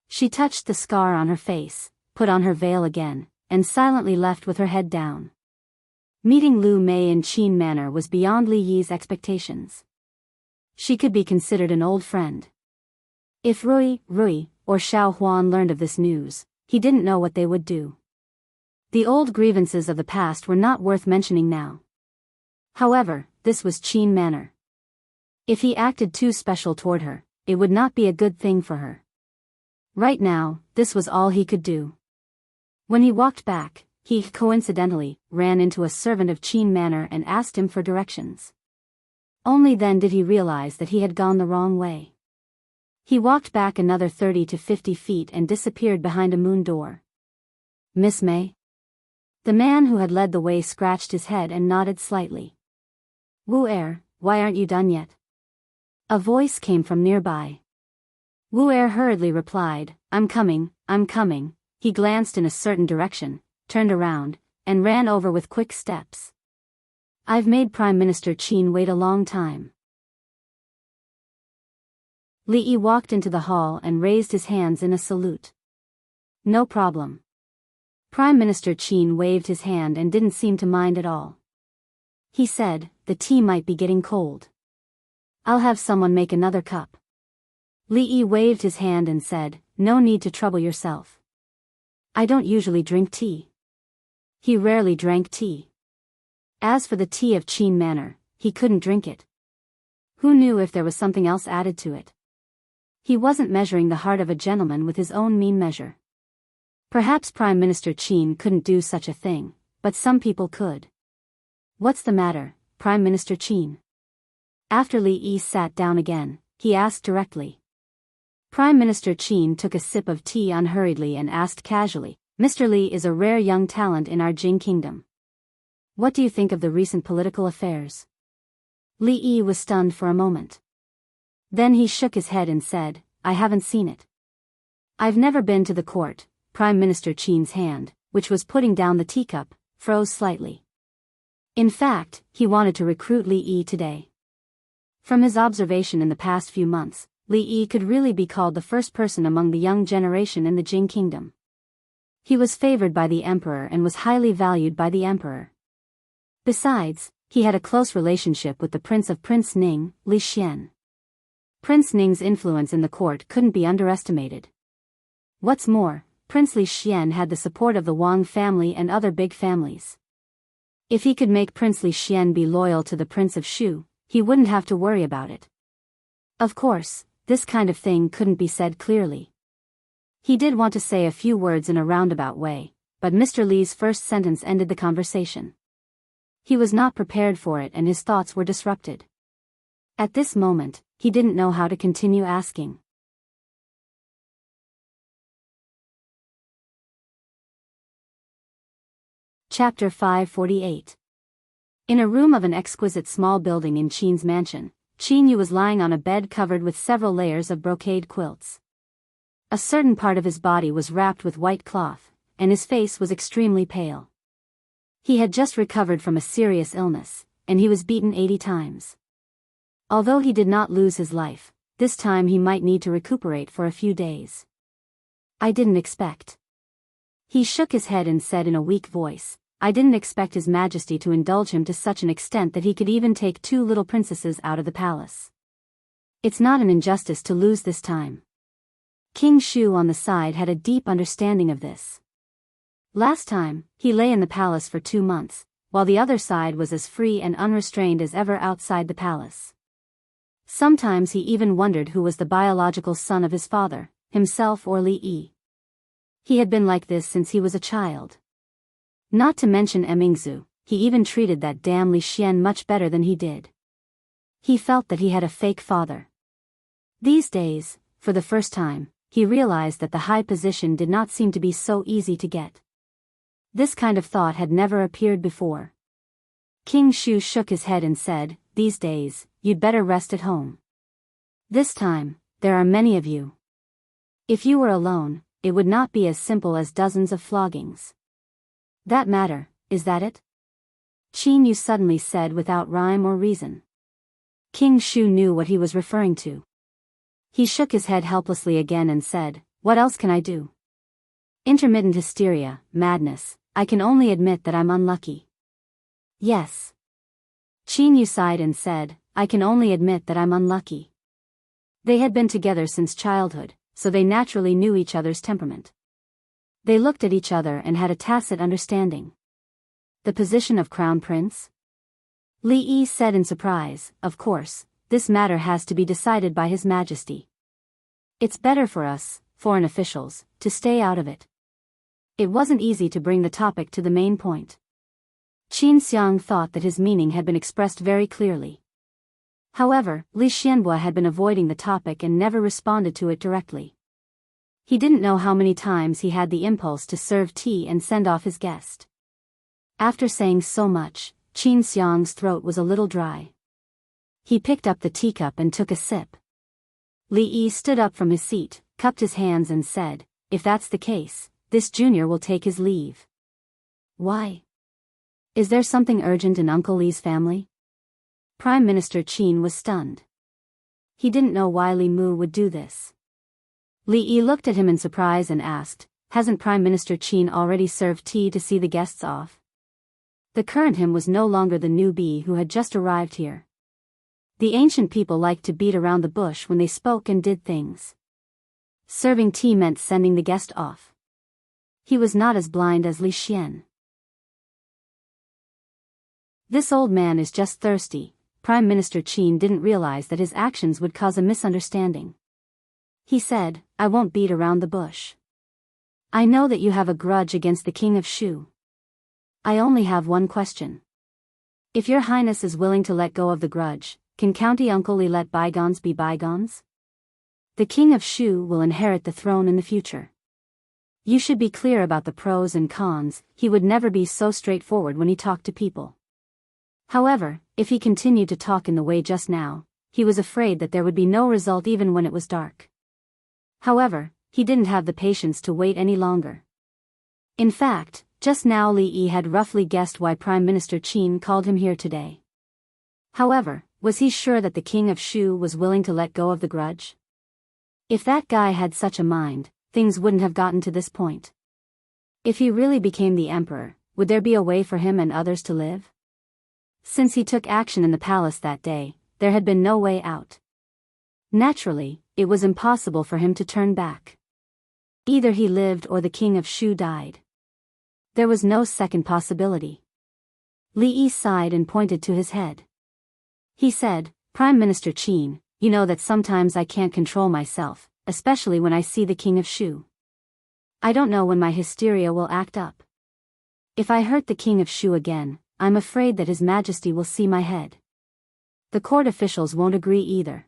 She touched the scar on her face, put on her veil again, and silently left with her head down. Meeting Lu Mei in Qin Manor was beyond Li Yi's expectations. She could be considered an old friend. If Rui, or Xiao Huan learned of this news, he didn't know what they would do. The old grievances of the past were not worth mentioning now. However, this was Qin Manor. If he acted too special toward her, it would not be a good thing for her. Right now, this was all he could do. When he walked back, he coincidentally ran into a servant of Qin Manor and asked him for directions. Only then did he realize that he had gone the wrong way. He walked back another 30 to 50 feet and disappeared behind a moon door. Miss May? The man who had led the way scratched his head and nodded slightly. Wu Er, why aren't you done yet? A voice came from nearby. Wu Er hurriedly replied, I'm coming. He glanced in a certain direction, turned around, and ran over with quick steps. I've made Prime Minister Qin wait a long time. Li Yi walked into the hall and raised his hands in a salute. No problem. Prime Minister Qin waved his hand and didn't seem to mind at all. He said, the tea might be getting cold. I'll have someone make another cup. Li Yi waved his hand and said, no need to trouble yourself. I don't usually drink tea. He rarely drank tea. As for the tea of Qin Manor, he couldn't drink it. Who knew if there was something else added to it? He wasn't measuring the heart of a gentleman with his own mean measure. Perhaps Prime Minister Qin couldn't do such a thing, but some people could. What's the matter, Prime Minister Qin? After Li Yi sat down again, he asked directly. Prime Minister Qin took a sip of tea unhurriedly and asked casually, Mr. Li is a rare young talent in our Jing kingdom. What do you think of the recent political affairs? Li Yi was stunned for a moment. Then he shook his head and said, I haven't seen it. I've never been to the court. Prime Minister Qin's hand, which was putting down the teacup, froze slightly. In fact, he wanted to recruit Li Yi today. From his observation in the past few months, Li Yi could really be called the first person among the young generation in the Jing kingdom. He was favored by the emperor and was highly valued by the emperor. Besides, he had a close relationship with the prince of Prince Ning, Li Xian. Prince Ning's influence in the court couldn't be underestimated. What's more, Prince Li Xian had the support of the Wang family and other big families. If he could make Prince Li Xian be loyal to the Prince of Shu, he wouldn't have to worry about it. Of course, this kind of thing couldn't be said clearly. He did want to say a few words in a roundabout way, but Mr. Li's first sentence ended the conversation. He was not prepared for it and his thoughts were disrupted. At this moment, he didn't know how to continue asking. Chapter 548. In a room of an exquisite small building in Qin's mansion, Qin Yu was lying on a bed covered with several layers of brocade quilts. A certain part of his body was wrapped with white cloth, and his face was extremely pale. He had just recovered from a serious illness, and he was beaten 80 times. Although he did not lose his life, this time he might need to recuperate for a few days. I didn't expect. He shook his head and said in a weak voice, I didn't expect His Majesty to indulge him to such an extent that he could even take 2 little princesses out of the palace. It's not an injustice to lose this time. King Shu on the side had a deep understanding of this. Last time, he lay in the palace for 2 months, while the other side was as free and unrestrained as ever outside the palace. Sometimes he even wondered who was the biological son of his father, himself or Li Yi. He had been like this since he was a child. Not to mention Mingzu, he even treated that damn Li Xian much better than he did. He felt that he had a fake father. These days, for the first time, he realized that the high position did not seem to be so easy to get. This kind of thought had never appeared before. King Shu shook his head and said, These days, you'd better rest at home. This time, there are many of you. If you were alone, it would not be as simple as dozens of floggings. That matter, is that it? Qin Yu suddenly said without rhyme or reason. King Shu knew what he was referring to. He shook his head helplessly again and said, What else can I do? Intermittent hysteria, madness, I can only admit that I'm unlucky. Yes. Qin Yu sighed and said, I can only admit that I'm unlucky. They had been together since childhood, so they naturally knew each other's temperament. They looked at each other and had a tacit understanding. The position of Crown Prince? Li Yi said in surprise, Of course, this matter has to be decided by His Majesty. It's better for us, foreign officials, to stay out of it. It wasn't easy to bring the topic to the main point. Qin Xiang thought that his meaning had been expressed very clearly. However, Li Xianhua had been avoiding the topic and never responded to it directly. He didn't know how many times he had the impulse to serve tea and send off his guest. After saying so much, Qin Xiang's throat was a little dry. He picked up the teacup and took a sip. Li Yi stood up from his seat, cupped his hands and said, If that's the case, this junior will take his leave. Why? Is there something urgent in Uncle Li's family? Prime Minister Qin was stunned. He didn't know why Li Mu would do this. Li Yi looked at him in surprise and asked, Hasn't Prime Minister Qin already served tea to see the guests off? The current him was no longer the newbie who had just arrived here. The ancient people liked to beat around the bush when they spoke and did things. Serving tea meant sending the guest off. He was not as blind as Li Xian. This old man is just thirsty. Prime Minister Qin didn't realize that his actions would cause a misunderstanding. He said, I won't beat around the bush. I know that you have a grudge against the King of Shu. I only have one question. If your Highness is willing to let go of the grudge, can County Uncle Li let bygones be bygones? The King of Shu will inherit the throne in the future. You should be clear about the pros and cons. He would never be so straightforward when he talked to people. However, if he continued to talk in the way just now, he was afraid that there would be no result even when it was dark. However, he didn't have the patience to wait any longer. In fact, just now Li Yi had roughly guessed why Prime Minister Qin called him here today. However, was he sure that the King of Shu was willing to let go of the grudge? If that guy had such a mind, things wouldn't have gotten to this point. If he really became the emperor, would there be a way for him and others to live? Since he took action in the palace that day, there had been no way out. Naturally, it was impossible for him to turn back. Either he lived or the king of Shu died. There was no second possibility. Li Yi sighed and pointed to his head. He said, "Prime Minister Qin, you know that sometimes I can't control myself, especially when I see the king of Shu. I don't know when my hysteria will act up. If I hurt the king of Shu again, I'm afraid that His Majesty will see my head. The court officials won't agree either.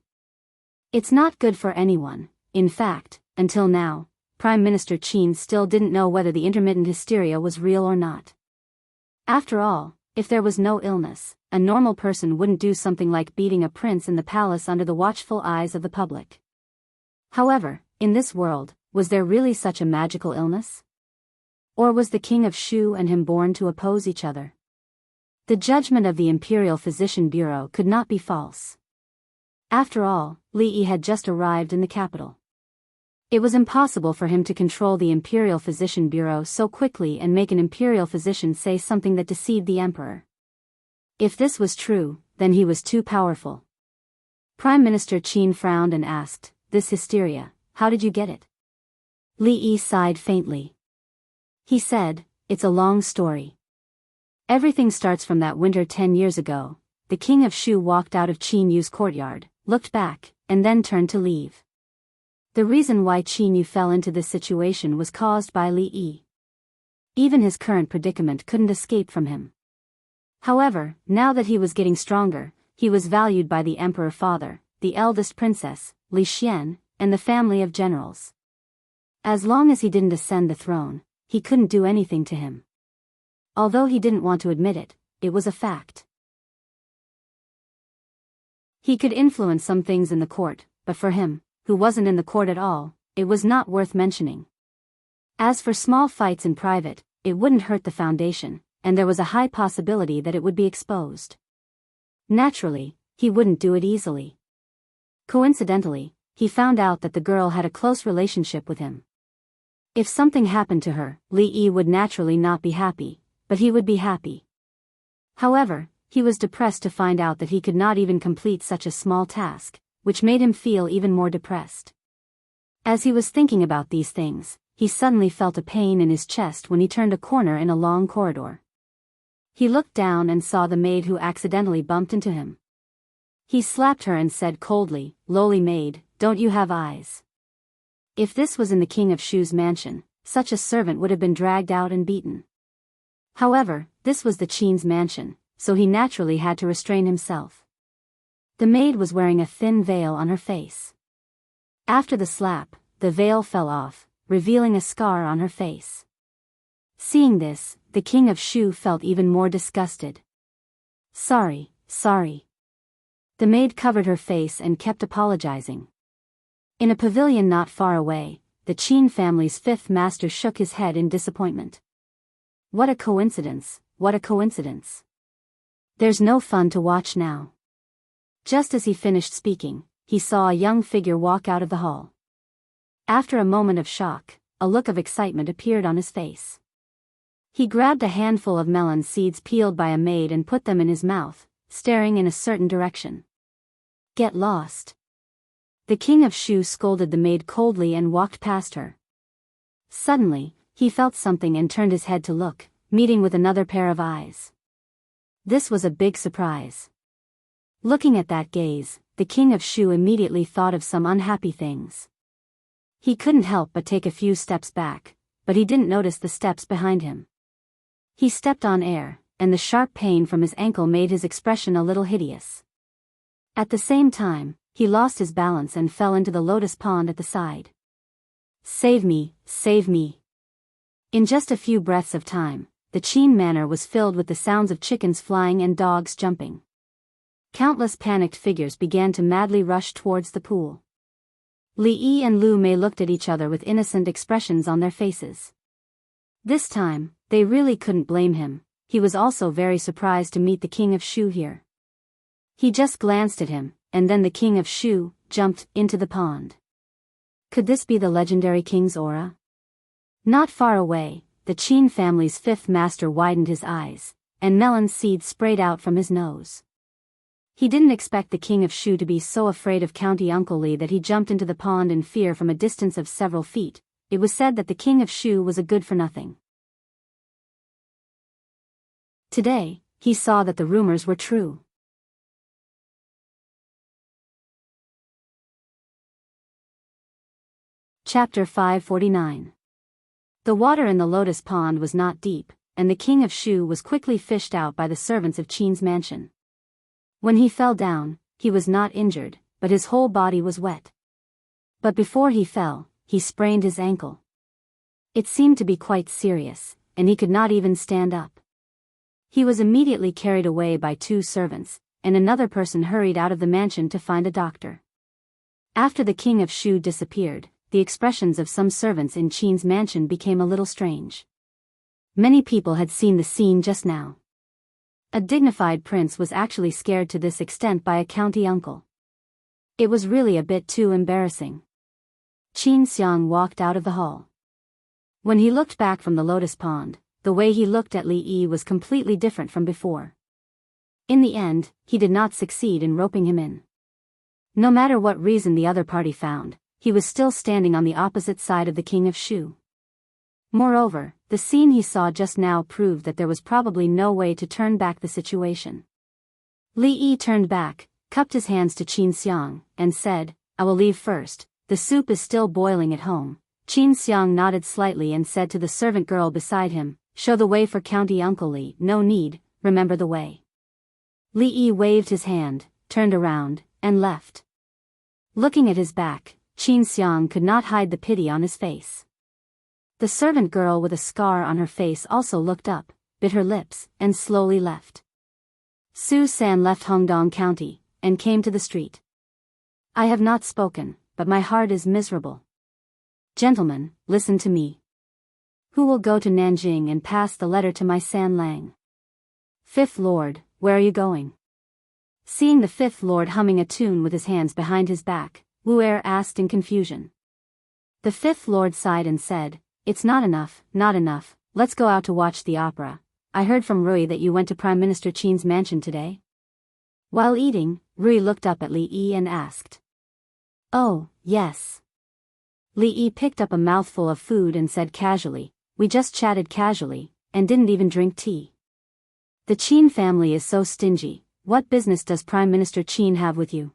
It's not good for anyone. In fact, until now, Prime Minister Qin still didn't know whether the intermittent hysteria was real or not. After all, if there was no illness, a normal person wouldn't do something like beating a prince in the palace under the watchful eyes of the public. However, in this world, was there really such a magical illness? Or was the king of Shu and him born to oppose each other? The judgment of the Imperial Physician Bureau could not be false. After all, Li Yi had just arrived in the capital. It was impossible for him to control the Imperial Physician Bureau so quickly and make an imperial physician say something that deceived the emperor. If this was true, then he was too powerful. Prime Minister Qin frowned and asked, "This hysteria, how did you get it?" Li Yi sighed faintly. He said, "It's a long story. Everything starts from that winter 10 years ago. The king of Shu walked out of Qin Yu's courtyard, looked back, and then turned to leave. The reason why Qin Yu fell into this situation was caused by Li Yi. Even his current predicament couldn't escape from him. However, now that he was getting stronger, he was valued by the emperor father, the eldest princess, Li Xian, and the family of generals. As long as he didn't ascend the throne, he couldn't do anything to him. Although he didn't want to admit it, it was a fact. He could influence some things in the court, but for him, who wasn't in the court at all, it was not worth mentioning. As for small fights in private, it wouldn't hurt the foundation, and there was a high possibility that it would be exposed. Naturally, he wouldn't do it easily. Coincidentally, he found out that the girl had a close relationship with him. If something happened to her, Li Yi would naturally not be happy, but he would be happy. However, he was depressed to find out that he could not even complete such a small task, which made him feel even more depressed. As he was thinking about these things, he suddenly felt a pain in his chest when he turned a corner in a long corridor. He looked down and saw the maid who accidentally bumped into him. He slapped her and said coldly, "Lowly maid, don't you have eyes?" If this was in the king of Shu's mansion, such a servant would have been dragged out and beaten. However, this was the Qin's mansion, so he naturally had to restrain himself. The maid was wearing a thin veil on her face. After the slap, the veil fell off, revealing a scar on her face. Seeing this, the king of Shu felt even more disgusted. Sorry. The maid covered her face and kept apologizing. In a pavilion not far away, the Qin family's fifth master shook his head in disappointment. What a coincidence, what a coincidence. There's no fun to watch now. Just as he finished speaking, he saw a young figure walk out of the hall. After a moment of shock, a look of excitement appeared on his face. He grabbed a handful of melon seeds peeled by a maid and put them in his mouth, staring in a certain direction. Get lost. The king of Shu scolded the maid coldly and walked past her. Suddenly, he felt something and turned his head to look, meeting with another pair of eyes. This was a big surprise. Looking at that gaze, the king of Shu immediately thought of some unhappy things. He couldn't help but take a few steps back, but he didn't notice the steps behind him. He stepped on air, and the sharp pain from his ankle made his expression a little hideous. At the same time, he lost his balance and fell into the lotus pond at the side. Save me, save me. In just a few breaths of time, the Qin manor was filled with the sounds of chickens flying and dogs jumping. Countless panicked figures began to madly rush towards the pool. Li Yi and Lu Mei looked at each other with innocent expressions on their faces. This time, they really couldn't blame him. He was also very surprised to meet the king of Shu here. He just glanced at him, and then the king of Shu jumped into the pond. Could this be the legendary king's aura? Not far away, the Qin family's fifth master widened his eyes, and melon seeds sprayed out from his nose. He didn't expect the king of Shu to be so afraid of County Uncle Li that he jumped into the pond in fear from a distance of several feet. It was said that the king of Shu was a good-for-nothing. Today, he saw that the rumors were true. Chapter 549. The water in the lotus pond was not deep, and the king of Shu was quickly fished out by the servants of Qin's mansion. When he fell down, he was not injured, but his whole body was wet. But before he fell, he sprained his ankle. It seemed to be quite serious, and he could not even stand up. He was immediately carried away by 2 servants, and another person hurried out of the mansion to find a doctor. After the king of Shu disappeared, the expressions of some servants in Qin's mansion became a little strange. Many people had seen the scene just now. A dignified prince was actually scared to this extent by a county uncle. It was really a bit too embarrassing. Qin Xiang walked out of the hall. When he looked back from the lotus pond, the way he looked at Li Yi was completely different from before. In the end, he did not succeed in roping him in. No matter what reason the other party found, he was still standing on the opposite side of the king of Shu. Moreover, the scene he saw just now proved that there was probably no way to turn back the situation. Li Yi turned back, cupped his hands to Qin Xiang, and said, "I will leave first, the soup is still boiling at home." Qin Xiang nodded slightly and said to the servant girl beside him, "Show the way for County Uncle Li." "No need, remember the way." Li Yi waved his hand, turned around, and left. Looking at his back, Qin Xiang could not hide the pity on his face. The servant girl with a scar on her face also looked up, bit her lips, and slowly left. Su San left Hongdong County, and came to the street. "I have not spoken, but my heart is miserable. Gentlemen, listen to me. Who will go to Nanjing and pass the letter to my San Lang?" "Fifth Lord, where are you going?" Seeing the fifth lord humming a tune with his hands behind his back, Wu Er asked in confusion. The fifth lord sighed and said, "It's not enough, not enough, let's go out to watch the opera. I heard from Rui that you went to Prime Minister Qin's mansion today." While eating, Rui looked up at Li Yi and asked. "Oh, yes." Li Yi picked up a mouthful of food and said casually, "We just chatted casually, and didn't even drink tea. The Qin family is so stingy, what business does Prime Minister Qin have with you?"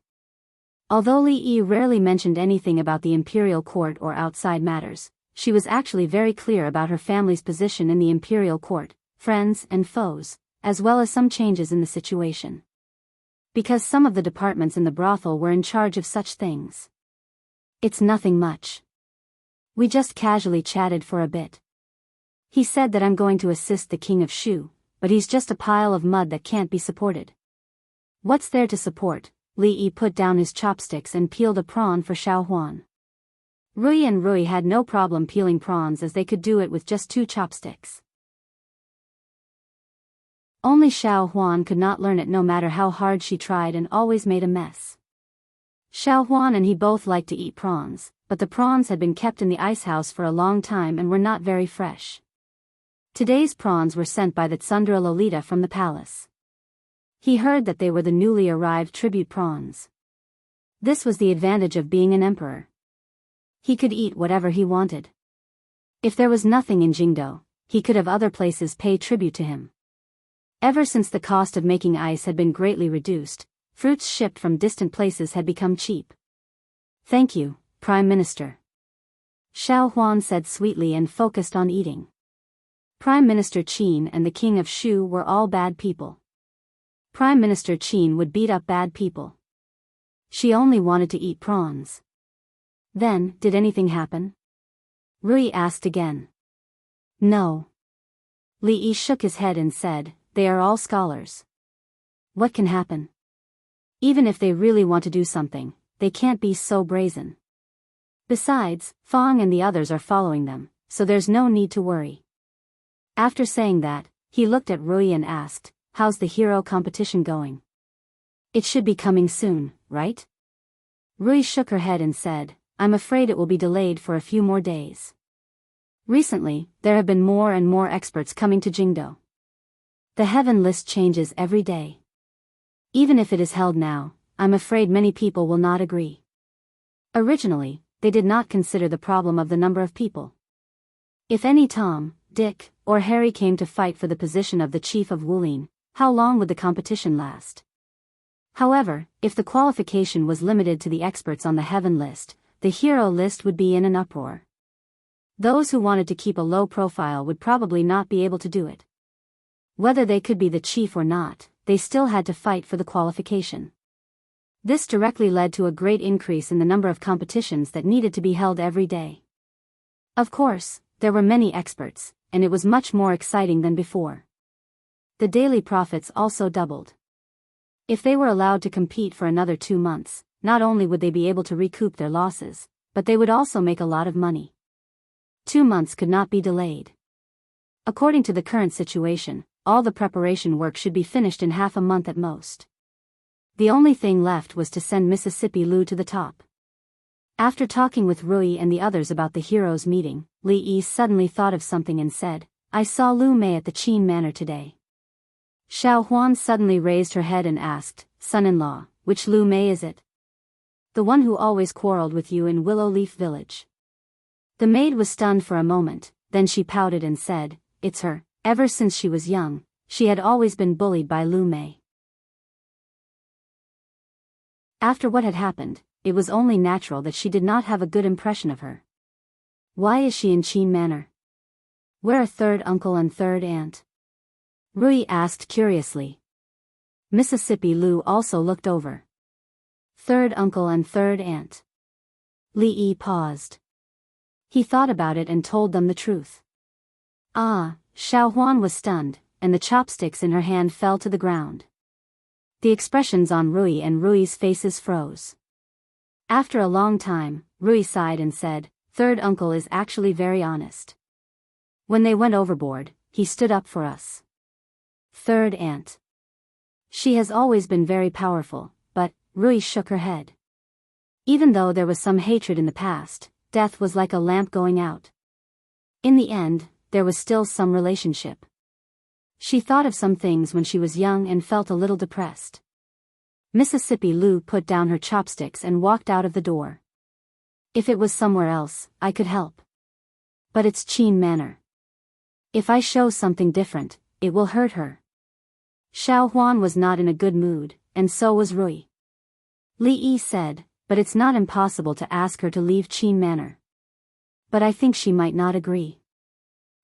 Although Li Yi rarely mentioned anything about the imperial court or outside matters, she was actually very clear about her family's position in the imperial court, friends and foes, as well as some changes in the situation. Because some of the departments in the brothel were in charge of such things. "It's nothing much. We just casually chatted for a bit. He said that I'm going to assist the king of Shu, but he's just a pile of mud that can't be supported." "What's there to support?" Li Yi put down his chopsticks and peeled a prawn for Xiao Huan. Rui had no problem peeling prawns as they could do it with just 2 chopsticks. Only Xiao Huan could not learn it no matter how hard she tried and always made a mess. Xiao Huan and he both liked to eat prawns, but the prawns had been kept in the ice house for a long time and were not very fresh. Today's prawns were sent by the Tsundra Lolita from the palace. He heard that they were the newly arrived tribute prawns. This was the advantage of being an emperor. He could eat whatever he wanted. If there was nothing in Jingdo, he could have other places pay tribute to him. Ever since the cost of making ice had been greatly reduced, fruits shipped from distant places had become cheap. "Thank you, Prime Minister," Xiao Huan said sweetly and focused on eating. Prime Minister Qin and the King of Shu were all bad people. Prime Minister Qin would beat up bad people. She only wanted to eat prawns. Then, did anything happen? Rui asked again. "No." Li Yi shook his head and said, "They are all scholars. What can happen? Even if they really want to do something, they can't be so brazen. Besides, Fong and the others are following them, so there's no need to worry." After saying that, he looked at Rui and asked, "How's the hero competition going? It should be coming soon, right?" Rui shook her head and said, "I'm afraid it will be delayed for a few more days. Recently, there have been more and more experts coming to Jingdo. The heaven list changes every day. Even if it is held now, I'm afraid many people will not agree. Originally, they did not consider the problem of the number of people. If any Tom, Dick, or Harry came to fight for the position of the chief of Wulin, how long would the competition last? However, if the qualification was limited to the experts on the heaven list, the hero list would be in an uproar. Those who wanted to keep a low profile would probably not be able to do it. Whether they could be the chief or not, they still had to fight for the qualification. This directly led to a great increase in the number of competitions that needed to be held every day. Of course, there were many experts, and it was much more exciting than before. The daily profits also doubled. If they were allowed to compete for another 2 months, not only would they be able to recoup their losses, but they would also make a lot of money. 2 months could not be delayed. According to the current situation, all the preparation work should be finished in half a month at most. The only thing left was to send Mississippi Lou to the top. After talking with Rui and the others about the heroes' meeting, Li Yi suddenly thought of something and said, "I saw Lu Mei at the Qin Manor today." Xiao Huan suddenly raised her head and asked, "Son-in-law, which Lu Mei is it?" "The one who always quarreled with you in Willow Leaf Village." The maid was stunned for a moment, then she pouted and said, "It's her. Ever since she was young, she had always been bullied by Lu Mei." After what had happened, it was only natural that she did not have a good impression of her. Why is she in Qin Manor? Where are third uncle and third aunt? Rui asked curiously. Mississippi Lou also looked over. Third uncle and third aunt. Li Yi paused. He thought about it and told them the truth. Ah, Xiao Huan was stunned, and the chopsticks in her hand fell to the ground. The expressions on Rui and Rui's faces froze. After a long time, Rui sighed and said, "Third uncle is actually very honest. When they went overboard, he stood up for us. Third aunt. She has always been very powerful, but," Rui shook her head. Even though there was some hatred in the past, death was like a lamp going out. In the end, there was still some relationship. She thought of some things when she was young and felt a little depressed. Mississippi Lou put down her chopsticks and walked out of the door. "If it was somewhere else, I could help. But it's Qin Manor. If I show something different, it will hurt her." Xiao Huan was not in a good mood, and so was Rui. Li Yi said, "But it's not impossible to ask her to leave Qin Manor. But I think she might not agree."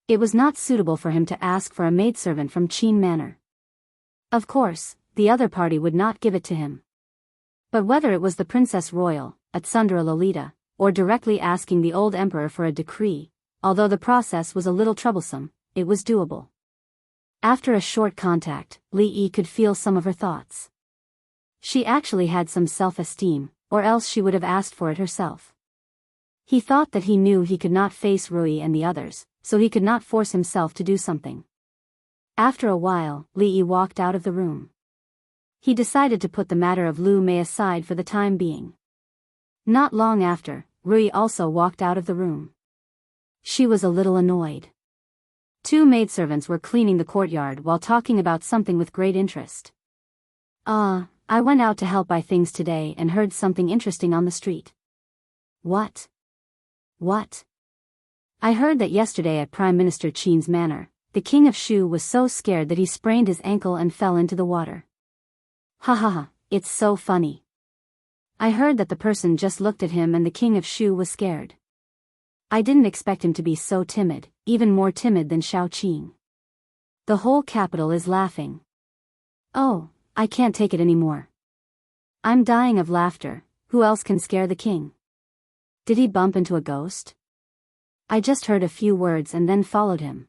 It was not suitable for him to ask for a maidservant from Qin Manor. Of course, the other party would not give it to him. But whether it was the Princess Royal, Atsundra Lolita, or directly asking the old emperor for a decree, although the process was a little troublesome, it was doable. After a short contact, Li Yi could feel some of her thoughts. She actually had some self-esteem, or else she would have asked for it herself. He thought that he knew he could not face Rui and the others, so he could not force himself to do something. After a while, Li Yi walked out of the room. He decided to put the matter of Lu Mei aside for the time being. Not long after, Rui also walked out of the room. She was a little annoyed. 2 maidservants were cleaning the courtyard while talking about something with great interest. I went out to help buy things today and heard something interesting on the street." "What?" "What?" "I heard that yesterday at Prime Minister Qin's manor, the king of Shu was so scared that he sprained his ankle and fell into the water." "Ha ha ha, it's so funny. I heard that the person just looked at him and the king of Shu was scared. I didn't expect him to be so timid, even more timid than Shao Qing. The whole capital is laughing. Oh, I can't take it anymore. I'm dying of laughter. Who else can scare the king? Did he bump into a ghost? I just heard a few words and then followed him.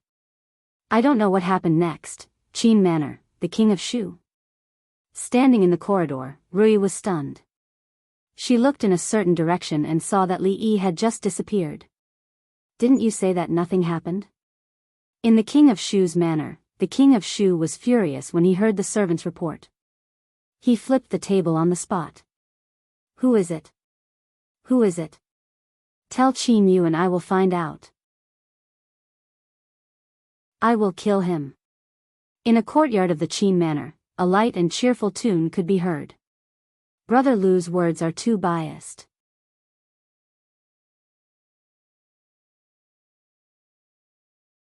I don't know what happened next." Qin Manor, the king of Shu. Standing in the corridor, Rui was stunned. She looked in a certain direction and saw that Li Yi had just disappeared. "Didn't you say that nothing happened?" In the king of Shu's manor, the king of Shu was furious when he heard the servant's report. He flipped the table on the spot. "Who is it? Who is it? Tell Qin Yu and I will find out. I will kill him." In a courtyard of the Qin Manor, a light and cheerful tune could be heard. Brother Lu's words are too biased.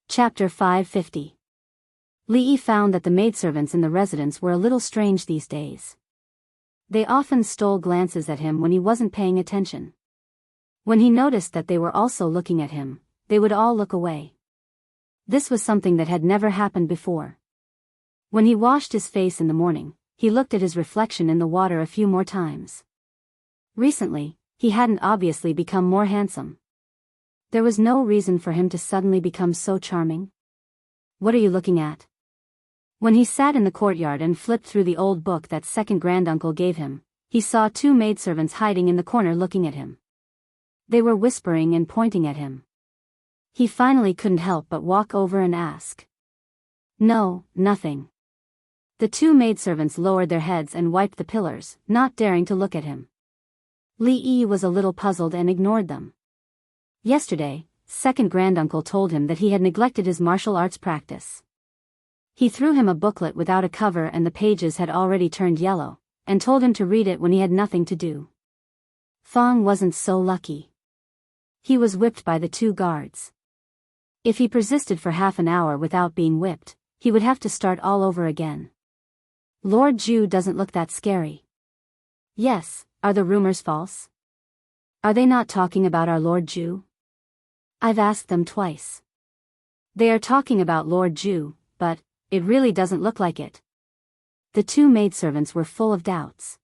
Chapter 550. Li found that the maidservants in the residence were a little strange these days. They often stole glances at him when he wasn't paying attention. When he noticed that they were also looking at him, they would all look away. This was something that had never happened before. When he washed his face in the morning, he looked at his reflection in the water a few more times. Recently, he hadn't obviously become more handsome. There was no reason for him to suddenly become so charming. What are you looking at? When he sat in the courtyard and flipped through the old book that second granduncle gave him, he saw two maidservants hiding in the corner looking at him. They were whispering and pointing at him. He finally couldn't help but walk over and ask. No, nothing. The two maidservants lowered their heads and wiped the pillars, not daring to look at him. Li was a little puzzled and ignored them. Yesterday, second granduncle told him that he had neglected his martial arts practice. He threw him a booklet without a cover and the pages had already turned yellow, and told him to read it when he had nothing to do. Fong wasn't so lucky. He was whipped by the two guards. If he persisted for half an hour without being whipped, he would have to start all over again. Lord Ju doesn't look that scary. Yes, are the rumors false? Are they not talking about our Lord Ju? I've asked them twice. They are talking about Lord Ju, but it really doesn't look like it. The two maidservants were full of doubts.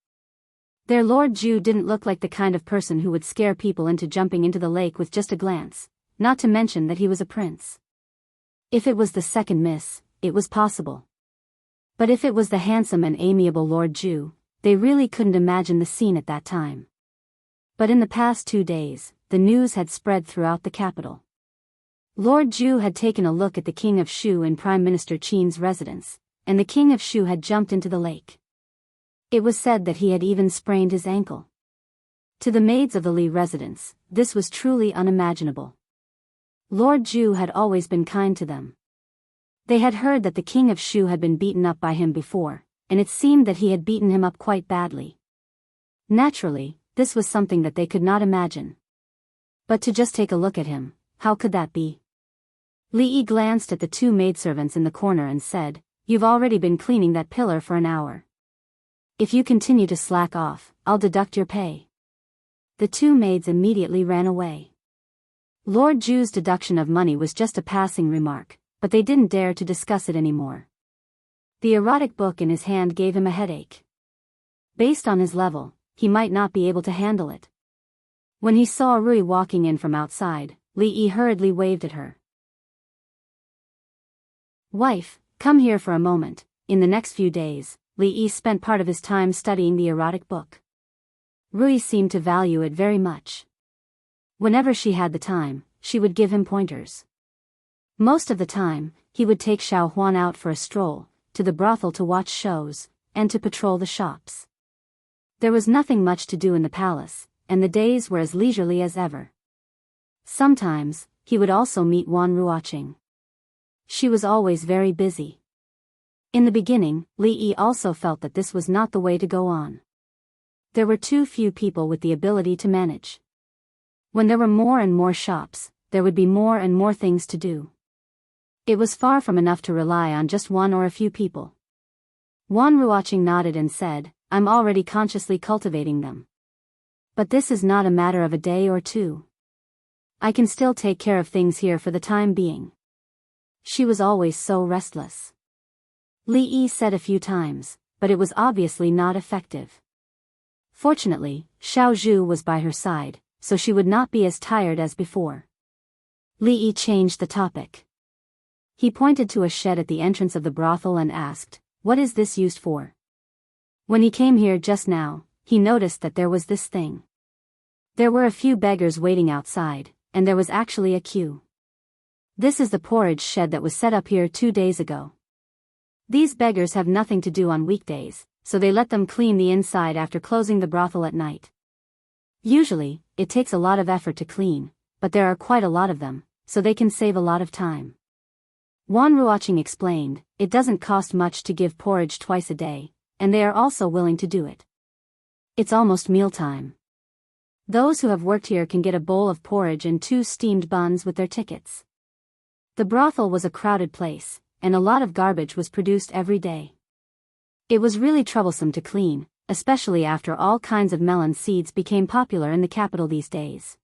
Their Lord Ju didn't look like the kind of person who would scare people into jumping into the lake with just a glance, not to mention that he was a prince. If it was the second miss, it was possible. But if it was the handsome and amiable Lord Ju, they really couldn't imagine the scene at that time. But in the past 2 days, the news had spread throughout the capital. Lord Ju had taken a look at the King of Shu in Prime Minister Qin's residence, and the King of Shu had jumped into the lake. It was said that he had even sprained his ankle. To the maids of the Li residence, this was truly unimaginable. Lord Ju had always been kind to them. They had heard that the King of Shu had been beaten up by him before, and it seemed that he had beaten him up quite badly. Naturally, this was something that they could not imagine. But to just take a look at him, how could that be? Li glanced at the two maidservants in the corner and said, "You've already been cleaning that pillar for an hour. If you continue to slack off, I'll deduct your pay." The two maids immediately ran away. Lord Ju's deduction of money was just a passing remark, but they didn't dare to discuss it anymore. The erotic book in his hand gave him a headache. Based on his level, he might not be able to handle it. When he saw Rui walking in from outside, Li hurriedly waved at her. "Wife, come here for a moment." In the next few days, Li spent part of his time studying the erotic book. Rui seemed to value it very much. Whenever she had the time, she would give him pointers. Most of the time, he would take Xiao Huan out for a stroll, to the brothel to watch shows, and to patrol the shops. There was nothing much to do in the palace, and the days were as leisurely as ever. Sometimes, he would also meet Wan Ruoqing. She was always very busy. In the beginning, Li also felt that this was not the way to go on. There were too few people with the ability to manage. When there were more and more shops, there would be more and more things to do. It was far from enough to rely on just one or a few people. Wan Ruoqing nodded and said, "I'm already consciously cultivating them. But this is not a matter of a day or two. I can still take care of things here for the time being." She was always so restless. Li said a few times, but it was obviously not effective. Fortunately, Xiao Zhu was by her side, so she would not be as tired as before. Li changed the topic. He pointed to a shed at the entrance of the brothel and asked, "What is this used for?" When he came here just now, he noticed that there was this thing. There were a few beggars waiting outside, and there was actually a queue. "This is the porridge shed that was set up here 2 days ago. These beggars have nothing to do on weekdays, so they let them clean the inside after closing the brothel at night. Usually, it takes a lot of effort to clean, but there are quite a lot of them, so they can save a lot of time." Wan Ruoqing explained, it doesn't cost much to give porridge twice a day, and they are also willing to do it. It's almost mealtime. Those who have worked here can get a bowl of porridge and 2 steamed buns with their tickets. The brothel was a crowded place, and a lot of garbage was produced every day. It was really troublesome to clean, especially after all kinds of melon seeds became popular in the capital these days.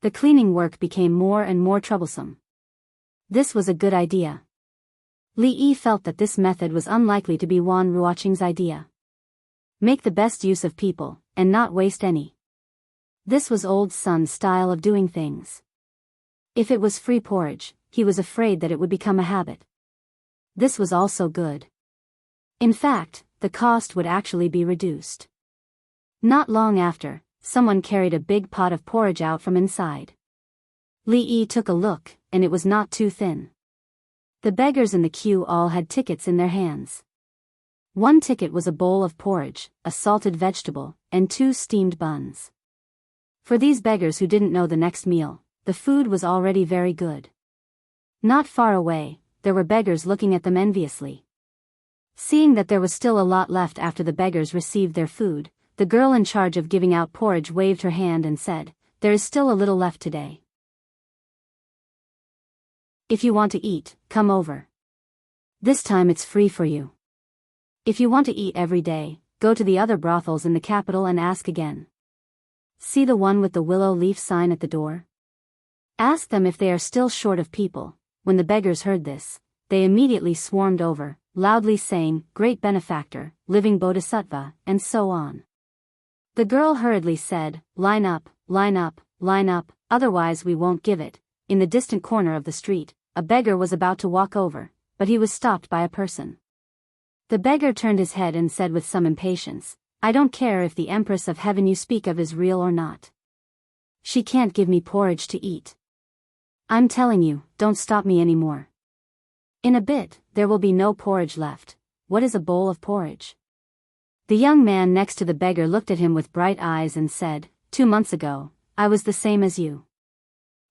The cleaning work became more and more troublesome. This was a good idea. Li Yi felt that this method was unlikely to be Wan Ruoqing's idea. Make the best use of people, and not waste any. This was Old Sun's style of doing things. If it was free porridge, he was afraid that it would become a habit. This was also good. In fact, the cost would actually be reduced. Not long after, someone carried a big pot of porridge out from inside. Li Yi took a look, and it was not too thin. The beggars in the queue all had tickets in their hands. One ticket was a bowl of porridge, a salted vegetable, and 2 steamed buns. For these beggars who didn't know the next meal, the food was already very good. Not far away, there were beggars looking at them enviously. Seeing that there was still a lot left after the beggars received their food, the girl in charge of giving out porridge waved her hand and said, "There is still a little left today. If you want to eat, come over. This time it's free for you. If you want to eat every day, go to the other brothels in the capital and ask again. See the one with the willow leaf sign at the door? Ask them if they are still short of people." When the beggars heard this, they immediately swarmed over, loudly saying, "Great benefactor, living bodhisattva," and so on. The girl hurriedly said, "Line up, line up, line up, otherwise we won't give it." In the distant corner of the street, a beggar was about to walk over, but he was stopped by a person. The beggar turned his head and said with some impatience, "I don't care if the Empress of Heaven you speak of is real or not. She can't give me porridge to eat. I'm telling you, don't stop me anymore. In a bit, there will be no porridge left. What is a bowl of porridge?" The young man next to the beggar looked at him with bright eyes and said, 2 months ago, I was the same as you.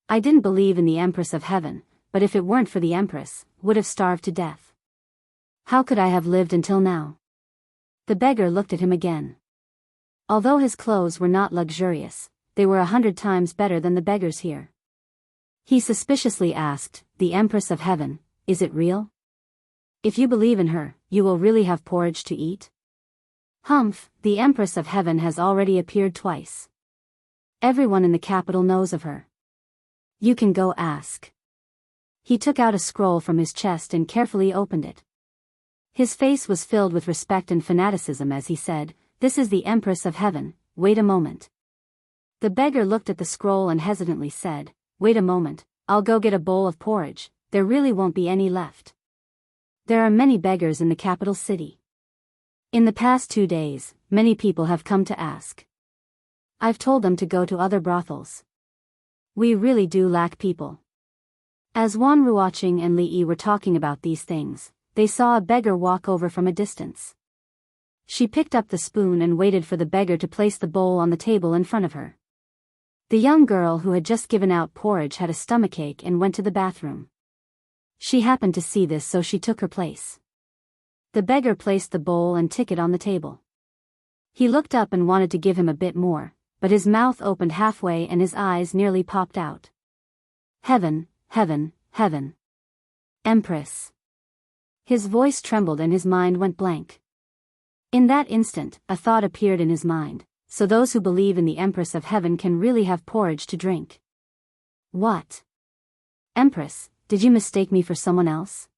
I didn't believe in the Empress of Heaven, but if it weren't for the Empress, would have starved to death. How could I have lived until now?" The beggar looked at him again. Although his clothes were not luxurious, they were 100 times better than the beggars here. He suspiciously asked, "The Empress of Heaven, is it real? If you believe in her, you will really have porridge to eat?" "Humph, the Empress of Heaven has already appeared twice. Everyone in the capital knows of her. You can go ask." He took out a scroll from his chest and carefully opened it. His face was filled with respect and fanaticism as he said, "This is the Empress of Heaven, wait a moment." The beggar looked at the scroll and hesitantly said, "Wait a moment, I'll go get a bowl of porridge, there really won't be any left. There are many beggars in the capital city. In the past 2 days, many people have come to ask. I've told them to go to other brothels. We really do lack people." As Wan Ruoqing and Li Yi were talking about these things, they saw a beggar walk over from a distance. She picked up the spoon and waited for the beggar to place the bowl on the table in front of her. The young girl who had just given out porridge had a stomachache and went to the bathroom. She happened to see this, so she took her place. The beggar placed the bowl and ticket on the table. He looked up and wanted to give him a bit more, but his mouth opened halfway and his eyes nearly popped out. "Heaven, heaven, heaven. Empress." His voice trembled and his mind went blank. In that instant, a thought appeared in his mind. So those who believe in the Empress of Heaven can really have porridge to drink. What? Empress, did you mistake me for someone else?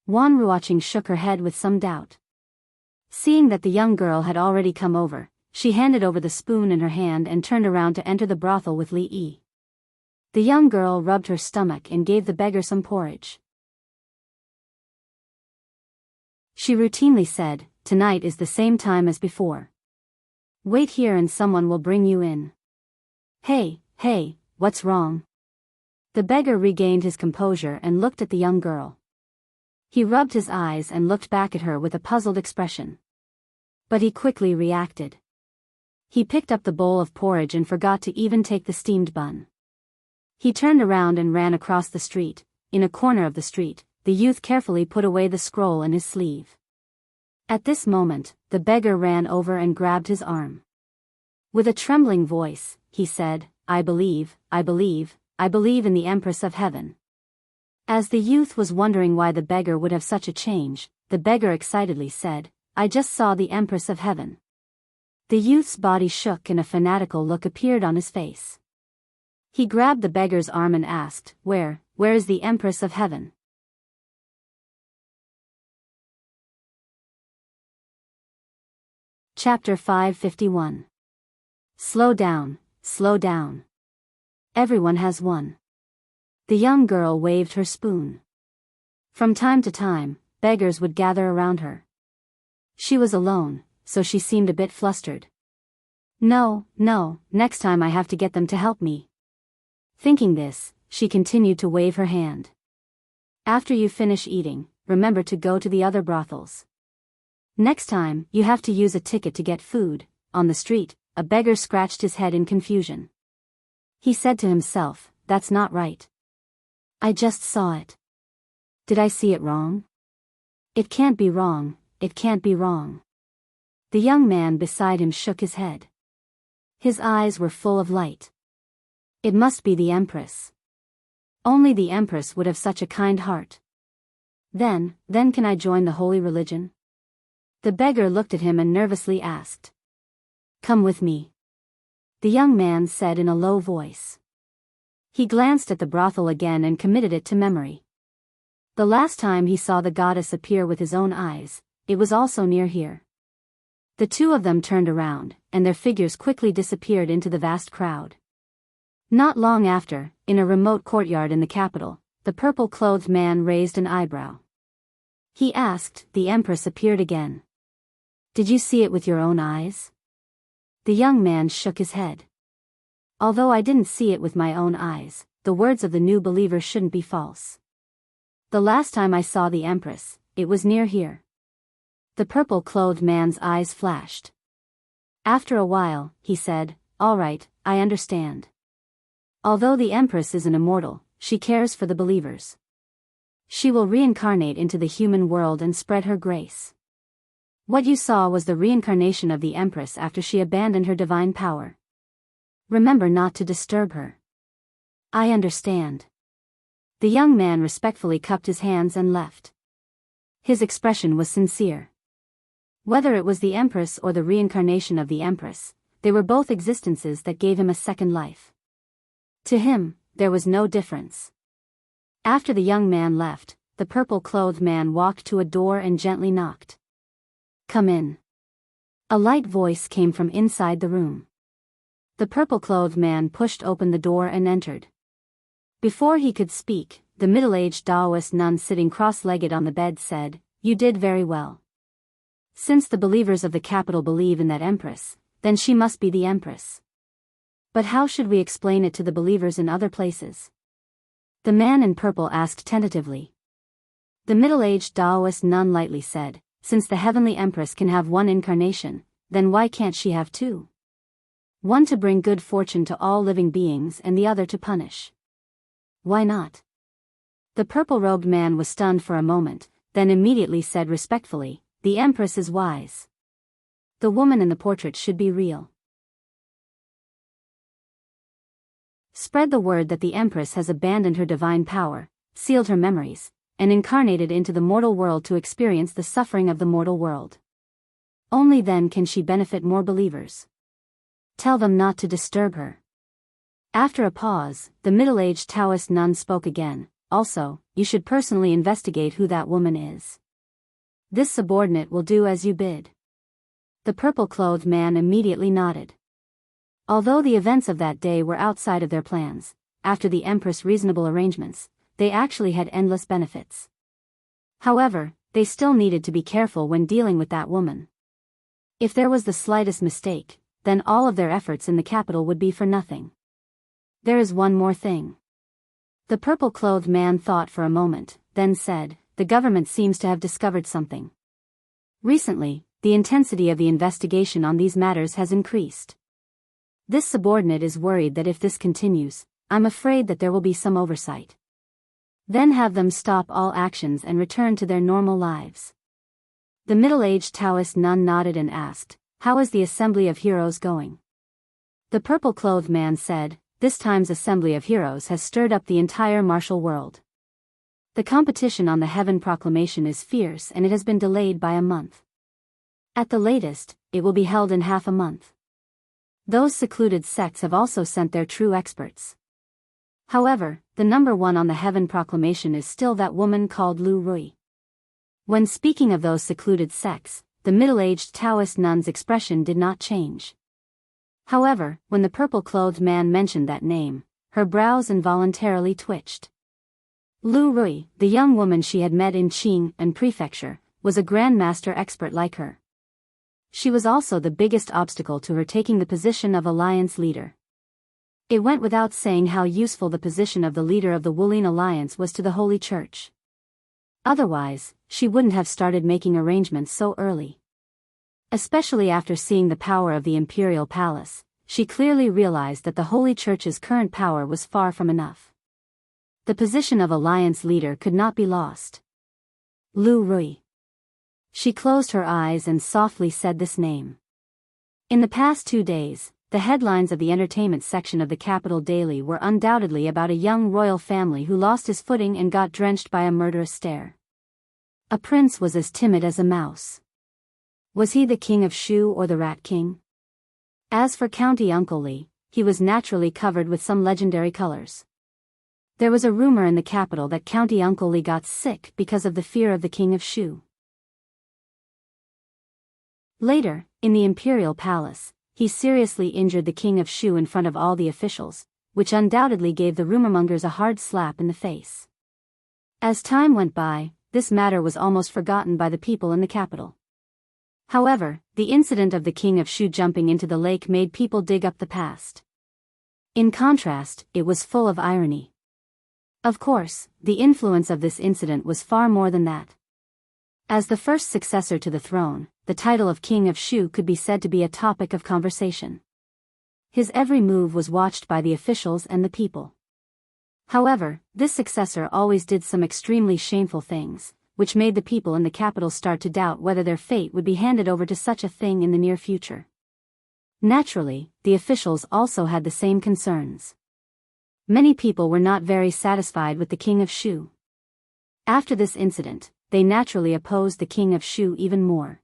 Wan Ruoqing shook her head with some doubt. Seeing that the young girl had already come over, she handed over the spoon in her hand and turned around to enter the brothel with Li Yi. The young girl rubbed her stomach and gave the beggar some porridge. She routinely said, "Tonight is the same time as before. Wait here and someone will bring you in." Hey, what's wrong?" The beggar regained his composure and looked at the young girl. He rubbed his eyes and looked back at her with a puzzled expression. But he quickly reacted. He picked up the bowl of porridge and forgot to even take the steamed bun. He turned around and ran across the street. In a corner of the street, the youth carefully put away the scroll in his sleeve. At this moment, the beggar ran over and grabbed his arm. With a trembling voice, he said, I believe in the Empress of Heaven. As the youth was wondering why the beggar would have such a change, the beggar excitedly said, I just saw the Empress of Heaven. The youth's body shook and a fanatical look appeared on his face. He grabbed the beggar's arm and asked, Where is the Empress of Heaven? Chapter 551. Slow down, slow down. Everyone has one. The young girl waved her spoon. From time to time, beggars would gather around her. She was alone, so she seemed a bit flustered. No, next time I have to get them to help me. Thinking this, she continued to wave her hand. After you finish eating, remember to go to the other brothels. Next time, you have to use a ticket to get food. On the street, a beggar scratched his head in confusion. He said to himself, That's not right. I just saw it. Did I see it wrong? It can't be wrong, it can't be wrong. The young man beside him shook his head. His eyes were full of light. It must be the Empress. Only the Empress would have such a kind heart. Then can I join the holy religion? The beggar looked at him and nervously asked. Come with me. The young man said in a low voice. He glanced at the brothel again and committed it to memory. The last time he saw the goddess appear with his own eyes, it was also near here. The two of them turned around, and their figures quickly disappeared into the vast crowd. Not long after, in a remote courtyard in the capital, the purple-clothed man raised an eyebrow. He asked, The Empress appeared again. Did you see it with your own eyes? The young man shook his head. Although I didn't see it with my own eyes, the words of the new believer shouldn't be false. The last time I saw the Empress, it was near here. The purple-clothed man's eyes flashed. After a while, he said, All right, I understand. Although the Empress is an immortal, she cares for the believers. She will reincarnate into the human world and spread her grace. What you saw was the reincarnation of the Empress after she abandoned her divine power. Remember not to disturb her. I understand. The young man respectfully cupped his hands and left. His expression was sincere. Whether it was the Empress or the reincarnation of the Empress, they were both existences that gave him a second life. To him, there was no difference. After the young man left, the purple-clothed man walked to a door and gently knocked. Come in. A light voice came from inside the room. The purple-clothed man pushed open the door and entered. Before he could speak, the middle-aged Taoist nun sitting cross-legged on the bed said, You did very well. Since the believers of the capital believe in that Empress, then she must be the Empress. But how should we explain it to the believers in other places? The man in purple asked tentatively. The middle-aged Taoist nun lightly said, Since the heavenly Empress can have one incarnation, then why can't she have two? One to bring good fortune to all living beings and the other to punish. Why not? The purple-robed man was stunned for a moment, then immediately said respectfully, The Empress is wise. The woman in the portrait should be real. Spread the word that the Empress has abandoned her divine power, sealed her memories, and incarnated into the mortal world to experience the suffering of the mortal world. Only then can she benefit more believers. Tell them not to disturb her. After a pause, the middle-aged Taoist nun spoke again. Also, you should personally investigate who that woman is. This subordinate will do as you bid. The purple-clothed man immediately nodded. Although the events of that day were outside of their plans, after the Empress' reasonable arrangements, they actually had endless benefits. However, they still needed to be careful when dealing with that woman. If there was the slightest mistake, then all of their efforts in the capital would be for nothing. There is one more thing. The purple-clothed man thought for a moment, then said, The government seems to have discovered something. Recently, the intensity of the investigation on these matters has increased. This subordinate is worried that if this continues, I'm afraid that there will be some oversight. Then have them stop all actions and return to their normal lives. The middle-aged Taoist nun nodded and asked, "How is the Assembly of Heroes going?" The purple-clothed man said, "This time's Assembly of Heroes has stirred up the entire martial world. The competition on the Heaven Proclamation is fierce and it has been delayed by a month. At the latest, it will be held in half a month. Those secluded sects have also sent their true experts. However, the number one on the Heaven Proclamation is still that woman called Lu Rui." When speaking of those secluded sects, the middle-aged Taoist nun's expression did not change. However, when the purple-clothed man mentioned that name, her brows involuntarily twitched. Lu Rui, the young woman she had met in Qing and Prefecture, was a grandmaster expert like her. She was also the biggest obstacle to her taking the position of alliance leader. It went without saying how useful the position of the leader of the Wuling Alliance was to the Holy Church. Otherwise, she wouldn't have started making arrangements so early. Especially after seeing the power of the Imperial Palace, she clearly realized that the Holy Church's current power was far from enough. The position of alliance leader could not be lost. Lu Rui. She closed her eyes and softly said this name. In the past 2 days, the headlines of the entertainment section of the Capital Daily were undoubtedly about a young royal family who lost his footing and got drenched by a murderous stare. A prince was as timid as a mouse. Was he the king of Shu or the Rat King? As for County Uncle Li, he was naturally covered with some legendary colors. There was a rumor in the capital that County Uncle Li got sick because of the fear of the king of Shu. Later, in the Imperial Palace, he seriously injured the king of Shu in front of all the officials, which undoubtedly gave the rumormongers a hard slap in the face. As time went by, this matter was almost forgotten by the people in the capital. However, the incident of the king of Shu jumping into the lake made people dig up the past. In contrast, it was full of irony. Of course, the influence of this incident was far more than that. As the first successor to the throne, the title of King of Shu could be said to be a topic of conversation. His every move was watched by the officials and the people. However, this successor always did some extremely shameful things, which made the people in the capital start to doubt whether their fate would be handed over to such a thing in the near future. Naturally, the officials also had the same concerns. Many people were not very satisfied with the King of Shu. After this incident, they naturally opposed the King of Shu even more.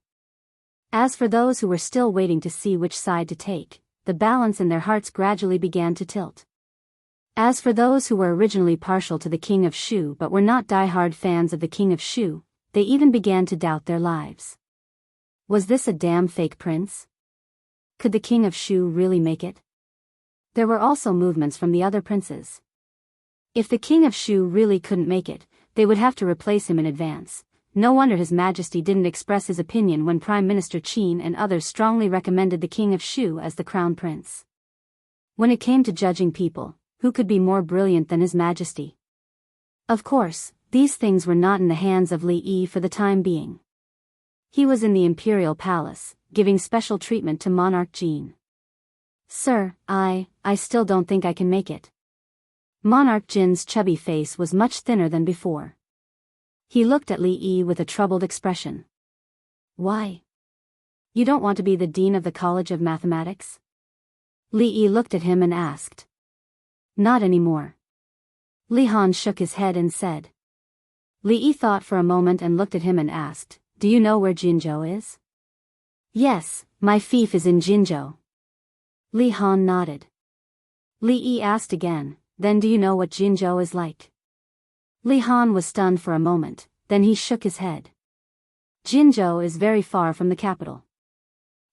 As for those who were still waiting to see which side to take, the balance in their hearts gradually began to tilt. As for those who were originally partial to the King of Shu but were not die-hard fans of the King of Shu, they even began to doubt their lives. Was this a damn fake prince? Could the King of Shu really make it? There were also movements from the other princes. If the King of Shu really couldn't make it, they would have to replace him in advance. No wonder His Majesty didn't express his opinion when Prime Minister Qin and others strongly recommended the King of Shu as the crown prince. When it came to judging people, who could be more brilliant than His Majesty? Of course, these things were not in the hands of Li Yi for the time being. He was in the Imperial Palace, giving special treatment to Monarch Jin. "Sir, I still don't think I can make it." Monarch Jin's chubby face was much thinner than before. He looked at Li Yi with a troubled expression. "Why? You don't want to be the dean of the College of Mathematics?" Li Yi looked at him and asked. "Not anymore." Li Han shook his head and said. Li Yi thought for a moment and looked at him and asked, "Do you know where Jinzhou is?" "Yes, my fief is in Jinzhou." Li Han nodded. Li Yi asked again, "Then do you know what Jinzhou is like?" Li Han was stunned for a moment, then he shook his head. "Jinzhou is very far from the capital.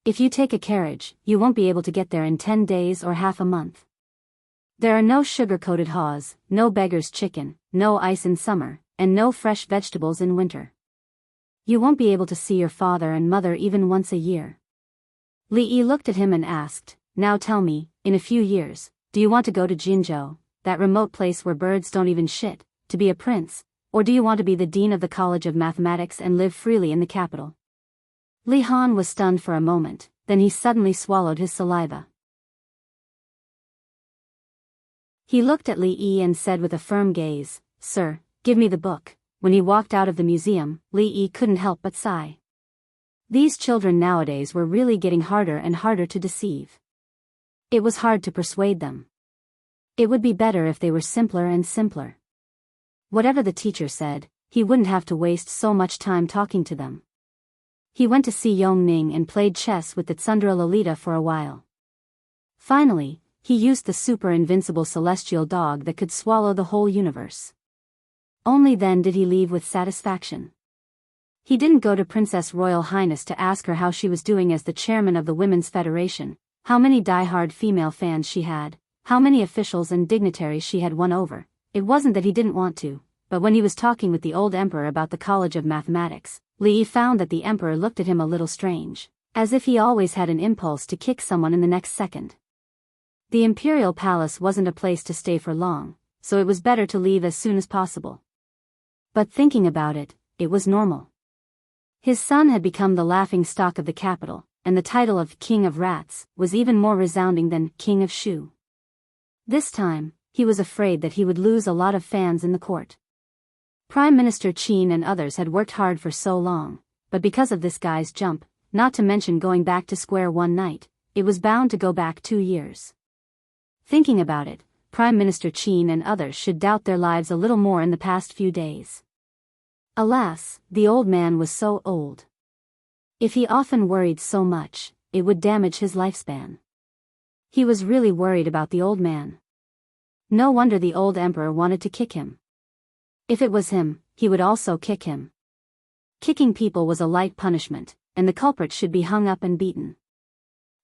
If you take a carriage, you won't be able to get there in 10 days or half a month. There are no sugar-coated haws, no beggar's chicken, no ice in summer, and no fresh vegetables in winter. You won't be able to see your father and mother even once a year." Li Yi looked at him and asked, "Now tell me, in a few years, do you want to go to Jinzhou, that remote place where birds don't even shit, to be a prince, or do you want to be the dean of the College of Mathematics and live freely in the capital?" Li Han was stunned for a moment, then he suddenly swallowed his saliva. He looked at Li Yi and said with a firm gaze, "Sir, Give me the book. When he walked out of the museum, Li Yi couldn't help but sigh. These children nowadays were really getting harder and harder to deceive. It was hard to persuade them. It would be better if they were simpler and simpler. Whatever the teacher said, he wouldn't have to waste so much time talking to them. He went to see Yongning and played chess with the Tsundere Lolita for a while. Finally, he used the super invincible celestial dog that could swallow the whole universe. Only then did he leave with satisfaction. He didn't go to Princess Royal Highness to ask her how she was doing as the chairman of the Women's Federation, how many die-hard female fans she had, how many officials and dignitaries she had won over. It wasn't that he didn't want to, but when he was talking with the old emperor about the College of Mathematics, Li Yi found that the emperor looked at him a little strange, as if he always had an impulse to kick someone in the next second. The imperial palace wasn't a place to stay for long, so it was better to leave as soon as possible. But thinking about it, it was normal. His son had become the laughing stock of the capital, and the title of King of Rats was even more resounding than King of Shu. This time, he was afraid that he would lose a lot of fans in the court. Prime Minister Qin and others had worked hard for so long, but because of this guy's jump, not to mention going back to square one night, it was bound to go back 2 years. Thinking about it, Prime Minister Qin and others should doubt their lives a little more in the past few days. Alas, the old man was so old. If he often worried so much, it would damage his lifespan. He was really worried about the old man. No wonder the old emperor wanted to kick him. If it was him, he would also kick him. Kicking people was a light punishment, and the culprit should be hung up and beaten.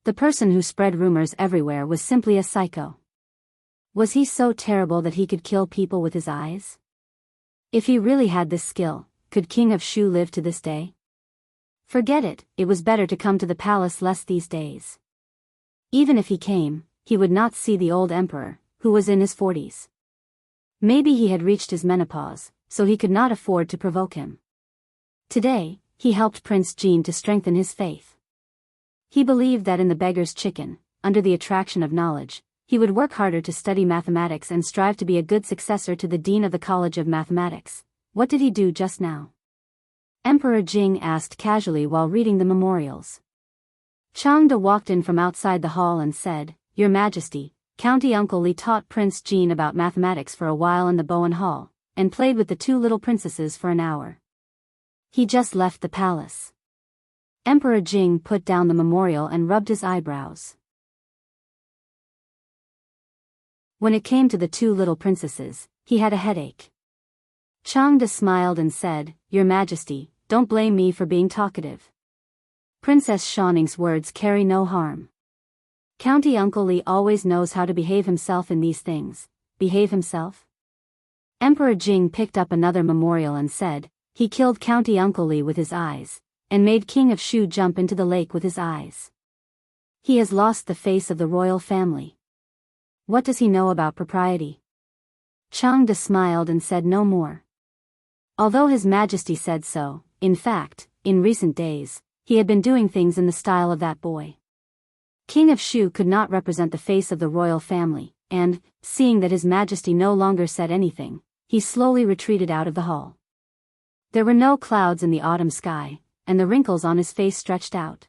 The person who spread rumors everywhere was simply a psycho. Was he so terrible that he could kill people with his eyes? If he really had this skill, could King of Shu live to this day? Forget it, it was better to come to the palace less these days. Even if he came, he would not see the old emperor, who was in his 40s. Maybe he had reached his menopause, so he could not afford to provoke him. Today, he helped Prince Jean to strengthen his faith. He believed that in the beggar's chicken, under the attraction of knowledge, he would work harder to study mathematics and strive to be a good successor to the Dean of the College of Mathematics. What did he do just now? Emperor Jing asked casually while reading the memorials. Changde walked in from outside the hall and said, "Your Majesty, County Uncle Li taught Prince Jean about mathematics for a while in the Bowen Hall, and played with the 2 little princesses for an hour. He just left the palace." Emperor Jing put down the memorial and rubbed his eyebrows. When it came to the 2 little princesses, he had a headache. Changde smiled and said, "Your Majesty, don't blame me for being talkative. Princess Shanning's words carry no harm. County Uncle Li always knows how to behave himself in these things." Behave himself? Emperor Jing picked up another memorial and said, "He killed County Uncle Li with his eyes, and made King of Shu jump into the lake with his eyes. He has lost the face of the royal family. What does he know about propriety?" Changde smiled and said no more. Although His Majesty said so, in fact, in recent days, he had been doing things in the style of that boy. King of Shu could not represent the face of the royal family, and, seeing that His Majesty no longer said anything, he slowly retreated out of the hall. There were no clouds in the autumn sky, and the wrinkles on his face stretched out.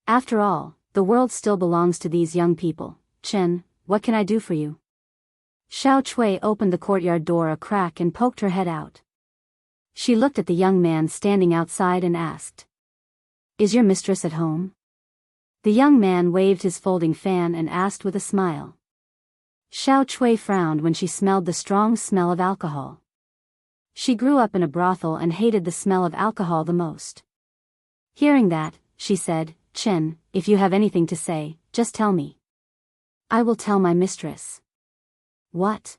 After all, the world still belongs to these young people. "Chen, what can I do for you?" Xiao Chui opened the courtyard door a crack and poked her head out. She looked at the young man standing outside and asked, "Is your mistress at home?" The young man waved his folding fan and asked with a smile. Xiao Chui frowned when she smelled the strong smell of alcohol. She grew up in a brothel and hated the smell of alcohol the most. Hearing that, she said, "Chen, if you have anything to say, just tell me. I will tell my mistress." "What?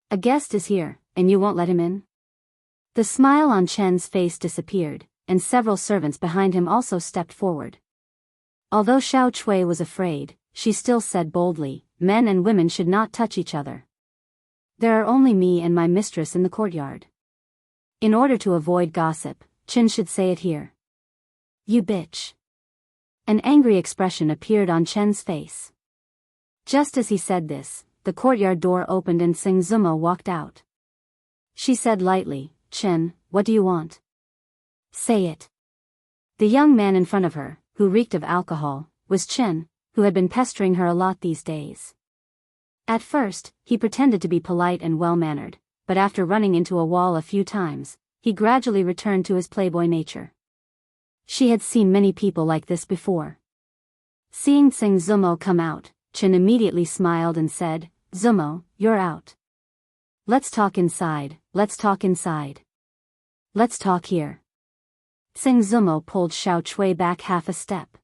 A guest is here, and you won't let him in?" The smile on Chen's face disappeared, and several servants behind him also stepped forward. Although Xiao Chui was afraid, she still said boldly, "Men and women should not touch each other. There are only me and my mistress in the courtyard. In order to avoid gossip, Chen should say it here." "You bitch." An angry expression appeared on Chen's face. Just as he said this, the courtyard door opened and Sing Zuma walked out. She said lightly, Chen, what do you want? Say it. The young man in front of her, who reeked of alcohol, was Chen, who had been pestering her a lot these days. At first, he pretended to be polite and well-mannered, but after running into a wall a few times, he gradually returned to his playboy nature. She had seen many people like this before. Seeing Tsing Zumo come out, Chen immediately smiled and said, Zumo, you're out. Let's talk inside, let's talk inside. Let's talk here. Tsing Zumo pulled Xiao Chui back half a step.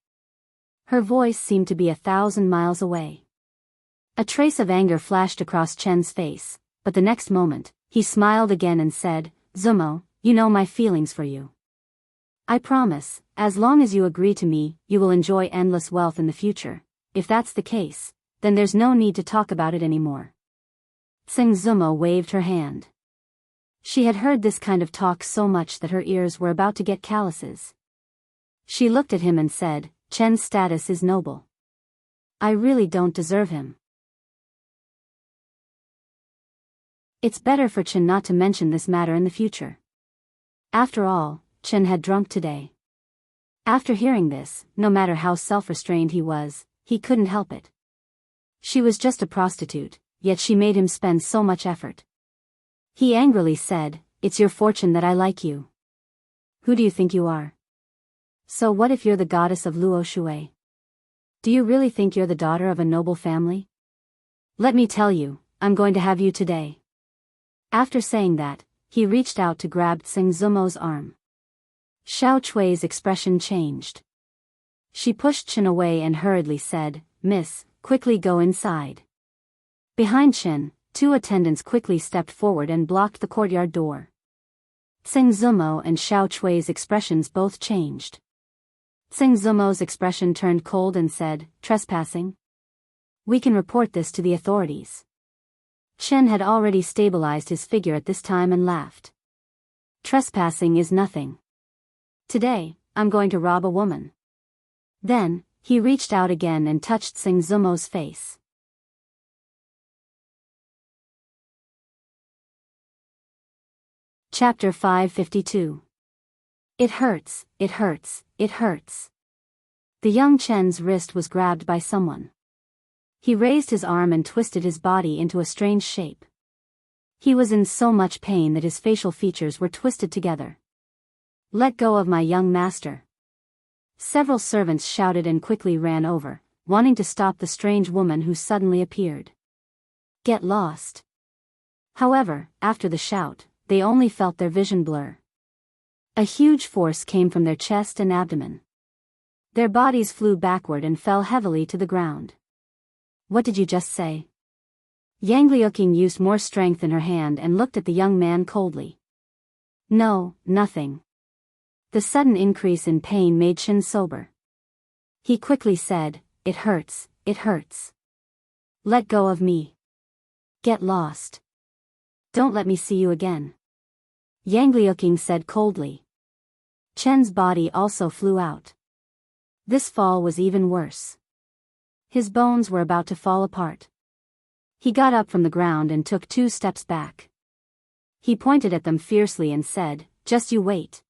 Her voice seemed to be 1,000 miles away. A trace of anger flashed across Chen's face, but the next moment, he smiled again and said, Zumo, you know my feelings for you. I promise, as long as you agree to me, you will enjoy endless wealth in the future. If that's the case, then there's no need to talk about it anymore. Tsing Zumo waved her hand. She had heard this kind of talk so much that her ears were about to get calluses. She looked at him and said, Chen's status is noble. I really don't deserve him. It's better for Chen not to mention this matter in the future. After all, Chen had drunk today. After hearing this, no matter how self-restrained he was, he couldn't help it. She was just a prostitute, yet she made him spend so much effort. He angrily said, It's your fortune that I like you. Who do you think you are? So what if you're the goddess of Luo Shui? Do you really think you're the daughter of a noble family? Let me tell you, I'm going to have you today. After saying that, he reached out to grab Tsing Zumo's arm. Xiao Chui's expression changed. She pushed Chen away and hurriedly said, Miss, quickly go inside. Behind Chen, 2 attendants quickly stepped forward and blocked the courtyard door. Tsing Zumo and Xiao Chui's expressions both changed. Tsing Zumo's expression turned cold and said, Trespassing? We can report this to the authorities. Chen had already stabilized his figure at this time and laughed. Trespassing is nothing. Today, I'm going to rob a woman. Then, he reached out again and touched Tsing Zumo's face. Chapter 552. It hurts, it hurts, it hurts. The young Chen's wrist was grabbed by someone. He raised his arm and twisted his body into a strange shape. He was in so much pain that his facial features were twisted together. Let go of my young master. Several servants shouted and quickly ran over, wanting to stop the strange woman who suddenly appeared. Get lost. However, after the shout, they only felt their vision blur. A huge force came from their chest and abdomen. Their bodies flew backward and fell heavily to the ground. What did you just say? Yang Liuqing used more strength in her hand and looked at the young man coldly. No, nothing. The sudden increase in pain made Chen sober. He quickly said, It hurts, it hurts. Let go of me. Get lost. Don't let me see you again. Yang Liuqing said coldly. Chen's body also flew out. This fall was even worse. His bones were about to fall apart. He got up from the ground and took 2 steps back. He pointed at them fiercely and said, Just you wait.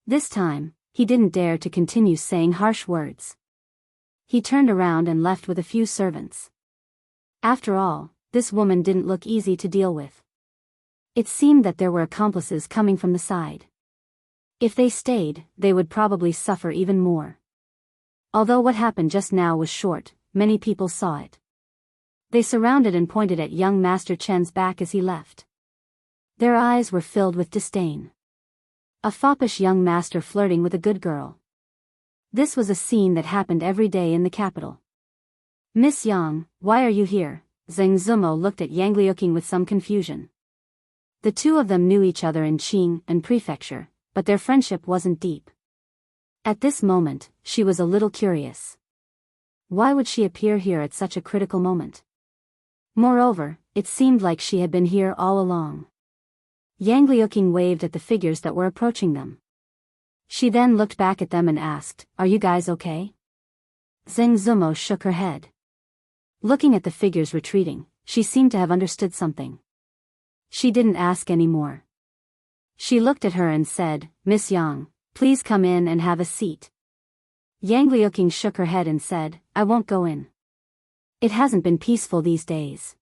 This time, he didn't dare to continue saying harsh words. He turned around and left with a few servants. After all, this woman didn't look easy to deal with. It seemed that there were accomplices coming from the side. If they stayed, they would probably suffer even more. Although what happened just now was short, many people saw it. They surrounded and pointed at young Master Chen's back as he left. Their eyes were filled with disdain. A foppish young master flirting with a good girl. This was a scene that happened every day in the capital. Miss Yang, why are you here? Tsing Zumo looked at Yang Liuqing with some confusion. The two of them knew each other in Qing and Prefecture, but their friendship wasn't deep. At this moment, she was a little curious. Why would she appear here at such a critical moment? Moreover, it seemed like she had been here all along. Yang Liuqing waved at the figures that were approaching them. She then looked back at them and asked, Are you guys okay? Tsing Zumo shook her head. Looking at the figures retreating, she seemed to have understood something. She didn't ask any more. She looked at her and said, "Miss Yang, please come in and have a seat." Yang Liuqing shook her head and said, "I won't go in. It hasn't been peaceful these days.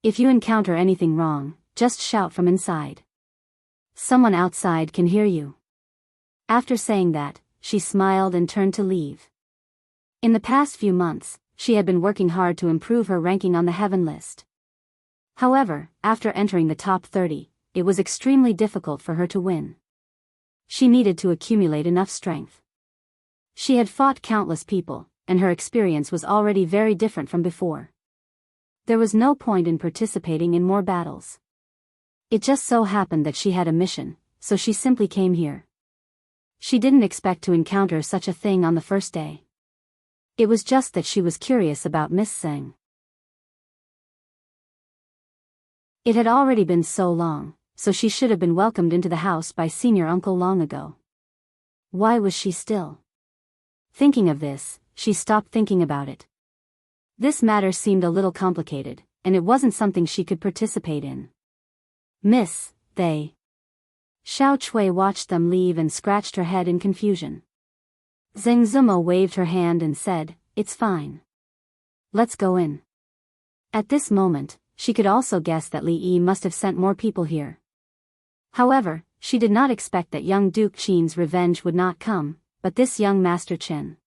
If you encounter anything wrong, just shout from inside. Someone outside can hear you." After saying that, she smiled and turned to leave. In the past few months, she had been working hard to improve her ranking on the heaven list. However, after entering the top 30, it was extremely difficult for her to win. She needed to accumulate enough strength. She had fought countless people, and her experience was already very different from before. There was no point in participating in more battles. It just so happened that she had a mission, so she simply came here. She didn't expect to encounter such a thing on the first day. It was just that she was curious about Miss Seng. It had already been so long, so she should have been welcomed into the house by senior uncle long ago. Why was she still? Thinking of this, she stopped thinking about it. This matter seemed a little complicated, and it wasn't something she could participate in. "Miss, they..." Xiao Chui watched them leave and scratched her head in confusion. Zheng Zimo waved her hand and said, "It's fine. Let's go in." At this moment, she could also guess that Li Yi must have sent more people here. However, she did not expect that young Duke Qin's revenge would not come, but this young Master Qin.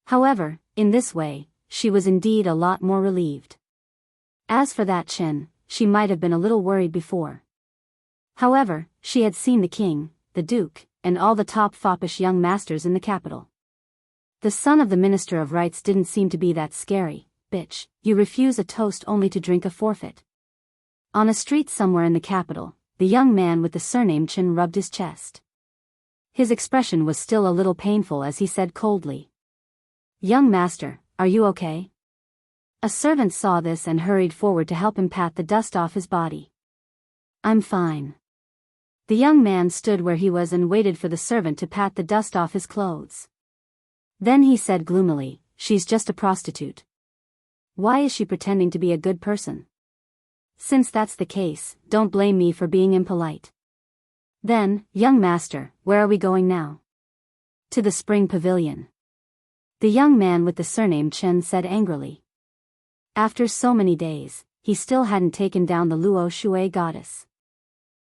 However, in this way, she was indeed a lot more relieved. As for that Qin, she might have been a little worried before. However, she had seen the king, the duke, and all the top foppish young masters in the capital. The son of the Minister of Rights didn't seem to be that scary. "Bitch, you refuse a toast only to drink a forfeit." On a street somewhere in the capital, the young man with the surname Chen rubbed his chest. His expression was still a little painful as he said coldly, "Young master, are you okay?" A servant saw this and hurried forward to help him pat the dust off his body. "I'm fine." The young man stood where he was and waited for the servant to pat the dust off his clothes. Then he said gloomily, "She's just a prostitute. Why is she pretending to be a good person? Since that's the case, don't blame me for being impolite." Then, "Young master, where are we going now?" "To the spring pavilion." The young man with the surname Chen said angrily. After so many days, he still hadn't taken down the Luo Shui goddess.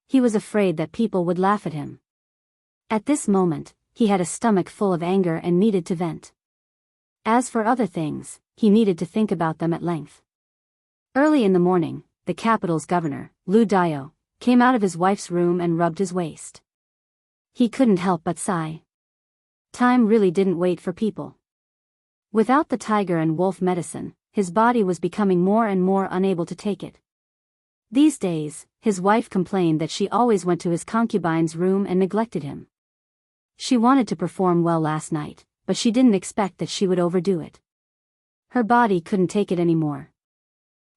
He was afraid that people would laugh at him. At this moment, he had a stomach full of anger and needed to vent. As for other things, he needed to think about them at length. Early in the morning, the capital's governor, Lu Dio, came out of his wife's room and rubbed his waist. He couldn't help but sigh. Time really didn't wait for people. Without the tiger and wolf medicine, his body was becoming more and more unable to take it. These days, his wife complained that she always went to his concubine's room and neglected him. She wanted to perform well last night, but she didn't expect that she would overdo it. Her body couldn't take it anymore.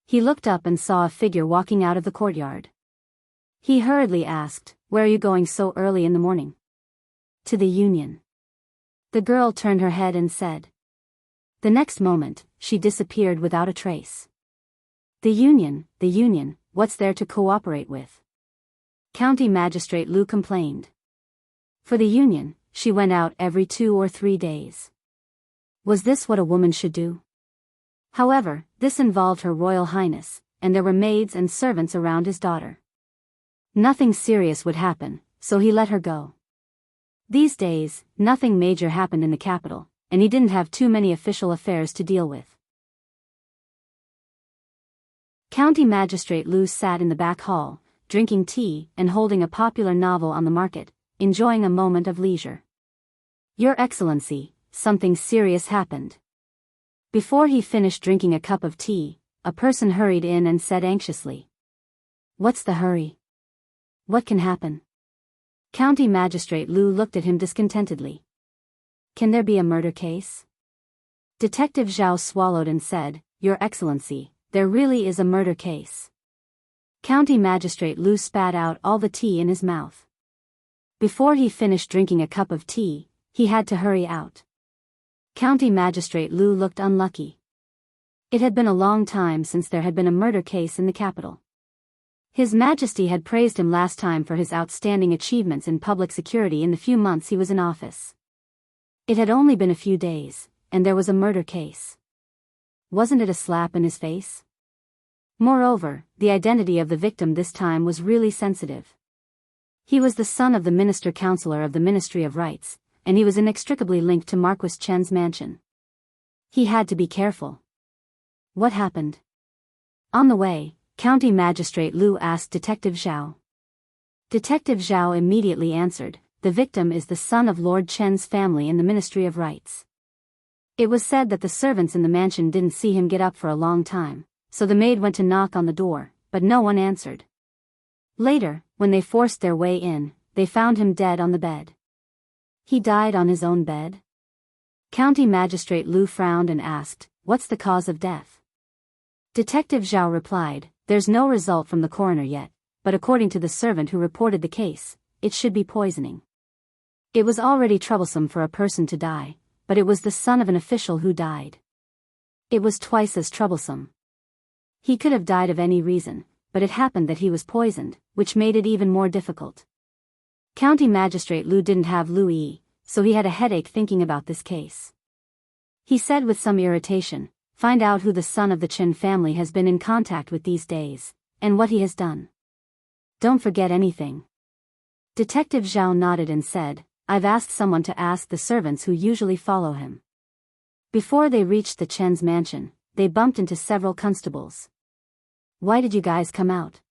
He looked up and saw a figure walking out of the courtyard. He hurriedly asked, "Where are you going so early in the morning?" "To the Union." The girl turned her head and said. The next moment, she disappeared without a trace. The Union, what's there to cooperate with?" County Magistrate Lu complained. For the Union, she went out every 2 or 3 days. Was this what a woman should do? However, this involved Her Royal Highness, and there were maids and servants around his daughter. Nothing serious would happen, so he let her go. These days, nothing major happened in the capital, and he didn't have too many official affairs to deal with. County Magistrate Lu sat in the back hall, drinking tea and holding a popular novel on the market, enjoying a moment of leisure. "Your Excellency, something serious happened." Before he finished drinking a cup of tea, a person hurried in and said anxiously, "What's the hurry? What can happen?" County Magistrate Lu looked at him discontentedly. "Can there be a murder case?" Detective Zhao swallowed and said, "Your Excellency, there really is a murder case." County Magistrate Lu spat out all the tea in his mouth. Before he finished drinking a cup of tea, he had to hurry out. County Magistrate Lu looked unlucky. It had been a long time since there had been a murder case in the capital. His Majesty had praised him last time for his outstanding achievements in public security in the few months he was in office. It had only been a few days, and there was a murder case. Wasn't it a slap in his face? Moreover, the identity of the victim this time was really sensitive. He was the son of the Minister-Counselor of the Ministry of Rights, and he was inextricably linked to Marquis Chen's mansion. He had to be careful. What happened? On the way, County Magistrate Liu asked Detective Zhao. Detective Zhao immediately answered, the victim is the son of Lord Chen's family in the Ministry of Rights. It was said that the servants in the mansion didn't see him get up for a long time, so the maid went to knock on the door, but no one answered. Later, when they forced their way in, they found him dead on the bed. He died on his own bed? County Magistrate Liu frowned and asked, what's the cause of death? Detective Zhao replied, there's no result from the coroner yet, but according to the servant who reported the case, it should be poisoning. It was already troublesome for a person to die, but it was the son of an official who died. It was twice as troublesome. He could have died of any reason, but it happened that he was poisoned, which made it even more difficult. County Magistrate Liu didn't have Louis, so he had a headache thinking about this case. He said with some irritation, find out who the son of the Chen family has been in contact with these days, and what he has done. Don't forget anything. Detective Zhao nodded and said, I've asked someone to ask the servants who usually follow him. Before they reached the Chen's mansion, they bumped into several constables. Why did you guys come out?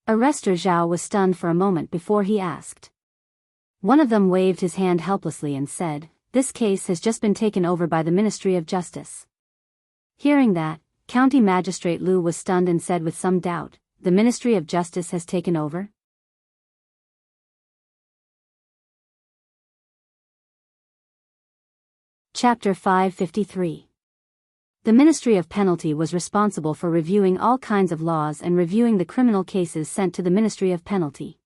Arrestor Zhao was stunned for a moment before he asked. One of them waved his hand helplessly and said, this case has just been taken over by the Ministry of Justice. Hearing that, County Magistrate Liu was stunned and said with some doubt, the Ministry of Justice has taken over? Chapter 553. The Ministry of Penalty was responsible for reviewing all kinds of laws and reviewing the criminal cases sent to the Ministry of Penalty.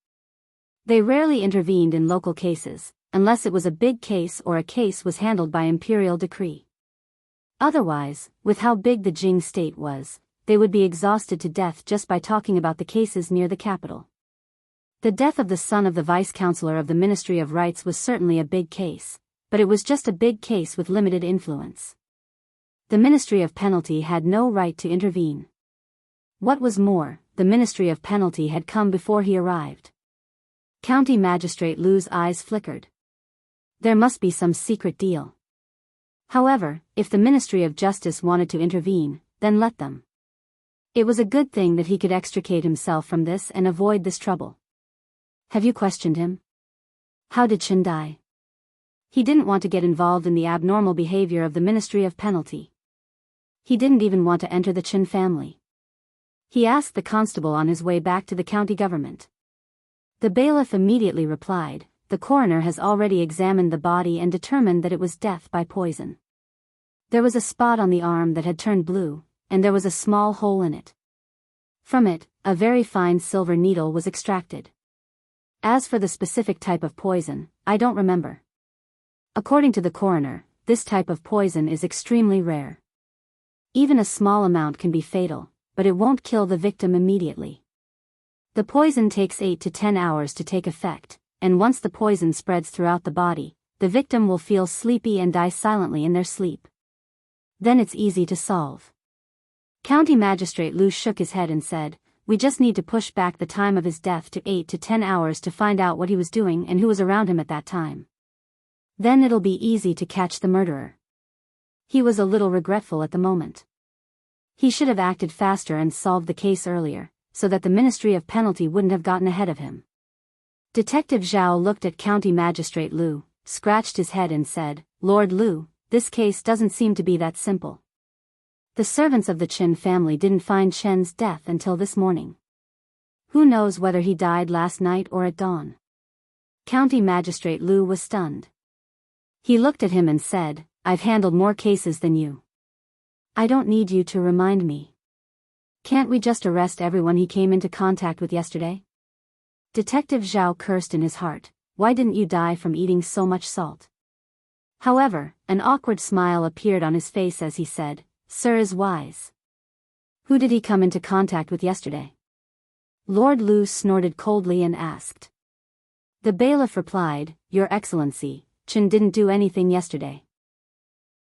They rarely intervened in local cases, unless it was a big case or a case was handled by imperial decree. Otherwise, with how big the Jing state was, they would be exhausted to death just by talking about the cases near the capital. The death of the son of the vice-chancellor of the Ministry of Rights was certainly a big case, but it was just a big case with limited influence. The Ministry of Penalty had no right to intervene. What was more, the Ministry of Penalty had come before he arrived. County Magistrate Liu's eyes flickered. There must be some secret deal. However, if the Ministry of Justice wanted to intervene, then let them. It was a good thing that he could extricate himself from this and avoid this trouble. Have you questioned him? How did Chen die? He didn't want to get involved in the abnormal behavior of the Ministry of Penalty. He didn't even want to enter the Chen family. He asked the constable on his way back to the county government. The bailiff immediately replied, the coroner has already examined the body and determined that it was death by poison. There was a spot on the arm that had turned blue, and there was a small hole in it. From it, a very fine silver needle was extracted. As for the specific type of poison, I don't remember. According to the coroner, this type of poison is extremely rare. Even a small amount can be fatal, but it won't kill the victim immediately. The poison takes 8 to 10 hours to take effect, and once the poison spreads throughout the body, the victim will feel sleepy and die silently in their sleep. Then it's easy to solve. County Magistrate Liu shook his head and said, we just need to push back the time of his death to 8 to 10 hours to find out what he was doing and who was around him at that time. Then it'll be easy to catch the murderer. He was a little regretful at the moment. He should have acted faster and solved the case earlier, so that the Ministry of Penalty wouldn't have gotten ahead of him. Detective Zhao looked at County Magistrate Liu, scratched his head and said, Lord Liu, this case doesn't seem to be that simple. The servants of the Chen family didn't find Chen's death until this morning. Who knows whether he died last night or at dawn? County Magistrate Liu was stunned. He looked at him and said, I've handled more cases than you. I don't need you to remind me. Can't we just arrest everyone he came into contact with yesterday? Detective Zhao cursed in his heart, why didn't you die from eating so much salt? However, an awkward smile appeared on his face as he said, Sir is wise. Who did he come into contact with yesterday? Lord Lu snorted coldly and asked. The bailiff replied, Your Excellency, Chen didn't do anything yesterday.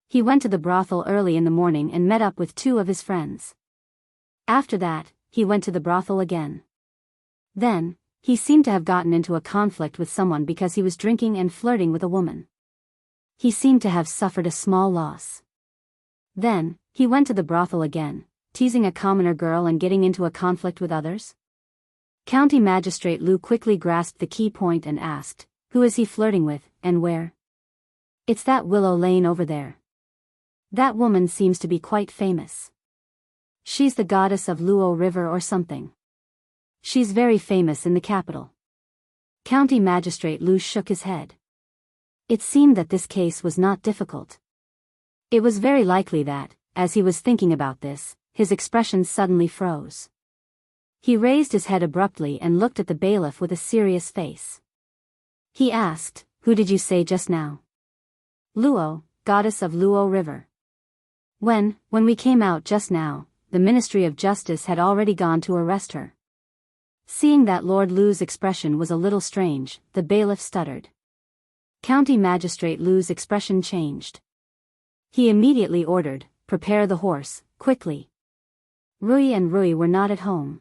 He went to the brothel early in the morning and met up with 2 of his friends. After that, he went to the brothel again. Then, he seemed to have gotten into a conflict with someone because he was drinking and flirting with a woman. He seemed to have suffered a small loss. Then, he went to the brothel again, teasing a commoner girl and getting into a conflict with others. County Magistrate Lu quickly grasped the key point and asked, Who is he flirting with, and where? It's that Willow Lane over there. That woman seems to be quite famous. She's the goddess of Luo River or something. She's very famous in the capital. County Magistrate Lu shook his head. It seemed that this case was not difficult. It was very likely that, as he was thinking about this, his expression suddenly froze. He raised his head abruptly and looked at the bailiff with a serious face. He asked, Who did you say just now? Luo, goddess of Luo River. When we came out just now, the Ministry of Justice had already gone to arrest her. Seeing that Lord Lu's expression was a little strange, the bailiff stuttered. County Magistrate Lu's expression changed. He immediately ordered, Prepare the horse, quickly. Rui and Rui were not at home.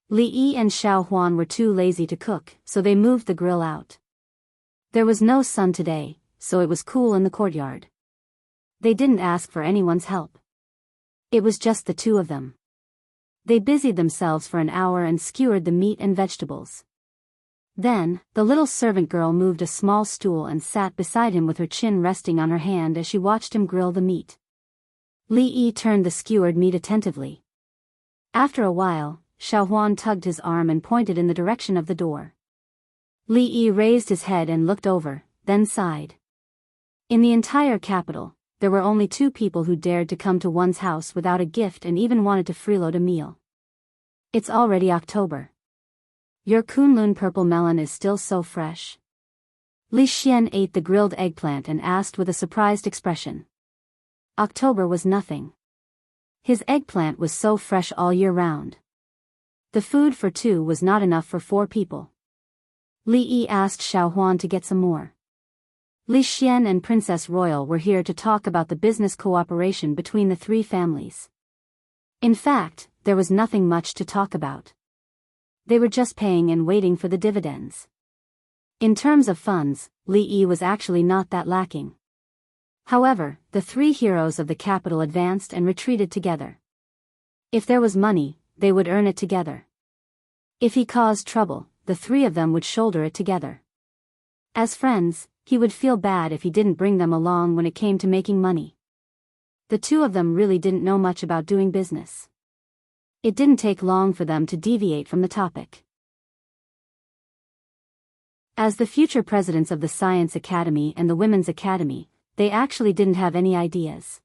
Li Yi and Xiao Huan were too lazy to cook, so they moved the grill out. There was no sun today, so it was cool in the courtyard. They didn't ask for anyone's help. It was just the 2 of them. They busied themselves for an hour and skewered the meat and vegetables. Then, the little servant girl moved a small stool and sat beside him with her chin resting on her hand as she watched him grill the meat. Li Yi turned the skewered meat attentively. After a while, Xiao Huan tugged his arm and pointed in the direction of the door. Li Yi raised his head and looked over, then sighed. In the entire capital, there were only 2 people who dared to come to one's house without a gift and even wanted to freeload a meal. It's already October. Your Kunlun purple melon is still so fresh. Li Xian ate the grilled eggplant and asked with a surprised expression. October was nothing. His eggplant was so fresh all year round. The food for 2 was not enough for 4 people. Li Yi asked Xiao Huan to get some more. Li Xian and Princess Royal were here to talk about the business cooperation between the 3 families. In fact, there was nothing much to talk about. They were just paying and waiting for the dividends. In terms of funds, Li Yi was actually not that lacking. However, the 3 heroes of the capital advanced and retreated together. If there was money, they would earn it together. If he caused trouble, the 3 of them would shoulder it together. As friends, he would feel bad if he didn't bring them along when it came to making money. The 2 of them really didn't know much about doing business. It didn't take long for them to deviate from the topic. As the future presidents of the Science Academy and the Women's Academy, they actually didn't have any ideas.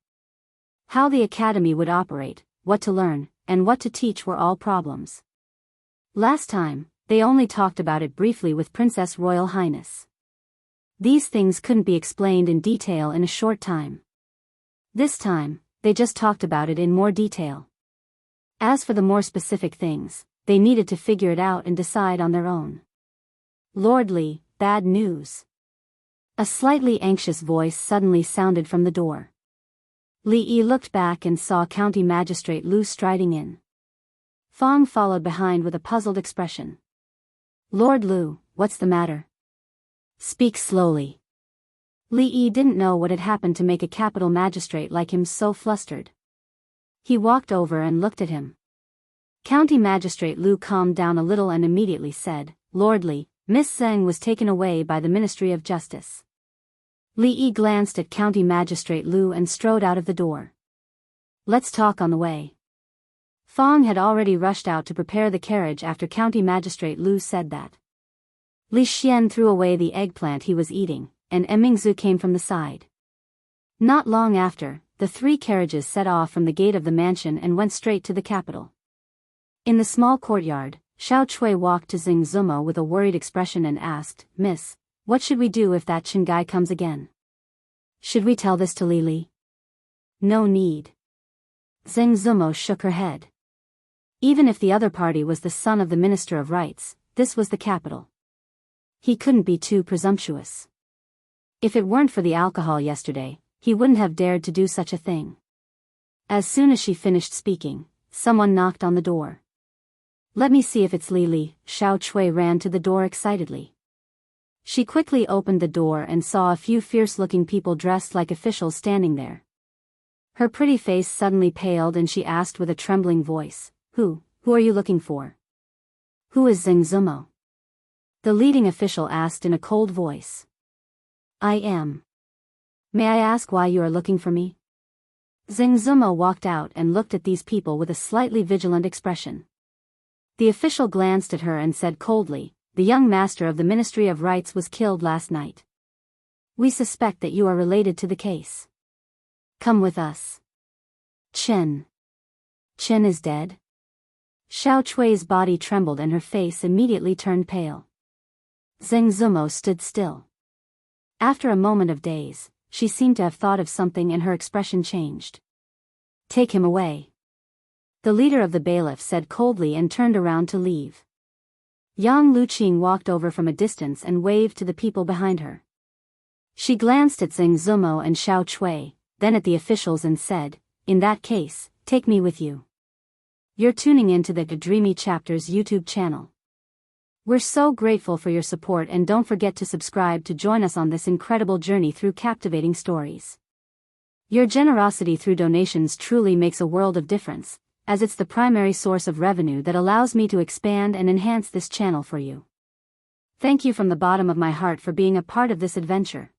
How the academy would operate, what to learn, and what to teach were all problems. Last time, they only talked about it briefly with Princess Royal Highness. These things couldn't be explained in detail in a short time. This time, they just talked about it in more detail. As for the more specific things, they needed to figure it out and decide on their own. Lord Li, bad news. A slightly anxious voice suddenly sounded from the door. Li Yi looked back and saw County Magistrate Lu striding in. Fong followed behind with a puzzled expression. Lord Lu, what's the matter? Speak slowly. Li Yi didn't know what had happened to make a capital magistrate like him so flustered. He walked over and looked at him. County Magistrate Lu calmed down a little and immediately said, Lord Li, Miss Zheng was taken away by the Ministry of Justice. Li Yi glanced at County Magistrate Lu and strode out of the door. Let's talk on the way. Fong had already rushed out to prepare the carriage after County Magistrate Lu said that. Li Xian threw away the eggplant he was eating, and Emingzu came from the side. Not long after, the 3 carriages set off from the gate of the mansion and went straight to the capital. In the small courtyard, Xiao Chui walked to Xing Zumo with a worried expression and asked, Miss, what should we do if that Chen guy comes again? Should we tell this to Li Li? No need. Xing Zumo shook her head. Even if the other party was the son of the Minister of Rights, this was the capital. He couldn't be too presumptuous. If it weren't for the alcohol yesterday, he wouldn't have dared to do such a thing. As soon as she finished speaking, someone knocked on the door. "Let me see if it's Li." Xiao Chui ran to the door excitedly. She quickly opened the door and saw a few fierce-looking people dressed like officials standing there. Her pretty face suddenly paled and she asked with a trembling voice, Who are you looking for?" "Who is Zheng Zumo?" the leading official asked in a cold voice. "I am. May I ask why you are looking for me?" Zheng Zumo walked out and looked at these people with a slightly vigilant expression. The official glanced at her and said coldly, "The young master of the Ministry of Rights was killed last night. We suspect that you are related to the case. Come with us." Chen is dead? Xiao Chui's body trembled and her face immediately turned pale. Zheng Zumo stood still. After a moment of daze, she seemed to have thought of something and her expression changed. "Take him away," the leader of the bailiff said coldly and turned around to leave. Yang Luqing walked over from a distance and waved to the people behind her. She glanced at Zheng Zumo and Xiao Chui, then at the officials and said, "In that case, take me with you." You're tuning into the Dreamy Chapters YouTube channel. We're so grateful for your support and don't forget to subscribe to join us on this incredible journey through captivating stories. Your generosity through donations truly makes a world of difference, as it's the primary source of revenue that allows me to expand and enhance this channel for you. Thank you from the bottom of my heart for being a part of this adventure.